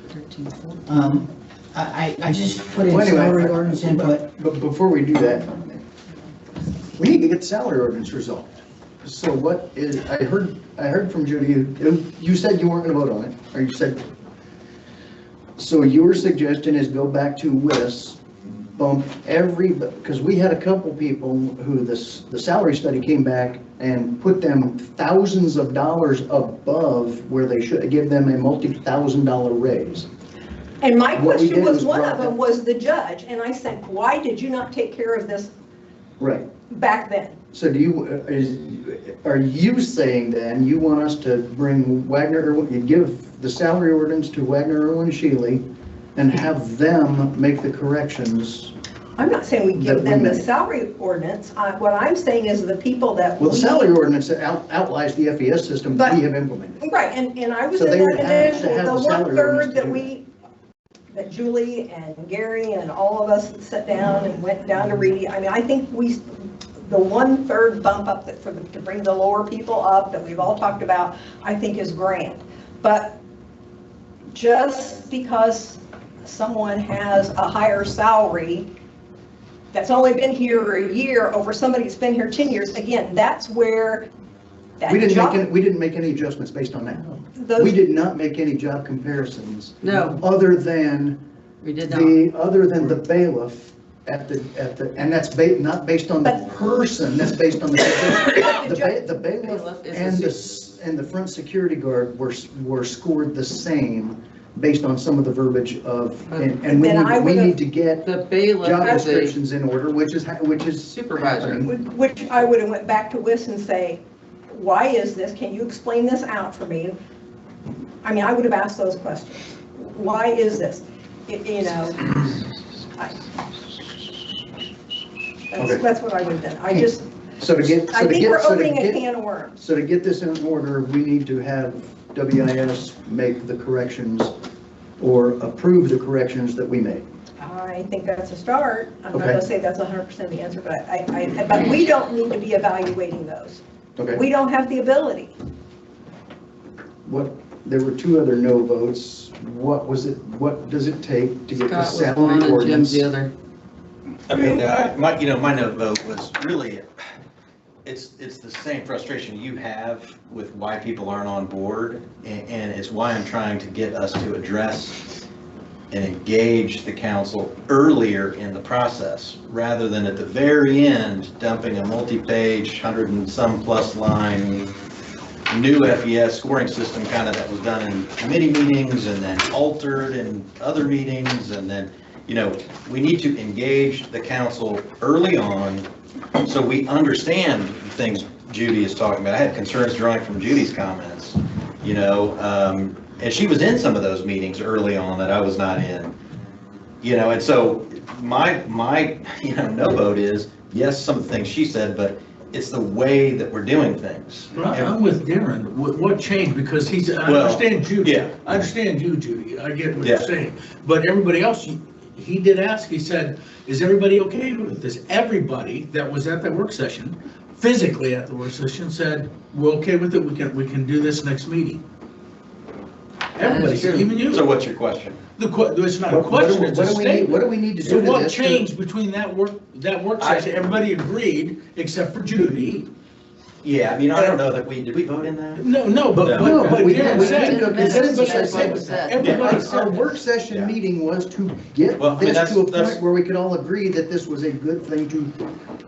13, 14. I just put in Well, anyway, salary ordinance input. But before we do that, we need to get the salary ordinance resolved. So what is, I heard from Judy, you said you weren't gonna vote on it, or you said, so your suggestion is go back to WIS, bump because we had a couple people who the salary study came back and put them thousands of dollars above where they should give them a multi-$1,000 raise. And my What we question did was, was one brought of them that- was the judge, and I said, why did you not take care of this Right. back then? So do you, are you saying then you want us to bring Wagner, you give the salary ordinance to Wagner, Irwin, Shealy and have them make the corrections? I'm not saying we That give we them the made. salary ordinance. What I'm saying is the people that Well, the we- salary ordinance outlines the FES system But- we have implemented. Right, and I was So in they that would have to initiative, have the the salary ordinance 1/3 to that do that Julie and Gary and all of us sat down and went down to Reedy. I mean, I think the 1/3 bump up to bring the lower people up that we've all talked about, I think is grand. But just because someone has a higher salary that's only been here a year over somebody that's been here 10 years, again, that's where that We job. didn't make any adjustments based on that. those- We did not make any job comparisons. No. Other than We did not. other than the bailiff at the, and that's not based on the But- person, that's based on the position. But The bailiff Bailiff is and the and the front security guard were scored the same based on some of the verbiage of, and Then I we would've- need to get The bailiff job is a descriptions in order, which is supervisor. happening. Which I would have went back to WIS and say, why is this? Can you explain this out for me? I mean, I would have asked those questions. Why is this? You know, Okay. that's what I would have done. I just, So to get, I think we're opening a can of worms. So to get this in order, we need to have WIS make the corrections or approve the corrections that we made. I think that's a start. I'm not Okay. gonna say that's 100% the answer, but but we don't need to be evaluating those. Okay. We don't have the ability. There were two other no votes. What does it take to get the Scott was salary one and Jim's ordinance? the other. Okay, my no vote was really, it's the same frustration you have with why people aren't on board, and it's why I'm trying to get us to address and engage the council earlier in the process, rather than at the very end dumping a multi-page, 100 and some plus line new FES scoring system kind of that was done in committee meetings and then altered in other meetings, and then, we need to engage the council early on so we understand the things Judy is talking about. I had concerns drawing from Judy's comments, and she was in some of those meetings early on that I was not in, and so my no vote is, yes, some of the things she said, but it's the way that we're doing things. I'm with Darren. What changed? Because I Well, understand Judy. yeah. I understand you, Judy. I get what Yeah. you're saying. But everybody else, he did ask, he said, is everybody okay with this? Everybody that was at that work session, physically at the work session, said, we're okay with it. We can do this next meeting. Everybody said, even you. So what's your question? It's not a question, it's a What do statement. we need to do So to what this? changed between that work session? Everybody agreed, except for Judy. Yeah, I don't know that did we vote in that? No, but No, but we Darren didn't, said, Everybody, everybody our work session Yeah. meeting was to get Well, I mean, this to a that's- point where we could all agree that this was a good thing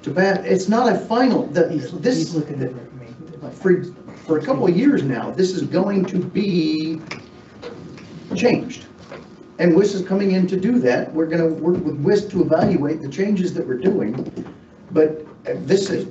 to pass. It's not a final, He's looking at me. for a couple of years now, this is going to be changed. And WIS is coming in to do that. We're gonna work with WIS to evaluate the changes that we're doing. But this is,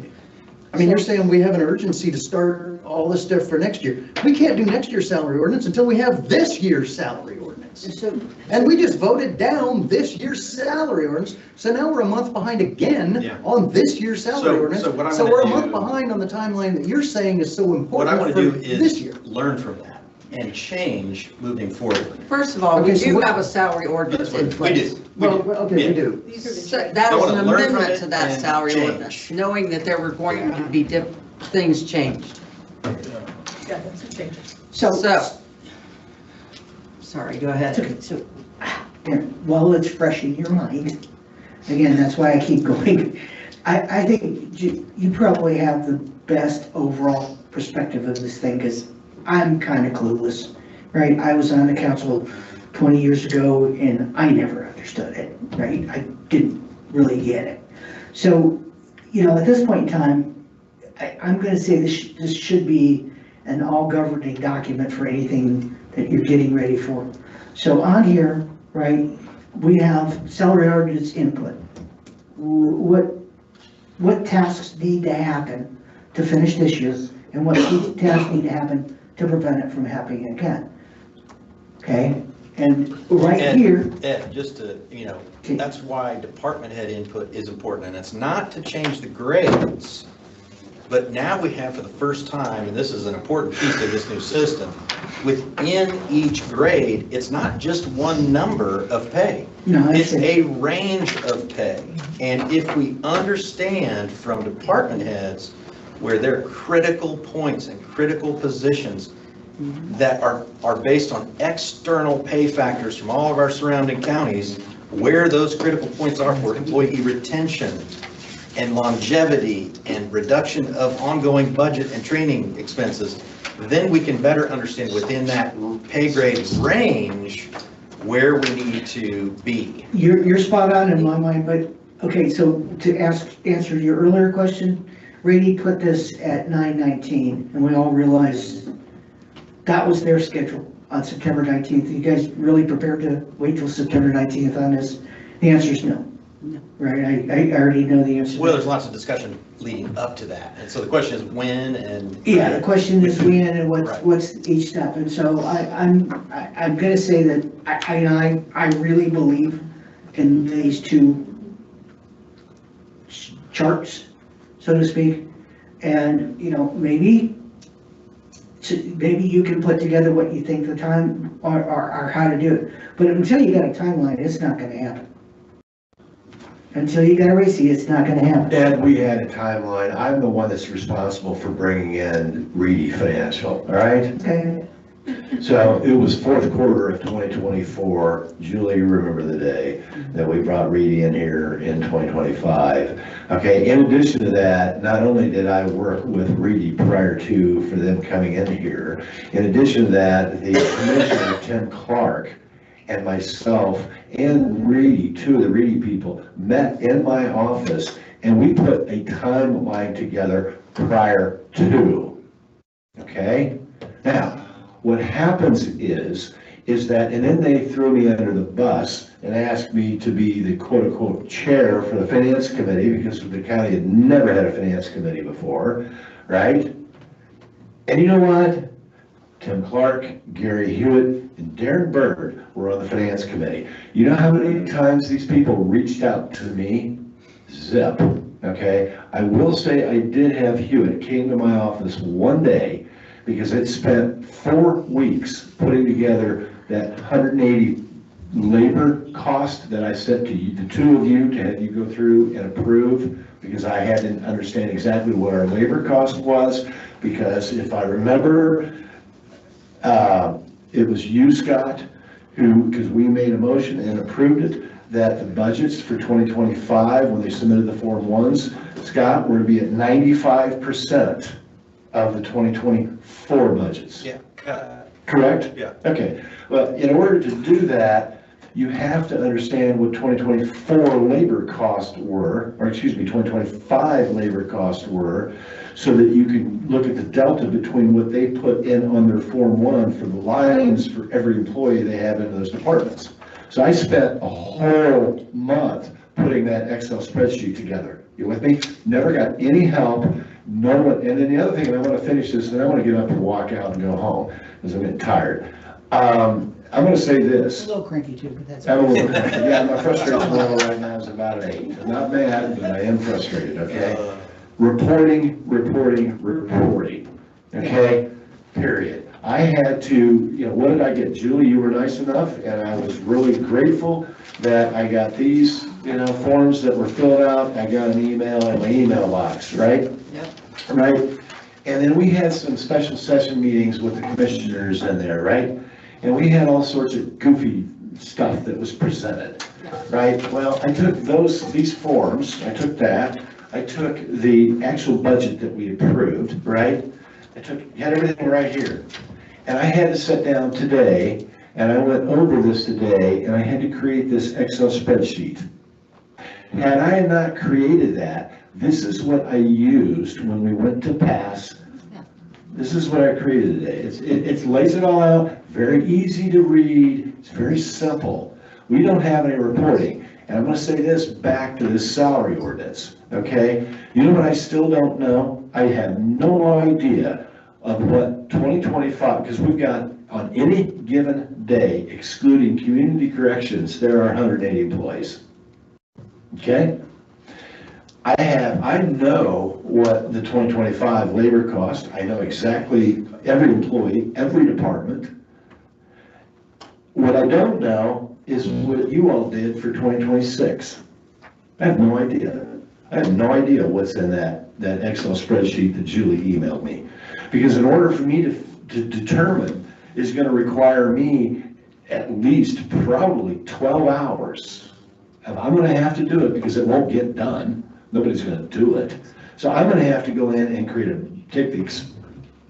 you're saying we have an urgency to start all this stuff for next year. We can't do next year's salary ordinance until we have this year's salary ordinance. And we just voted down this year's salary ordinance, so now we're a month behind again Yeah. on this year's salary ordinance. so what I So wanna we're a do- month behind on the timeline that you're saying is so What I important want for to do this is year. learn from that and change moving forward. First of all, we Okay, so do what- have a salary ordinance in We place. do. We do. Okay, we Yeah. do. These are the So changes. that I is wanna an learn from amendment it to that and salary change. ordinance, knowing that there were going to be things changed. Yeah, that's the changes. So, sorry, go That's ahead. okay, so, while it's fresh in your mind, again, that's why I keep going. I think you probably have the best overall perspective of this thing, because I'm kind of clueless, right? I was on the council 20 years ago, and I never understood it, right? I didn't really get it. So, at this point in time, I'm going to say this should be an all-governing document for anything that you're getting ready for. So on here, right? We have salary ordinance input. What tasks need to happen to finish this year, and what tasks need to happen to prevent it from happening again? Okay, and right Ed, here, Ed, just to, that's why department head input is important, and it's not to change the grades, but now we have for the first time, and this is an important piece of this new system, within each grade, it's not just one number of pay. no, It's that's a range of pay. And if we understand from department heads where their critical points and critical positions that are based on external pay factors from all of our surrounding counties, where those critical points are for employee retention and longevity and reduction of ongoing budget and training expenses, then we can better understand within that pay grade range where we need to be. you're spot on in my mind, but, okay, so to answer your earlier question, Rainey put this at 9/19, and we all realized that was their schedule on September 19th. You guys really prepared to wait till September 19th on this? The answer is no. Right, I already know the answer. Well, there's lots of discussion leading up to that. And so the question is when and. Yeah, the question is when and Right. what's each step, and so I'm gonna say that I really believe in these two charts, so to speak, and, maybe you can put together what you think the time or how to do it, but until you got a timeline, it's not gonna happen. Until you got a receipt, it's not gonna happen. And we had a timeline. I'm the one that's responsible for bringing in Reedy Financial, all right? Okay, So it was fourth quarter of 2024. Julie, you remember the day that we brought Reedy in here in 2025. Okay, in addition to that, not only did I work with Reedy prior to for them coming in here, in addition to that, the Commissioner, Tim Clark, and myself and Reedy, two of the Reedy people, met in my office, and we put a timeline together prior to, okay? Now, what happens is that, and then they threw me under the bus and asked me to be the quote-unquote chair for the finance committee, because the county had never had a finance committee before, right? And you know what? Tim Clark, Gary Hewitt, and Darren Bird were on the finance committee. You know how many times these people reached out to me? Zip, okay? I will say I did have Hewitt came to my office one day because it spent 4 weeks putting together that 180 labor cost that I sent to you, the two of you, to have you go through and approve, because I had to understand exactly what our labor cost was, because if I remember, it was you, Scott, who, because we made a motion and approved it, that the budgets for 2025, when they submitted the Form 1s, Scott, were to be at 95% of the 2024 budgets. Yeah. Correct? Yeah. Okay. Well, in order to do that, you have to understand what 2024 labor costs were, or excuse me, 2025 labor costs were, so that you can look at the delta between what they put in on their Form 1 for the lines for every employee they have in those departments. So I spent a whole month putting that Excel spreadsheet together. You with me? Never got any help. No one, and then the other thing, and I want to finish this, and I want to get up and walk out and go home, because I'm getting tired. I'm going to say this. a little cranky too, but that's. I'm a little cranky. Yeah, my frustration level right now is about an 8. I'm not mad, but I am frustrated, okay? Reporting, okay? Period. I had to, what did I get? Julie, you were nice enough, and I was really grateful that I got these, forms that were filled out. I got an email in my email box, right? Yep. Right? And then we had some special session meetings with the commissioners in there, right? And we had all sorts of goofy stuff that was presented, right? Well, I took these forms, I took that, I took the actual budget that we approved, right? Had everything right here. And I had to sit down today, and I went over this today, and I had to create this Excel spreadsheet. Had I not created that, this is what I used when we went to pass. This is what I created today. It lays it all out, very easy to read, it's very simple. We don't have any reporting. And I'm gonna say this back to this salary ordinance, okay? You know what I still don't know? I have no idea of what 2025, because we've got, on any given day, excluding community corrections, there are 180 employees. Okay? I know what the 2025 labor cost, I know exactly every employee, every department. What I don't know is what you all did for 2026. I have no idea. I have no idea what's in that Excel spreadsheet that Julie emailed me. Because in order for me to determine, is gonna require me at least probably 12 hours. And I'm gonna have to do it because it won't get done. Nobody's gonna do it. So I'm gonna have to go in and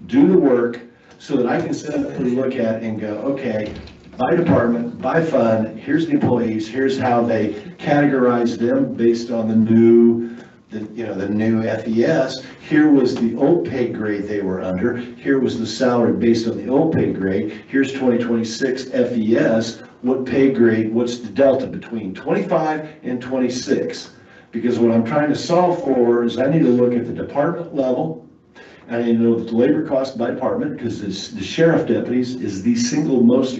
do the work so that I can simply look at it and go, okay, by department, by fund, here's the employees, here's how they categorize them based on the new FES. Here was the old pay grade they were under. Here was the salary based on the old pay grade. Here's 2026 FES. What pay grade, what's the delta between 25 and 26? Because what I'm trying to solve for is I need to look at the department level. I need to know the labor cost by department, because the sheriff deputies is the single most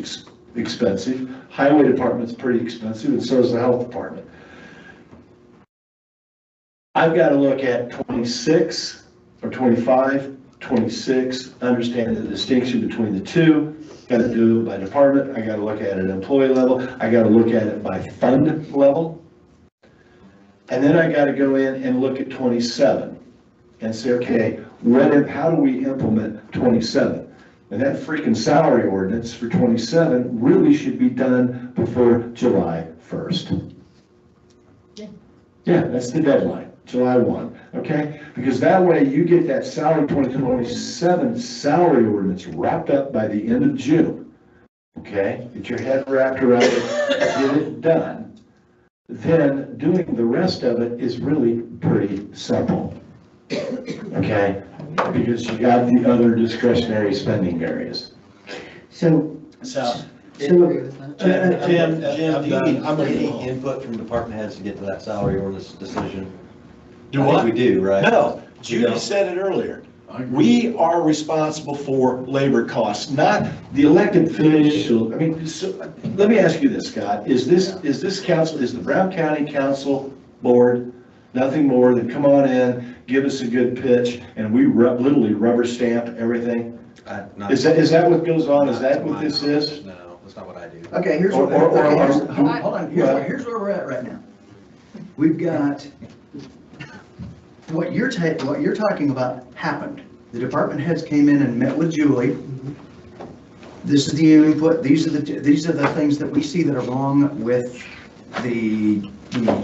expensive. Highway department's pretty expensive, and so is the health department. I've got to look at 26 or 25, 26, understand the distinction between the two. Got to do it by department. I got to look at it at employee level. I got to look at it by fund level. And then I got to go in and look at 27 and say, okay, how do we implement 27? And that freaking salary ordinance for 27 really should be done before July 1st. Yeah, that's the deadline, July 1, okay? Because that way you get that salary 2027 salary ordinance wrapped up by the end of June, okay? Get your head wrapped around it, get it done. Then doing the rest of it is really pretty simple, okay? Because you got the other discretionary spending areas. So, Jim, do you need any input from department heads to get to that salary ordinance decision? Do I think what? we do, right? No, Judy said it earlier. We are responsible for labor costs, not The elected official, I mean, so, let me ask you this, Scott, is this council, is the Brown County Council Board nothing more than come on in, give us a good pitch, and we literally rubber stamp everything? Is that what goes on? Is that what this is? No, that's not what I do. Okay, here's Or- what, or- okay, or- hold on, here's where we're at right now. We've got, what you're talking about happened. The department heads came in and met with Julie. This is the input, these are the things that we see that are wrong with the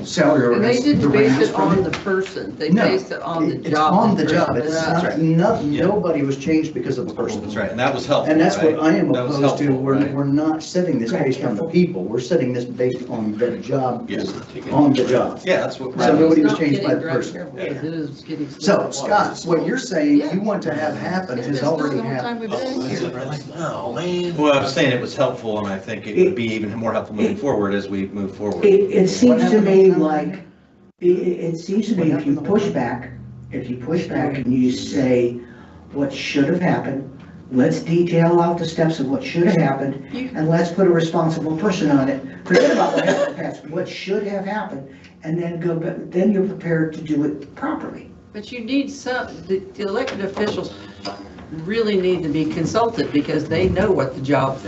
salary And they ordinance. didn't the base range it on from- the person, they No, based it on the job. It's on the job, it's That's not, right. nobody was changed because of the person. That's right, and that was helpful, And that's what I am That was opposed to, helpful, right? we're not setting this based on the people, we're setting this based on the job, Yes. on the job. Yeah, that's what. So nobody was It's not changed by getting the right person. here, because it is getting So, stuff. Scott, what you're saying Yeah. you want to have happen It's has not already the whole time happened. we've been here. Oh, man. Well, I'm saying it was helpful, and I think it would be even more helpful moving forward as we move forward. it seems to me like, it seems to me if you push back and you say what should have happened, let's detail out the steps of what should have happened, and let's put a responsible person on it. Forget about what happened in the past, what should have happened, and then then you're prepared to do it properly. But you need the elected officials really need to be consulted because they know what the job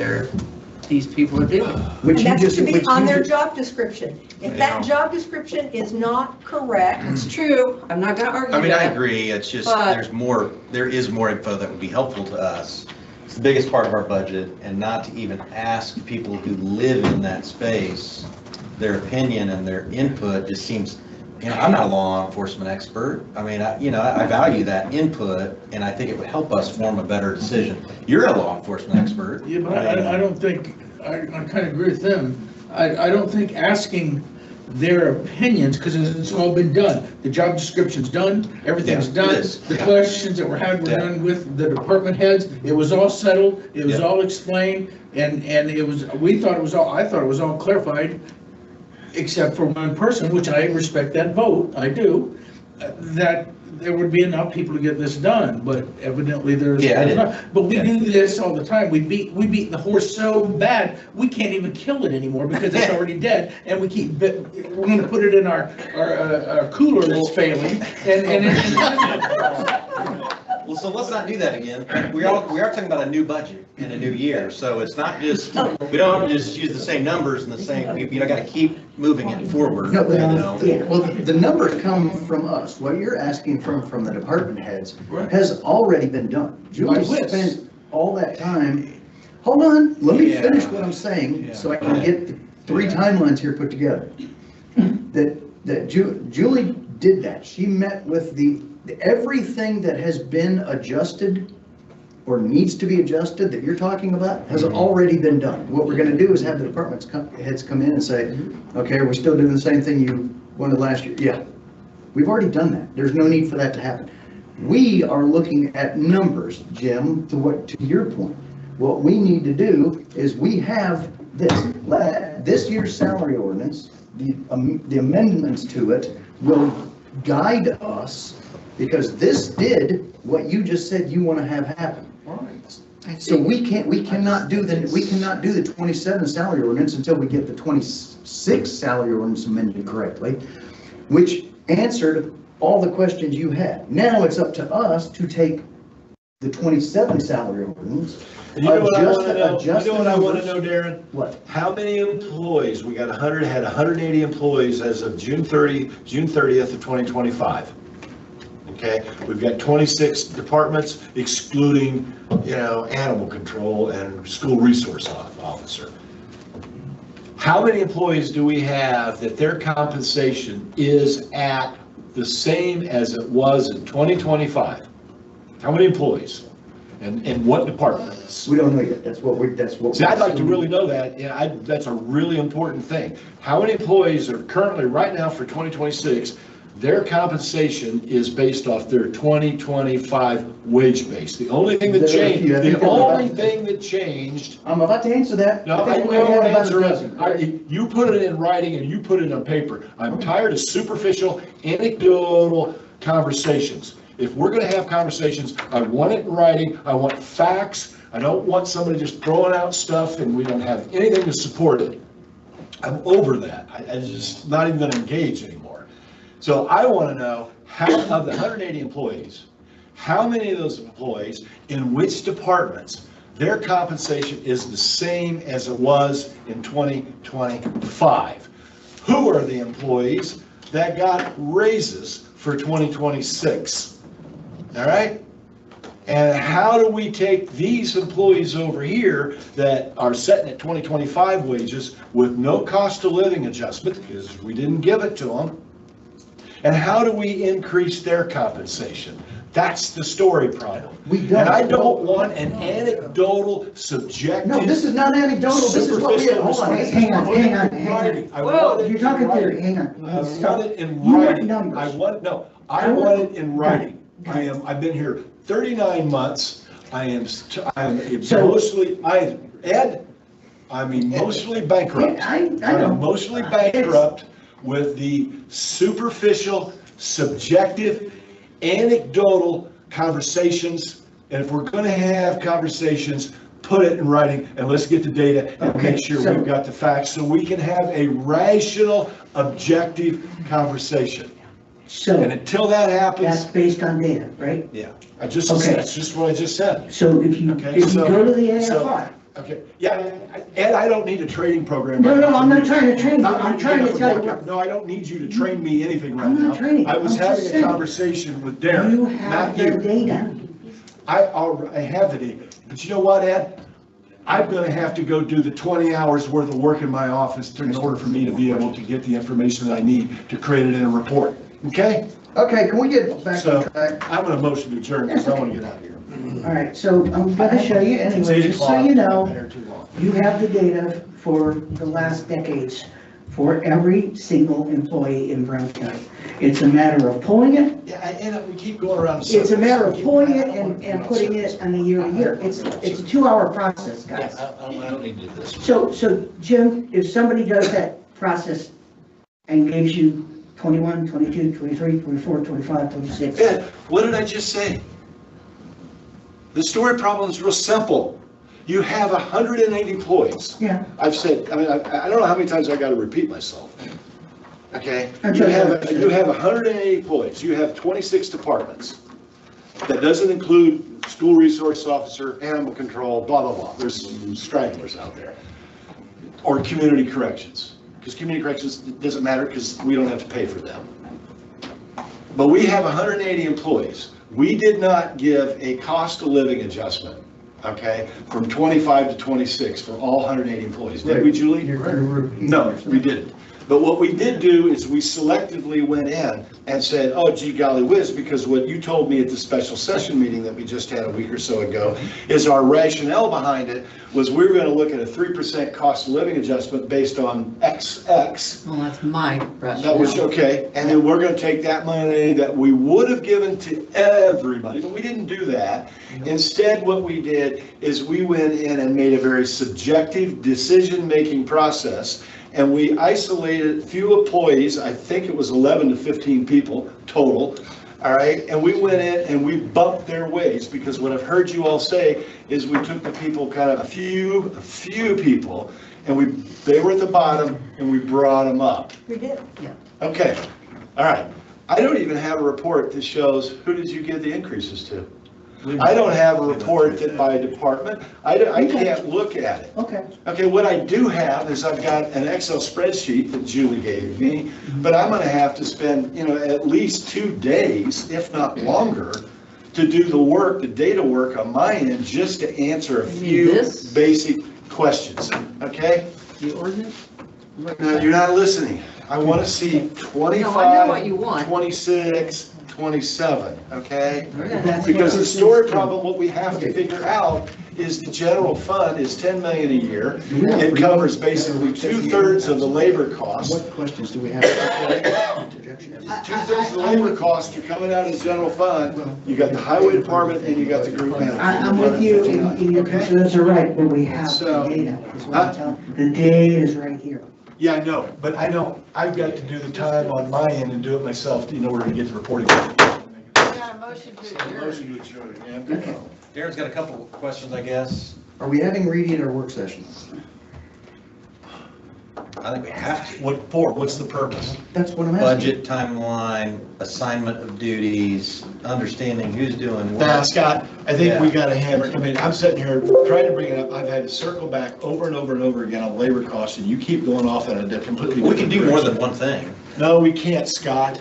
these people are doing. Which And you that's just, to be which on you their just, job description. If that job description is not correct, It's true, I'm not gonna argue I mean, I that. agree, it's just, But- there is more info that would be helpful to us. It's the biggest part of our budget, and not to even ask people who live in that space, their opinion and their input just seems, I'm not a law enforcement expert. I mean, I value that input, and I think it would help us form a better decision. You're a law enforcement expert. Yeah, but I don't think, I kind of agree with them. I don't think asking their opinions, because it's all been done. The job description's done, everything's Yeah, it done. is. The Yeah. questions that were had were Yeah. done with the department heads. It was all settled, it was Yeah. all explained, and it was, I thought it was all clarified, except for one person, which I respect that vote, I do, that there would be enough people to get this done, but evidently there's Yeah, I did. not. But we Yeah. do this all the time. We beat the horse so bad, we can't even kill it anymore because it's already dead, and we keep, we're gonna put it in our cooler that's failing, Well, so let's not do that again. We are talking about a new budget and a new year, so it's not just, we don't just use the same numbers and the same, you know, gotta keep moving it forward, No, you know? well, the numbers come from us. What you're asking from the department heads Right. has already been done. Julie Like this. spent all that time. Hold on, let me Yeah. finish what I'm saying, so I can get the three timelines here put together. That Julie did that. She met with everything that has been adjusted or needs to be adjusted that you're talking about has already been done. What we're gonna do is have the department heads come in and say, okay, are we still doing the same thing you wanted last year? Yeah, we've already done that. There's no need for that to happen. We are looking at numbers, Jim, to your point. What we need to do is we have this year's salary ordinance, the amendments to it will guide us, because this did what you just said you want to have happen. So we cannot do the 27 salary ordinance until we get the 26 salary ordinance amended correctly, which answered all the questions you had. Now it's up to us to take the 27 salary ordinance. And you know what I want to know? adjust You know what the I want to numbers. know, Darren? What? How many employees? We got 180 employees as of June 30th of 2025. Okay, we've got 26 departments excluding, animal control and school resource officer. How many employees do we have that their compensation is at the same as it was in 2025? How many employees? And in what departments? We don't know yet. That's what. See, I'd like to really know that. Yeah, that's a really important thing. How many employees are currently, right now for 2026, their compensation is based off their 2025 wage base? The only thing that changed, I'm about to answer that. No, I know what answer is. You put it in writing and you put it on paper. I'm tired of superficial, anecdotal conversations. If we're gonna have conversations, I want it in writing, I want facts. I don't want somebody just throwing out stuff and we don't have anything to support it. I'm over that. I'm just not even gonna engage anymore. So I wanna know, how of the 180 employees, how many of those employees in which departments their compensation is the same as it was in 2025? Who are the employees that got raises for 2026? All right? And how do we take these employees over here that are setting at 2025 wages with no cost of living adjustment, because we didn't give it to them, and how do we increase their compensation? That's the story problem. We don't. And I don't want an anecdotal, subjective. No, this is not anecdotal. This is what we, hold on. Hang on. I want it You're talking in writing. theory, hang on. I want it in You want writing. numbers. I want it in writing. I've been here 39 months. I'm emotionally bankrupt. I I'm know. emotionally bankrupt with the superficial, subjective, anecdotal conversations. And if we're gonna have conversations, put it in writing and let's get the data and make sure we've got the facts so we can have a rational, objective conversation. So And until that that's happens, based on data, right? yeah, Okay. that's just what I just said. So if you Okay, go to the so- AFR. Okay, yeah, Ed, I don't need a training program. No, right no, now. I'm not trying to train you. I'm trying to tell you. No, I don't need you to train me anything right I'm now. not training you. I was I'm just having a saying. conversation with Darren, You not have the you. data. I have the data, but you know what, Ed? I'm gonna have to go do the 20 hours worth of work in my office in order for me to be able to get the information that I need to create it in a report, okay? Okay, can we get back So, on track? I'm gonna motion to adjourn because I wanna get out of here. All right, so I'm going to show you It's anyway, 8 just so o'clock. you I've know, been here too long. you have the data for the last decades for every single employee in Brown County. It's a matter of pulling it, Yeah, and we keep going around. it's a matter of pulling it and putting it on a year to year. It's a 2-hour process, guys. I don't need to do this. So Jim, if somebody does that process and gives you 21, 22, 23, 24, 25, 26. Ed, what did I just say? The story problem is real simple. You have 108 employees. Yeah. I've said, I mean, I don't know how many times I got to repeat myself. Okay? I'm You sorry. have 108 employees. You have 26 departments. That doesn't include school resource officer, animal control, blah, blah, blah. There's some stragglers out there. Or community corrections. Because community corrections doesn't matter because we don't have to pay for them. But we have 180 employees. We did not give a cost of living adjustment, okay, from 25 to 26 for all 180 employees. Did we, Julie? No, we didn't. But what we did do is we selectively went in and said, oh, gee golly whiz, because what you told me at the special session meeting that we just had a week or so ago is our rationale behind it was we were going to look at a 3% cost of living adjustment based on XX. Well, that's my That was rationale. okay, and then we're gonna take that money that we would have given to everybody, but we didn't do that. Instead, what we did is we went in and made a very subjective decision-making process, and we isolated few employees, I think it was 11 to 15 people total, all right? And we went in and we bumped their wage, because what I've heard you all say is we took the people, kind of a few people, and they were at the bottom, and we brought them up. We did. Okay, all right. I don't even have a report that shows who did you give the increases to? I don't have a report that by department, I can't look at it. Okay. Okay, what I do have is I've got an Excel spreadsheet that Julie gave me, but I'm gonna have to spend, at least 2 days, if not longer, to do the work, the data work on my end, just to answer a You mean few this? basic questions, okay? The ordinance? No, you're not listening. I want to see 25, No, I know what you want. 26, 27, okay? Okay. Because the story problem, what we have to figure out is the general fund is 10 million a year. It covers basically 2/3 of the labor costs. What questions do we have? 2/3 of the labor costs are coming out of the general fund. You got the highway department and you got the group manager. I'm with you in your concerns are right, but we have the data, is what I'm telling you. The data is right here. Yeah, I know, but I know, I've got to do the time on my end and do it myself in order to get the reporting. Motion to adjourn, yeah. Darren's got a couple of questions, I guess. Are we having Reedy at our work session? I think we have to. What for? What's the purpose? That's what I'm asking. Budget timeline, assignment of duties, understanding who's doing Now, what. Scott, I think we got to hammer, I mean, I'm sitting here trying to bring it up, I've had to circle back over and over and over again on labor costs, and you keep going off in a completely We different can do more direction. than one thing. No, we can't, Scott.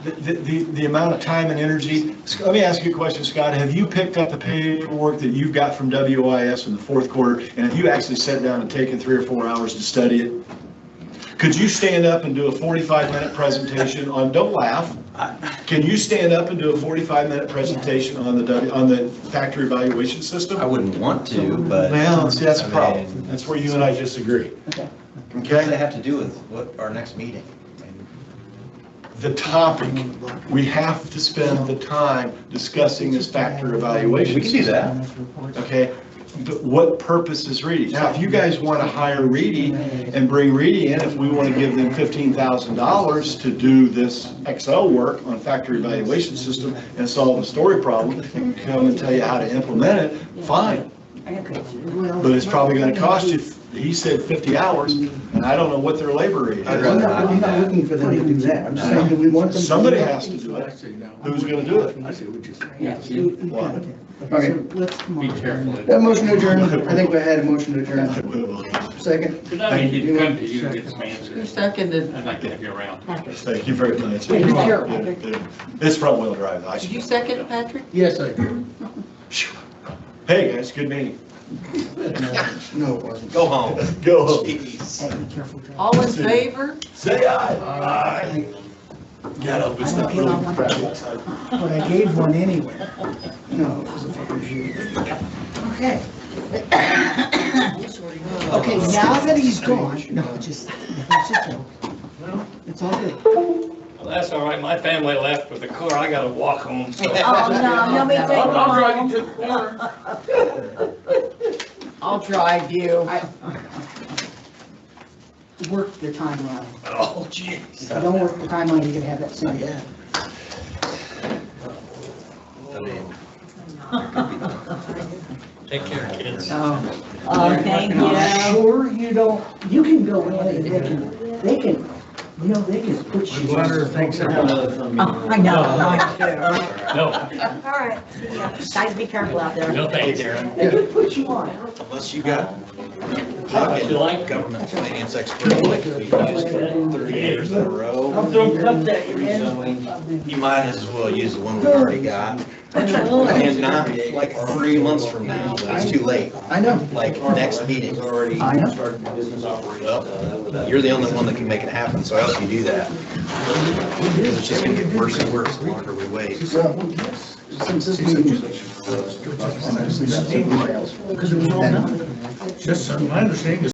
The amount of time and energy, let me ask you a question, Scott, have you picked up the paperwork that you've got from WIS in the fourth quarter, and have you actually sat down and taken 3 or 4 hours to study it? Could you stand up and do a 45-minute presentation on, don't laugh, can you stand up and do a 45-minute presentation on the factory evaluation system? I wouldn't want to, but. Well, see, that's a I problem. mean, That's where you and I disagree. What does that Okay? have to do with what our next meeting? The topic, we have to spend the time discussing this factor evaluation. We can do that. Okay? But what purpose is Reedy? Now, if you guys want to hire Reedy and bring Reedy in, if we want to give them $15,000 to do this Excel work on factory evaluation system and solve a story problem and come and tell you how to implement it, fine. But it's probably going to cost you, he said 50 hours, and I don't know what their labor rate is. I'm not looking for them to do that. I'm just saying, do we want them to? Somebody has to do I it. say no. Who's going to do it? I see what you're saying. Yes. What? Okay. Let's come on. Be careful. That motion to adjourn, I think we had a motion to adjourn. Second. Thank you. You come to you and get some answers. Who seconded? I'd like to have you around. Thank you very much. Thank you, Chair. It's front wheel drive. I Did you second, Patrick? Yes, I do. Hey, guys, good meeting. No, it wasn't. Go home. Go home. Jeez. Hey, be careful. John. All in favor? Say aye. Aye. Get up, it's not really crap outside. But I gave one anyway. No, it was a fucking shoot. Okay. Okay, now that he's gone, no, just, it's just, it's all good. Well, that's all right. My family left with the car. I gotta walk home, so. Oh, no, nobody take I'll drive mine. you to the corner. I'll drive you. Work the timeline. Oh, jeez. If you don't work the timeline, you're gonna have that same. Take care, kids. Oh, Thank I'm you. sure you don't, you can go in and they can, you know, they can put you. Butter, thanks, Oh, I know, mine No, All right. too. Guys, be careful out there. no thanks. They can put you on. Unless you got pocket government finance expert like we've used for 30 years in a row, you might as well use the one we already got. And not like 3 months from now, when it's too late, I know. like next meeting. I know. Well, you're the only one that can make it happen, so I hope you do that. Because it's just gonna get worse and worse the longer we wait. Since this meeting. Because it was all done. Just, my understanding is